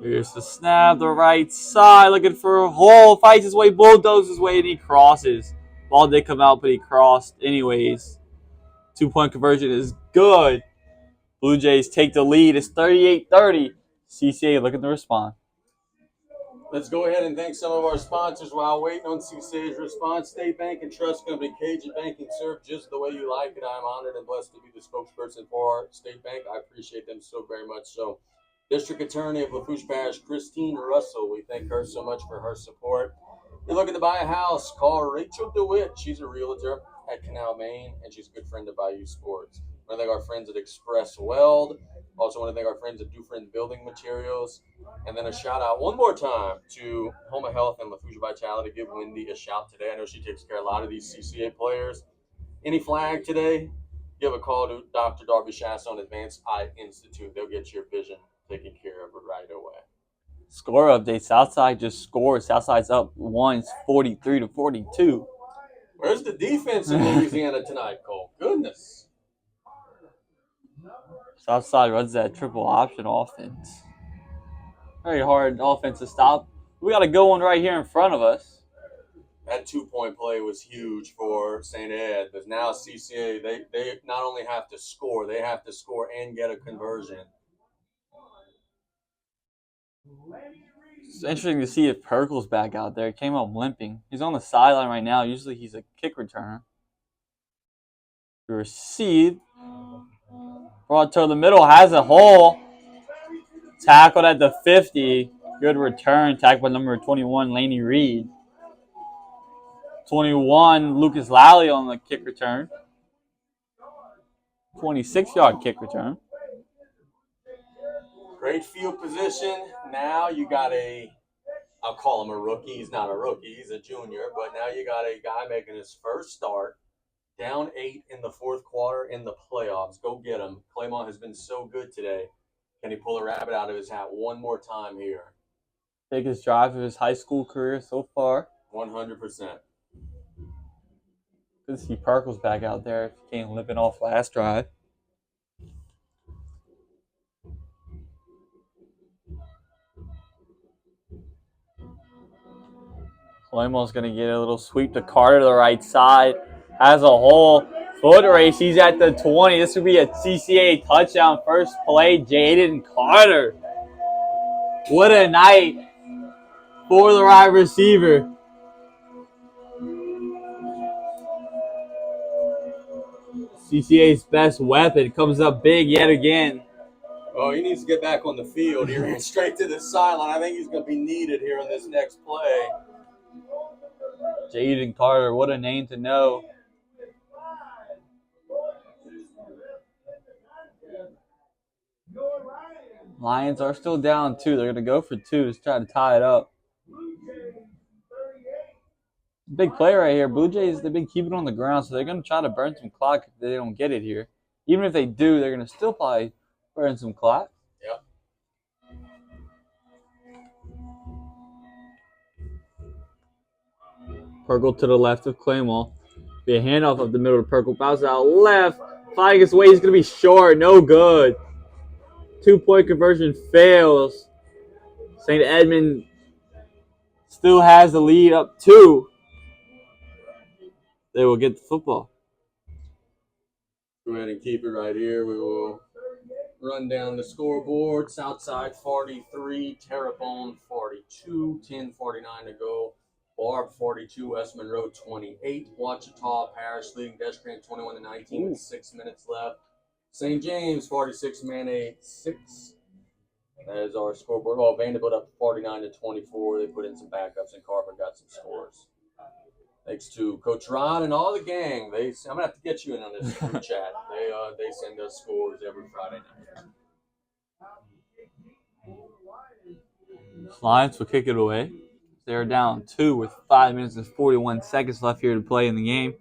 C: Here's the snap, the right side, looking for a hole. Fights his way, bulldozes his way, and he crosses. Ball did come out, but he crossed anyways. 2-point conversion is good. Blue Jays take the lead. It's 38-30. CCA looking to respond.
A: Let's go ahead and thank some of our sponsors while waiting on CCA's response. State Bank and Trust Company, Cajun Banking, serve just the way you like it. I'm honored and blessed to be the spokesperson for our State Bank. I appreciate them so very much. So, District Attorney of Lafourche Parish, Christine Russell, we thank her so much for her support. You're looking to buy a house, call Rachel DeWitt. She's a realtor at Canal, Maine, and she's a good friend of Bayou Sports. I want to thank our friends at Express Weld. Also want to thank our friends at Dufresne Building Materials. And then a shout out one more time to Homa Health and Lafourche Vitality. Give Wendy a shout today. I know she takes care of a lot of these CCA players. Any flag today, give a call to Dr. Darby Chasson Advanced Eye Institute. They'll get your vision taken care of right away.
C: Score update. Southside just scored. Southside's up 1, 43-42.
A: Where's the defense in Louisiana tonight, Cole? Goodness.
C: Southside runs that triple option offense. Very hard offense to stop. We got a good one right here in front of us.
A: That 2-point play was huge for St. Ed, because now CCA, they not only have to score, they have to score and get a conversion.
C: It's interesting to see if Perkle's back out there. He came up limping. He's on the sideline right now. Usually he's a kick returner. Received. Brought to the middle. Has a hole. Tackled at the 50. Good return. Tackled by number 21, Laney Reed. 21, Lucas Lally on the kick return. 26-yard kick return.
A: Great field position. Now you got I'll call him a rookie. He's not a rookie. He's a junior. But now you got a guy making his first start. Down 8 in the fourth quarter in the playoffs. Go get him. Claymont has been so good today. Can he pull a rabbit out of his hat one more time here?
C: Biggest drive of his high school career so far.
A: 100%.
C: Good to see Perkle's back out there if he came limping off last drive. Claymore's going to get a little sweep to Carter to the right side. Has a hole. Foot race. He's at the 20. This would be a CCA touchdown. First play, Jaden Carter. What a night for the wide receiver. CCA's best weapon comes up big yet again.
A: Oh, he needs to get back on the field. He ran straight to the sideline. I think he's going to be needed here in this next play.
C: Jaden Carter, what a name to know. Lions are still down 2. They're going to go for 2 to try to tie it up. Big play right here. Blue Jays, they've been keeping it on the ground, so they're going to try to burn some clock if they don't get it here. Even if they do, they're going to still probably burn some clock.
A: Yep.
C: Perkle to the left of Claymore. Be a handoff up the middle to Perkle. Bounce out left. Flying his way. He's going to be short. No good. 2-point conversion fails. St. Edmund still has the lead up 2. They will get the football.
A: Go ahead and keep it right here. We will run down the scoreboard. Southside 43, Terrebonne 42, 10:49 to go. Barb 42, West Monroe 28, Ouachita Parish leading Descrant 21-19 with 6 minutes left. St. James 46, Mane 6. That is our scoreboard. Oh, Vanderbilt up 49-24. They put in some backups and Carver got some scores. Thanks to Coach Ron and all the gang. I'm gonna have to get you in on this group chat. They send us scores every Friday night.
C: Lions will kick it away. They're down 2 with 5 minutes and 41 seconds left here to play in the game.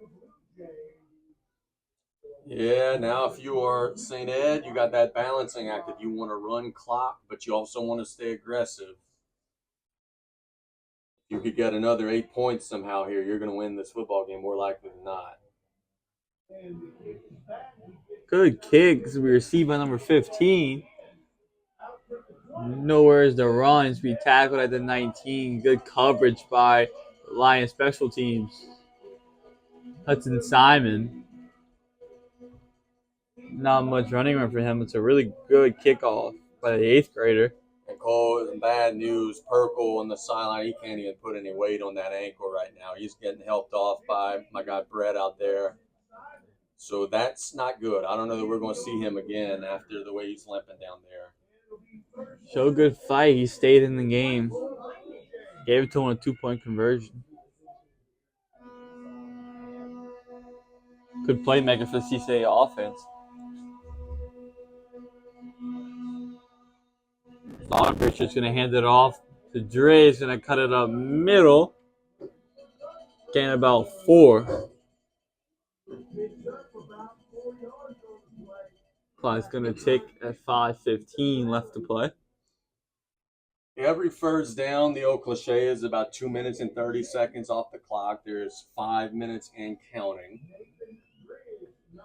A: Yeah, now if you are St. Ed, you got that balancing act. If you want to run clock, but you also want to stay aggressive. You could get another 8 points somehow here. You're going to win this football game more likely than not.
C: Good kick as we receive by number 15. Nowhere is the run to be tackled at the 19. Good coverage by Lions special teams. Hudson Simon. Not much running room for him. It's a really good kickoff by the 8th grader.
A: And Cole, bad news. Perkle on the sideline, he can't even put any weight on that ankle right now. He's getting helped off by my guy Brett out there. So that's not good. I don't know that we're going to see him again after the way he's limping down there.
C: Show good fight. He stayed in the game. Gave it to him a 2-point conversion. Good playmaker for the CCA offense. Thought Richard's going to hand it off to Dre. He's going to cut it up middle. Gain about 4. Clock's going to tick at 5:15 left to play.
A: Every first down, the old cliche is about 2 minutes and 30 seconds off the clock. There's 5 minutes and counting.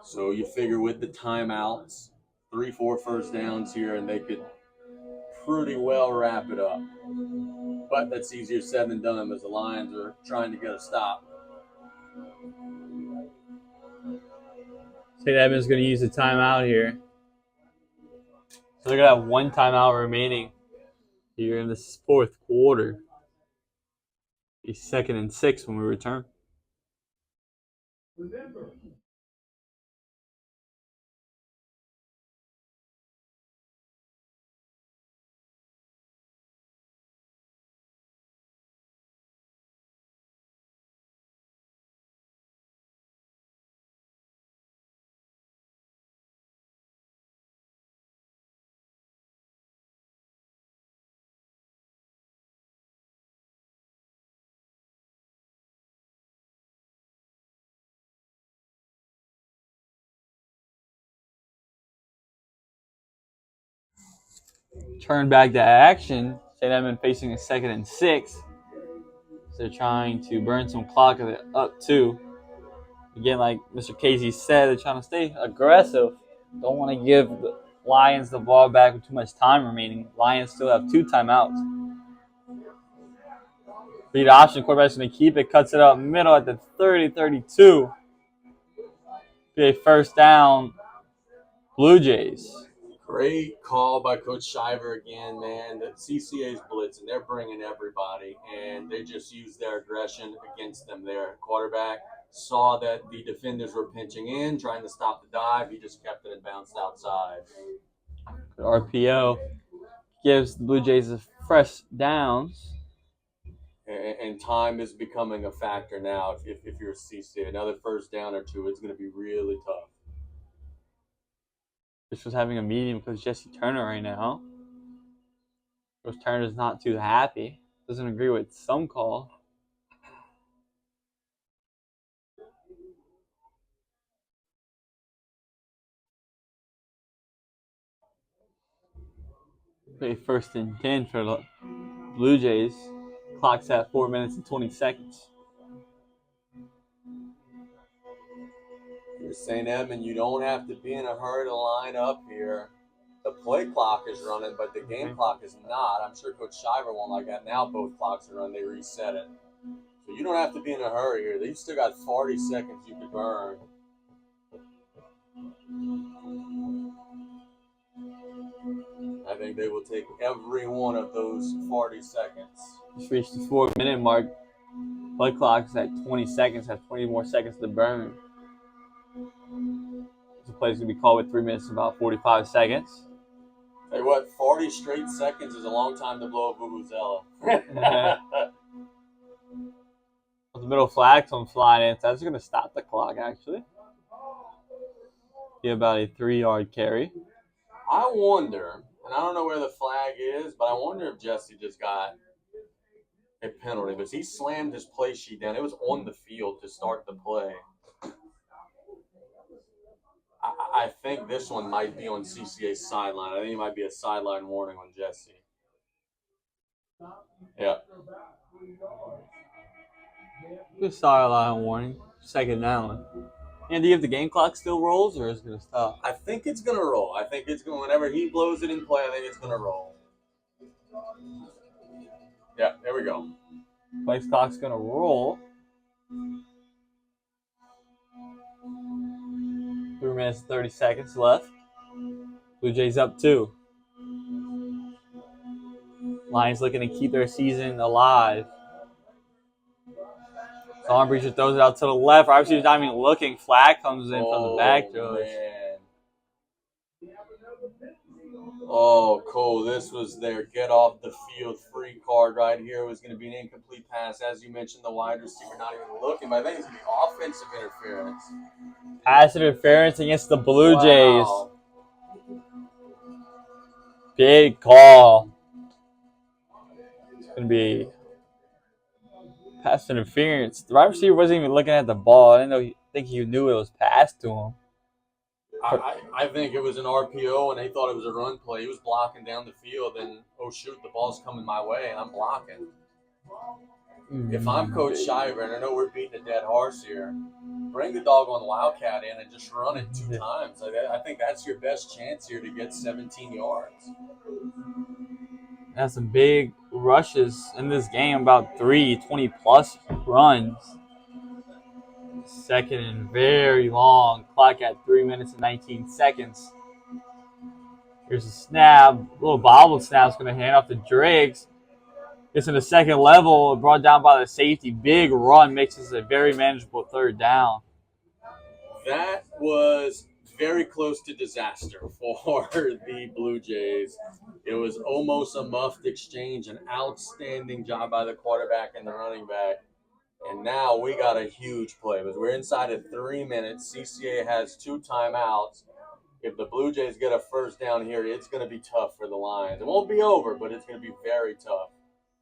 A: So you figure with the timeouts, 3-4 first downs here, and they could pretty well wrap it up. But that's easier said than done as the Lions are trying to get a stop.
C: St. Edmund's going to use the timeout here. So they're going to have 1 timeout remaining here in this fourth quarter. Be 2nd and 6 when we return. Turn back to action. St. Edmund facing a 2nd and 6. So they're trying to burn some clock at up 2. Again, like Mr. Casey said, they're trying to stay aggressive. Don't want to give the Lions the ball back with too much time remaining. Lions still have 2 timeouts. Read option, quarterback's going to keep it, cuts it up middle at the 30-32. Be a first down, Blue Jays.
A: Great call by Coach Shiver again, man. The CCA's blitzing. They're bringing everybody, and they just used their aggression against them there. Quarterback saw that the defenders were pinching in, trying to stop the dive. He just kept it and bounced outside.
C: RPO gives the Blue Jays the fresh downs.
A: And time is becoming a factor now. If you're a CCA, another first down or 2, it's going to be really tough.
C: This was having a meeting with Coach Jesse Turner right now. Coach Turner's not too happy. Doesn't agree with some call. Play 1st and 10 for the Blue Jays. Clock's at 4 minutes and 20 seconds.
A: You're St. Edmund, you don't have to be in a hurry to line up here. The play clock is running, but the game clock is not. I'm sure Coach Shiver won't like that. Now both clocks are running. They reset it. So you don't have to be in a hurry here. You've still got 40 seconds you could burn. I think they will take every one of those 40 seconds.
C: Just reached the 4-minute mark. Play clock is at 20 seconds. Have 20 more seconds to burn. The play is going to be called with 3 minutes and about 45 seconds.
A: Tell you what, 40 straight seconds is a long time to blow a vuvuzela.
C: The middle flag comes flying in. So that's going to stop the clock, actually. Be about a 3-yard carry.
A: I wonder, and I don't know where the flag is, but I wonder if Jesse just got a penalty because he slammed his play sheet down. It was on the field to start the play. I think this one might be on CCA's sideline. I think it might be a sideline warning on Jesse. Yeah.
C: Good sideline warning. 2nd down. And do you have the game clock still rolls, or is it going to stop?
A: I think it's going to roll. I think it's going. Whenever he blows it in play, I think it's going to roll. Yeah, there we go.
C: Play clock's going to roll. 3 minutes, 30 seconds left. Blue Jays up 2. Lions looking to keep their season alive. Armbreacher throws it out to the left. Obviously, he's not even looking. Flag comes in from the back judge.
A: Oh, Cole, this was their get off the field free card right here. It was going to be an incomplete pass. As you mentioned, the wide receiver not even looking. But I think it's going to be offensive interference.
C: Pass interference against the Blue Jays. Big call. It's going to be pass interference. The wide receiver wasn't even looking at the ball. I didn't think he knew it was passed to him.
A: I think it was an RPO, and they thought it was a run play. He was blocking down the field, and, oh, shoot, the ball's coming my way, and I'm blocking. If I'm Coach Shiver, and I know we're beating a dead horse here, bring the doggone Wildcat in and just run it 2 times. I think that's your best chance here to get 17 yards.
C: Has some big rushes in this game, about 20-plus runs. 2nd and very long. Clock at 3 minutes and 19 seconds. Here's a snap. Little bobbled snap's going to hand off to Driggs. Gets in the second level, brought down by the safety. Big run makes this a very manageable third down.
A: That was very close to disaster for the Blue Jays. It was almost a muffed exchange, an outstanding job by the quarterback and the running back. And now we got a huge play because we're inside of 3 minutes. CCA has 2 timeouts. If the Blue Jays get a first down here, it's going to be tough for the Lions. It won't be over, but it's going to be very tough.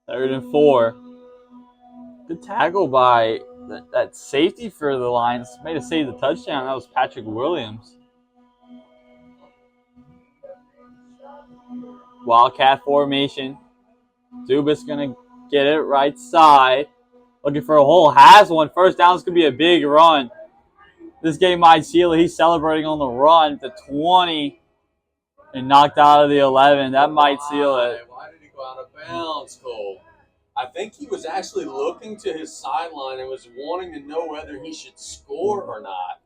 C: 3rd and 4. Good tackle by that safety for the Lions. Made a save the touchdown. That was Patrick Williams. Wildcat formation. Dubas going to get it right side. Looking for a hole. Has one. First down is going to be a big run. This game might seal it. He's celebrating on the run at the 20 and knocked out of the 11. That might seal it.
A: Why did he go out of bounds, Cole? I think he was actually looking to his sideline and was wanting to know whether he should score or not.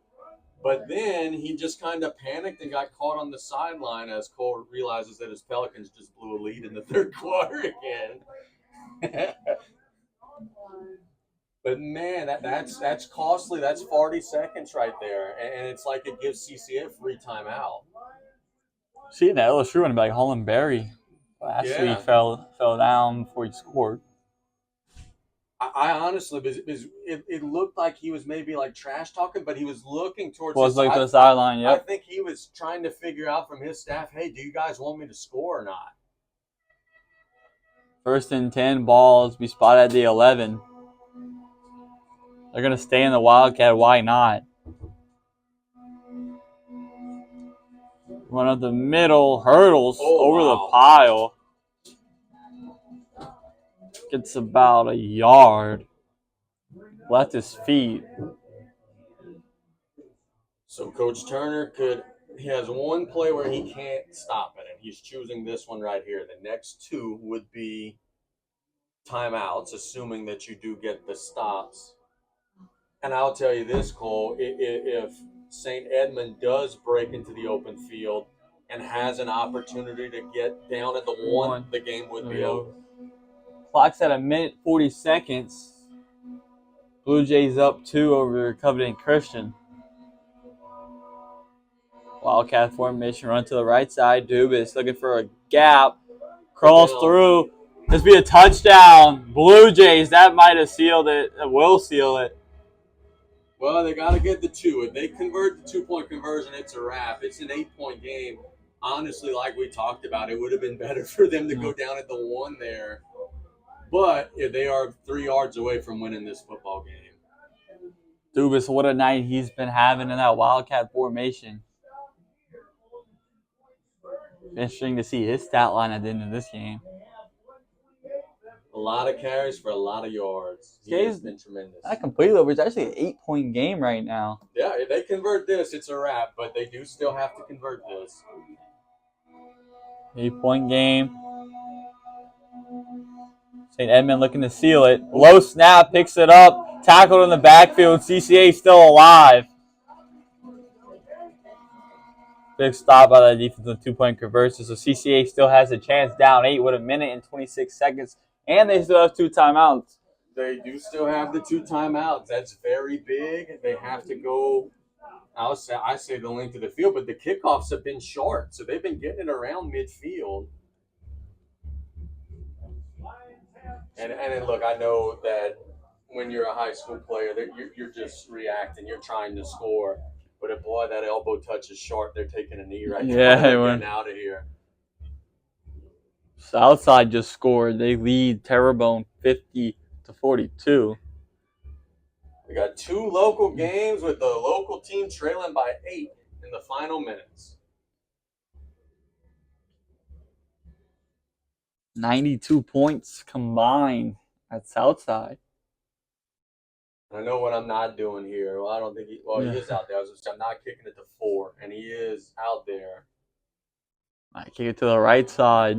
A: But then he just kind of panicked and got caught on the sideline as Cole realizes that his Pelicans just blew a lead in the 3rd quarter again. But man, that's costly. That's 40 seconds right there, and it's like it gives CCA a free timeout.
C: See that LSU running back Holland Berry last week fell down before he scored.
A: I honestly, because it looked like he was maybe like trash talking, but he was looking towards.
C: Looking to the sideline. Yep.
A: I think he was trying to figure out from his staff, hey, do you guys want me to score or not?
C: 1st and 10. Balls be spotted at the 11. They're gonna stay in the Wildcat. Why not? Run up the middle, hurdles over the pile. Gets about a yard. Left his feet.
A: So Coach Turner he has one play where he can't stop it, and he's choosing this one right here. The next 2 would be timeouts, assuming that you do get the stops. And I'll tell you this, Cole, if St. Edmund does break into the open field and has an opportunity to get down at the 1, the game would be over.
C: Clock's at 1:40 seconds. Blue Jays up 2 over Covenant Christian. Wildcat formation, run to the right side. Dubas looking for a gap. Crawls through. This be a touchdown. Blue Jays, that might have sealed it. It will seal it.
A: Well, they got to get the 2. If they convert the 2-point conversion, it's a wrap. It's an 8-point game. Honestly, like we talked about, it would have been better for them to go down at the 1 there. But they are 3 yards away from winning this football game.
C: Dubas, what a night he's been having in that Wildcat formation. Interesting to see his stat line at the end of this game.
A: A lot of carries for a lot of yards. He's been tremendous.
C: Not completely over. It's actually an 8-point game right now.
A: Yeah, if they convert this, it's a wrap. But they do still have to convert this.
C: 8-point game. St. Edmund looking to seal it. Low snap, picks it up. Tackled in the backfield. CCA still alive. Big stop by that defensive 2-point conversion. So CCA still has a chance down 8 with 1:26 seconds. And they still have 2 timeouts.
A: They do still have the 2 timeouts. That's very big. They have to go, I say the length of the field, but the kickoffs have been short. So they've been getting it around midfield. And look, I know that when you're a high school player, that you're just reacting. You're trying to score. But if, boy, that elbow touch is short, they're taking a knee right now. They're getting out of here.
C: Southside just scored. They lead Terrebonne 50-42.
A: We got 2 local games with the local team trailing by 8 in the final minutes.
C: 92 points combined at Southside.
A: I know what I'm not doing here. Well, I don't think he is out there. I'm not kicking it to 4, and he is out there.
C: I kick it to the right side.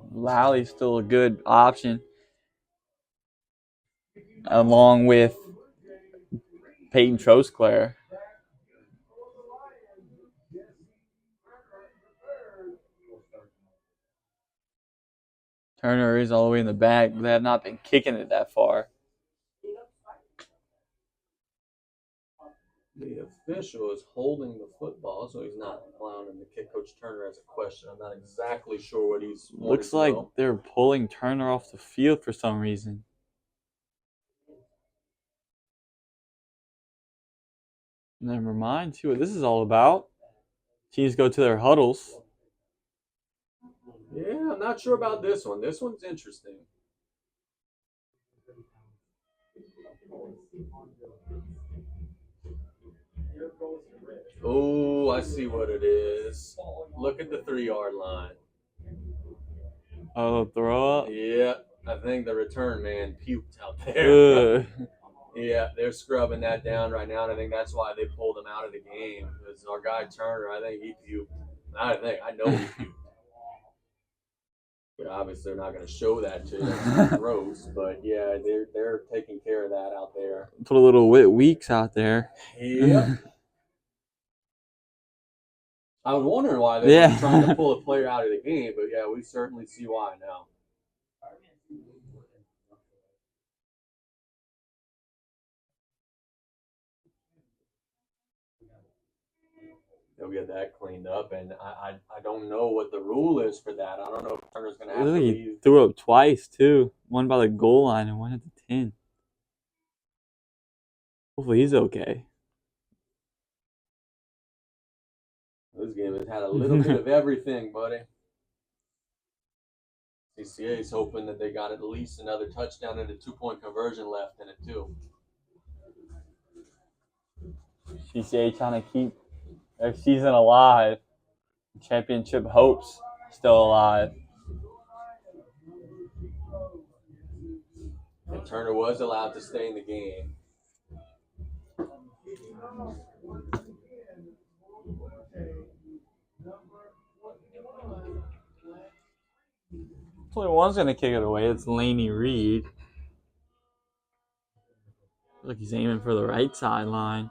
C: Lally still a good option. Along with Peyton Trosclair. Turner is all the way in the back, but they have not been kicking it that far.
A: The official is holding the football, so he's not allowing him to kick Coach Turner as a question. I'm not exactly sure what he's.
C: Looks like they're pulling Turner off the field for some reason. Never mind. See what this is all about. Teams go to their huddles.
A: Yeah, I'm not sure about this one. This one's interesting. Oh, I see what it is. Look at the 3-yard line.
C: Oh, throw up?
A: Yeah, I think the return man puked out there. Yeah, they're scrubbing that down right now, and I think that's why they pulled him out of the game. Because our guy Turner, I think he puked. I know he puked. But obviously, they're not going to show that to you. It's gross, but yeah, they're taking care of that out there.
C: Put a little Whit Weeks out there.
A: Yep. I was wondering why they were trying to pull a player out of the game, but yeah, we certainly see why now. They'll get that cleaned up, and I don't know what the rule is for that. I don't know if Turner's going to have to leave.
C: He threw up twice, too. One by the goal line and one at the 10. Hopefully he's okay.
A: This game has had a little bit of everything, buddy. CCA is hoping that they got at least another touchdown and a 2-point conversion left in it, too.
C: CCA trying to keep their season alive. Championship hopes still alive.
A: And Turner was allowed to stay in the game.
C: 21's going to kick it away. It's Laney Reed. Look, he's aiming for the right sideline.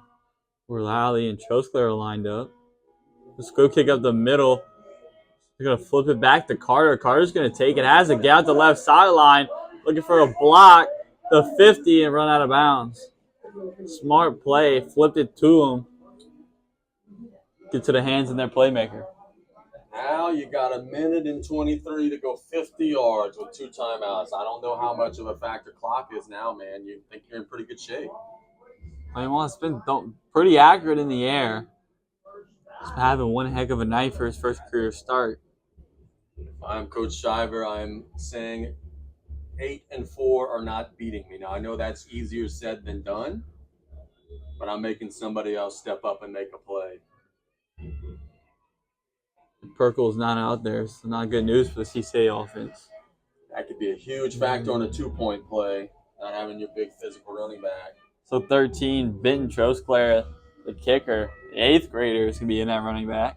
C: Where Lally and Troskler are lined up. Let's go kick up the middle. They're going to flip it back to Carter. Carter's going to take it. Has it. Get out the left sideline. Looking for a block. The 50 and run out of bounds. Smart play. Flipped it to him. Get to the hands of their playmaker.
A: Now you got 1:23 to go 50 yards with 2 timeouts. I don't know how much of a factor clock is now, man. You think you're in pretty good shape.
C: It's been pretty accurate in the air. He's having one heck of a night for his first career start.
A: I'm Coach Shiver. I'm saying 8 and 4 are not beating me. Now, I know that's easier said than done, but I'm making somebody else step up and make a play.
C: Perkle's not out there, so not good news for the CCA offense.
A: That could be a huge factor on a 2-point play, not having your big physical running back.
C: So 13, Benton Troskler, the kicker, the 8th grader, is going to be in that running back.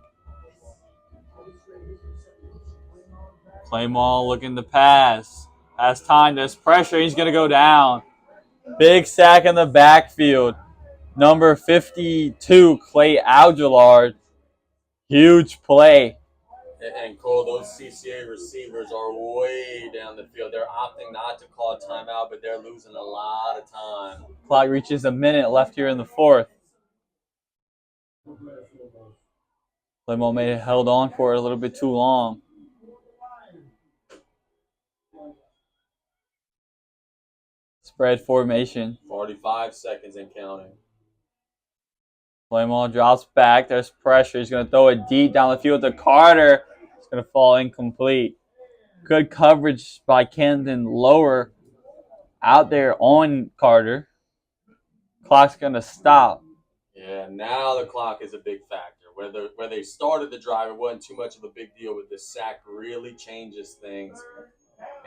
C: Claymore looking to pass. Has time. There's pressure. He's going to go down. Big sack in the backfield. Number 52, Clay Algelard. Huge play.
A: And Cole, those CCA receivers are way down the field. They're opting not to call a timeout, but they're losing a lot of time.
C: Clock reaches a minute left here in the 4th. Claymore may have held on for it a little bit too long. Spread formation.
A: 45 seconds and counting.
C: Claymore drops back. There's pressure. He's going to throw it deep down the field to Carter. It's going to fall incomplete. Good coverage by Camden Lower out there on Carter. Clock's going to stop.
A: Yeah, now the clock is a big factor. Where they started the drive, it wasn't too much of a big deal, but this sack really changes things.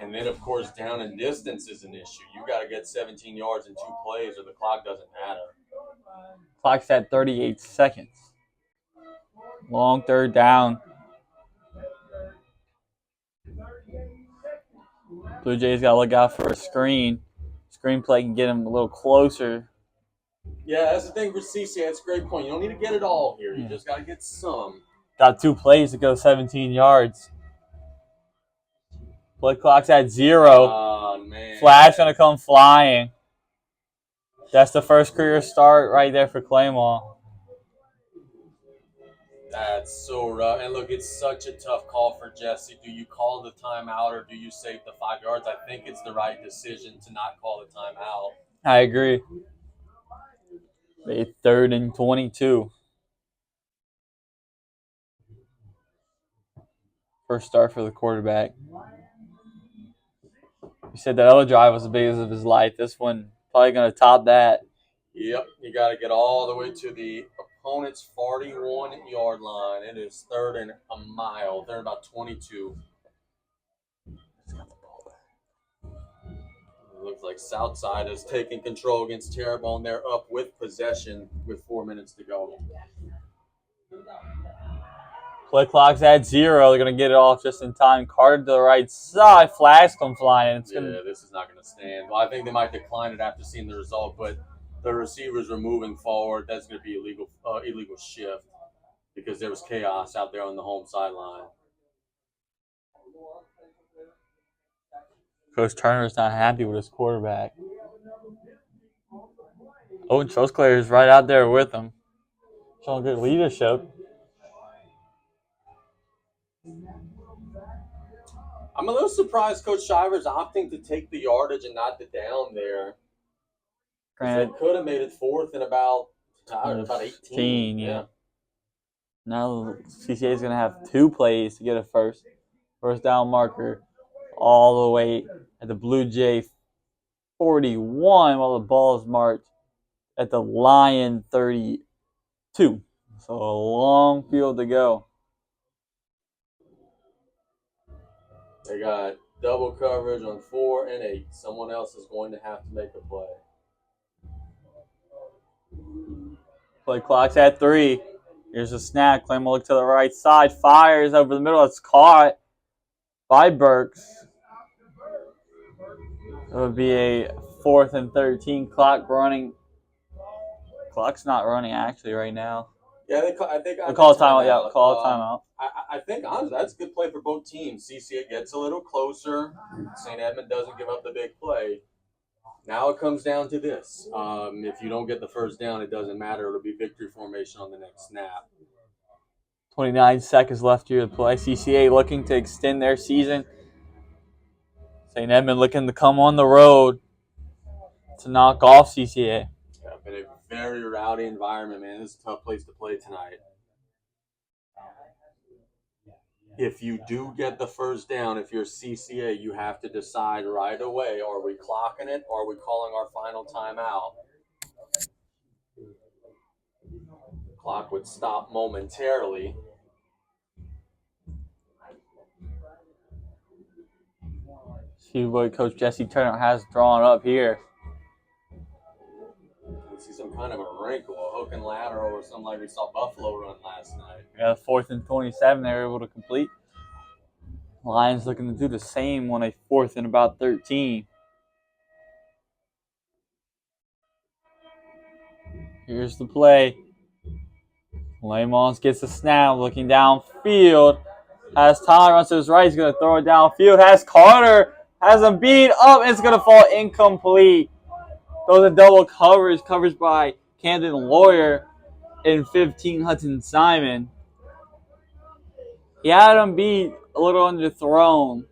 A: And then, of course, down and distance is an issue. You got to get 17 yards in 2 plays or the clock doesn't matter.
C: Clock's at 38 seconds. Long 3rd down. Blue Jays got to look out for a screen. Screen play can get him a little closer.
A: Yeah, that's the thing for CCA. That's a great point. You don't need to get it all here. You just got to get some.
C: Got 2 plays to go 17 yards. Play clock's at 0.
A: Oh, man.
C: Flag's going to come flying. That's the first career start right there for Claymore.
A: That's so rough. And look, it's such a tough call for Jesse. Do you call the timeout or do you save the 5 yards? I think it's the right decision to not call the timeout.
C: I agree. A 3rd and 22. First start for the quarterback. He said that other drive was the biggest of his life. This one probably going to top that.
A: Yep, you got to get all the way to the opponent's 41-yard line. It is 3rd and a mile. They're about 22. It looks like Southside is taking control against Terrebonne. They're up with possession with 4 minutes to go.
C: Play clock's at 0. They're going to get it off just in time. Carter to the right side. Flags come flying.
A: This is not going to stand. Well, I think they might decline it after seeing the result, but the receivers are moving forward. That's going to be illegal shift because there was chaos out there on the home sideline.
C: Coach Turner's not happy with his quarterback. Owen Trosclair is right out there with him. Showing good leadership.
A: I'm a little surprised Coach Shivers opting to take the yardage and not the down there. They could have made it 4th and about 18.
C: Yeah. Now CCA is going to have 2 plays to get a first down marker all the way at the Blue Jay 41 while the ball is marked at the Lion 32. So a long field to go.
A: They got double coverage on 4 and 8. Someone else is going to have to make the play.
C: Play clock's at 3. Here's a snap. Claymore look to the right side. Fires over the middle. It's caught by Burks. It would be a 4th and 13. Clock running. Clock's not running actually right now.
A: Yeah, I think I
C: call a timeout. Yeah, call a timeout.
A: I think honestly that's a good play for both teams. CCA gets a little closer. St. Edmund doesn't give up the big play. Now it comes down to this. If you don't get the first down, it doesn't matter. It'll be victory formation on the next snap.
C: 29 seconds left here to play. CCA looking to extend their season. St. Edmund looking to come on the road to knock off CCA.
A: Yeah, been a very rowdy environment, man. This is a tough place to play tonight. If you do get the first down, if you're CCA, you have to decide right away, are we clocking it or are we calling our final timeout? Clock would stop momentarily.
C: See what Coach Jesse Turner has drawn up here.
A: You see some kind of a wrinkle, a hook and lateral, or something like we saw Buffalo run last night.
C: Yeah, 4th and 27 they were able to complete. Lions looking to do the same on a 4th and about 13. Here's the play. Lamons gets a snap, looking downfield. Has time, runs to his right. He's going to throw it downfield. Has Carter. Has him beat up. It's going to fall incomplete. Throws a double coverage by Camden Lawyer and 15 Hudson Simon. He had him beat a little underthrown.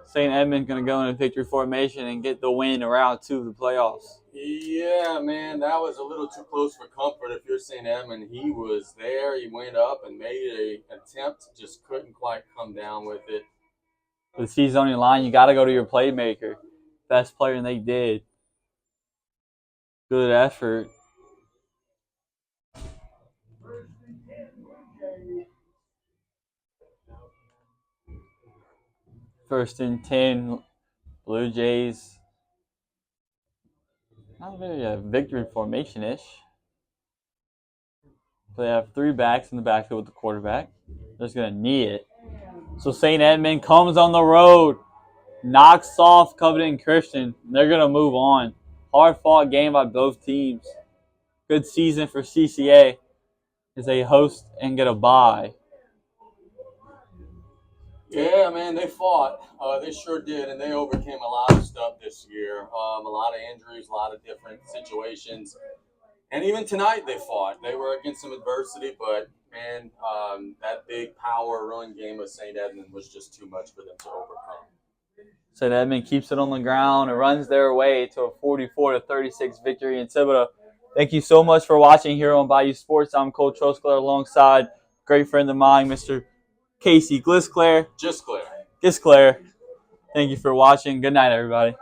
C: St. Edmund going to go into victory formation and get the win in round 2 of the playoffs.
A: Yeah, man, that was a little too close for comfort. If you're St. Edmund, he was there. He went up and made an attempt, just couldn't quite come down with it.
C: With the season on your line, you got to go to your playmaker. Best player, and they did. Good effort. First and 10, Blue Jays. Not really a victory formation-ish. They have 3 backs in the backfield with the quarterback. They're just going to knee it. So St. Edmund comes on the road, knocks off Covenant Christian. They're going to move on. Hard-fought game by both teams. Good season for CCA as they host and get a bye.
A: Yeah, man, they fought. They sure did, and they overcame a lot of stuff this year. A lot of injuries, a lot of different situations. And even tonight they fought. They were against some adversity, but man, that big power run game of St. Edmund was just too much for them to overcome.
C: So Edmund keeps it on the ground and runs their way to a 44-36 victory in Thibodaux. Thank you so much for watching here on Bayou Sports. I'm Coach Trosclair alongside a great friend of mine, Mr. Casey Glisclair.
A: Just clear.
C: Gisclair. Thank you for watching. Good night, everybody.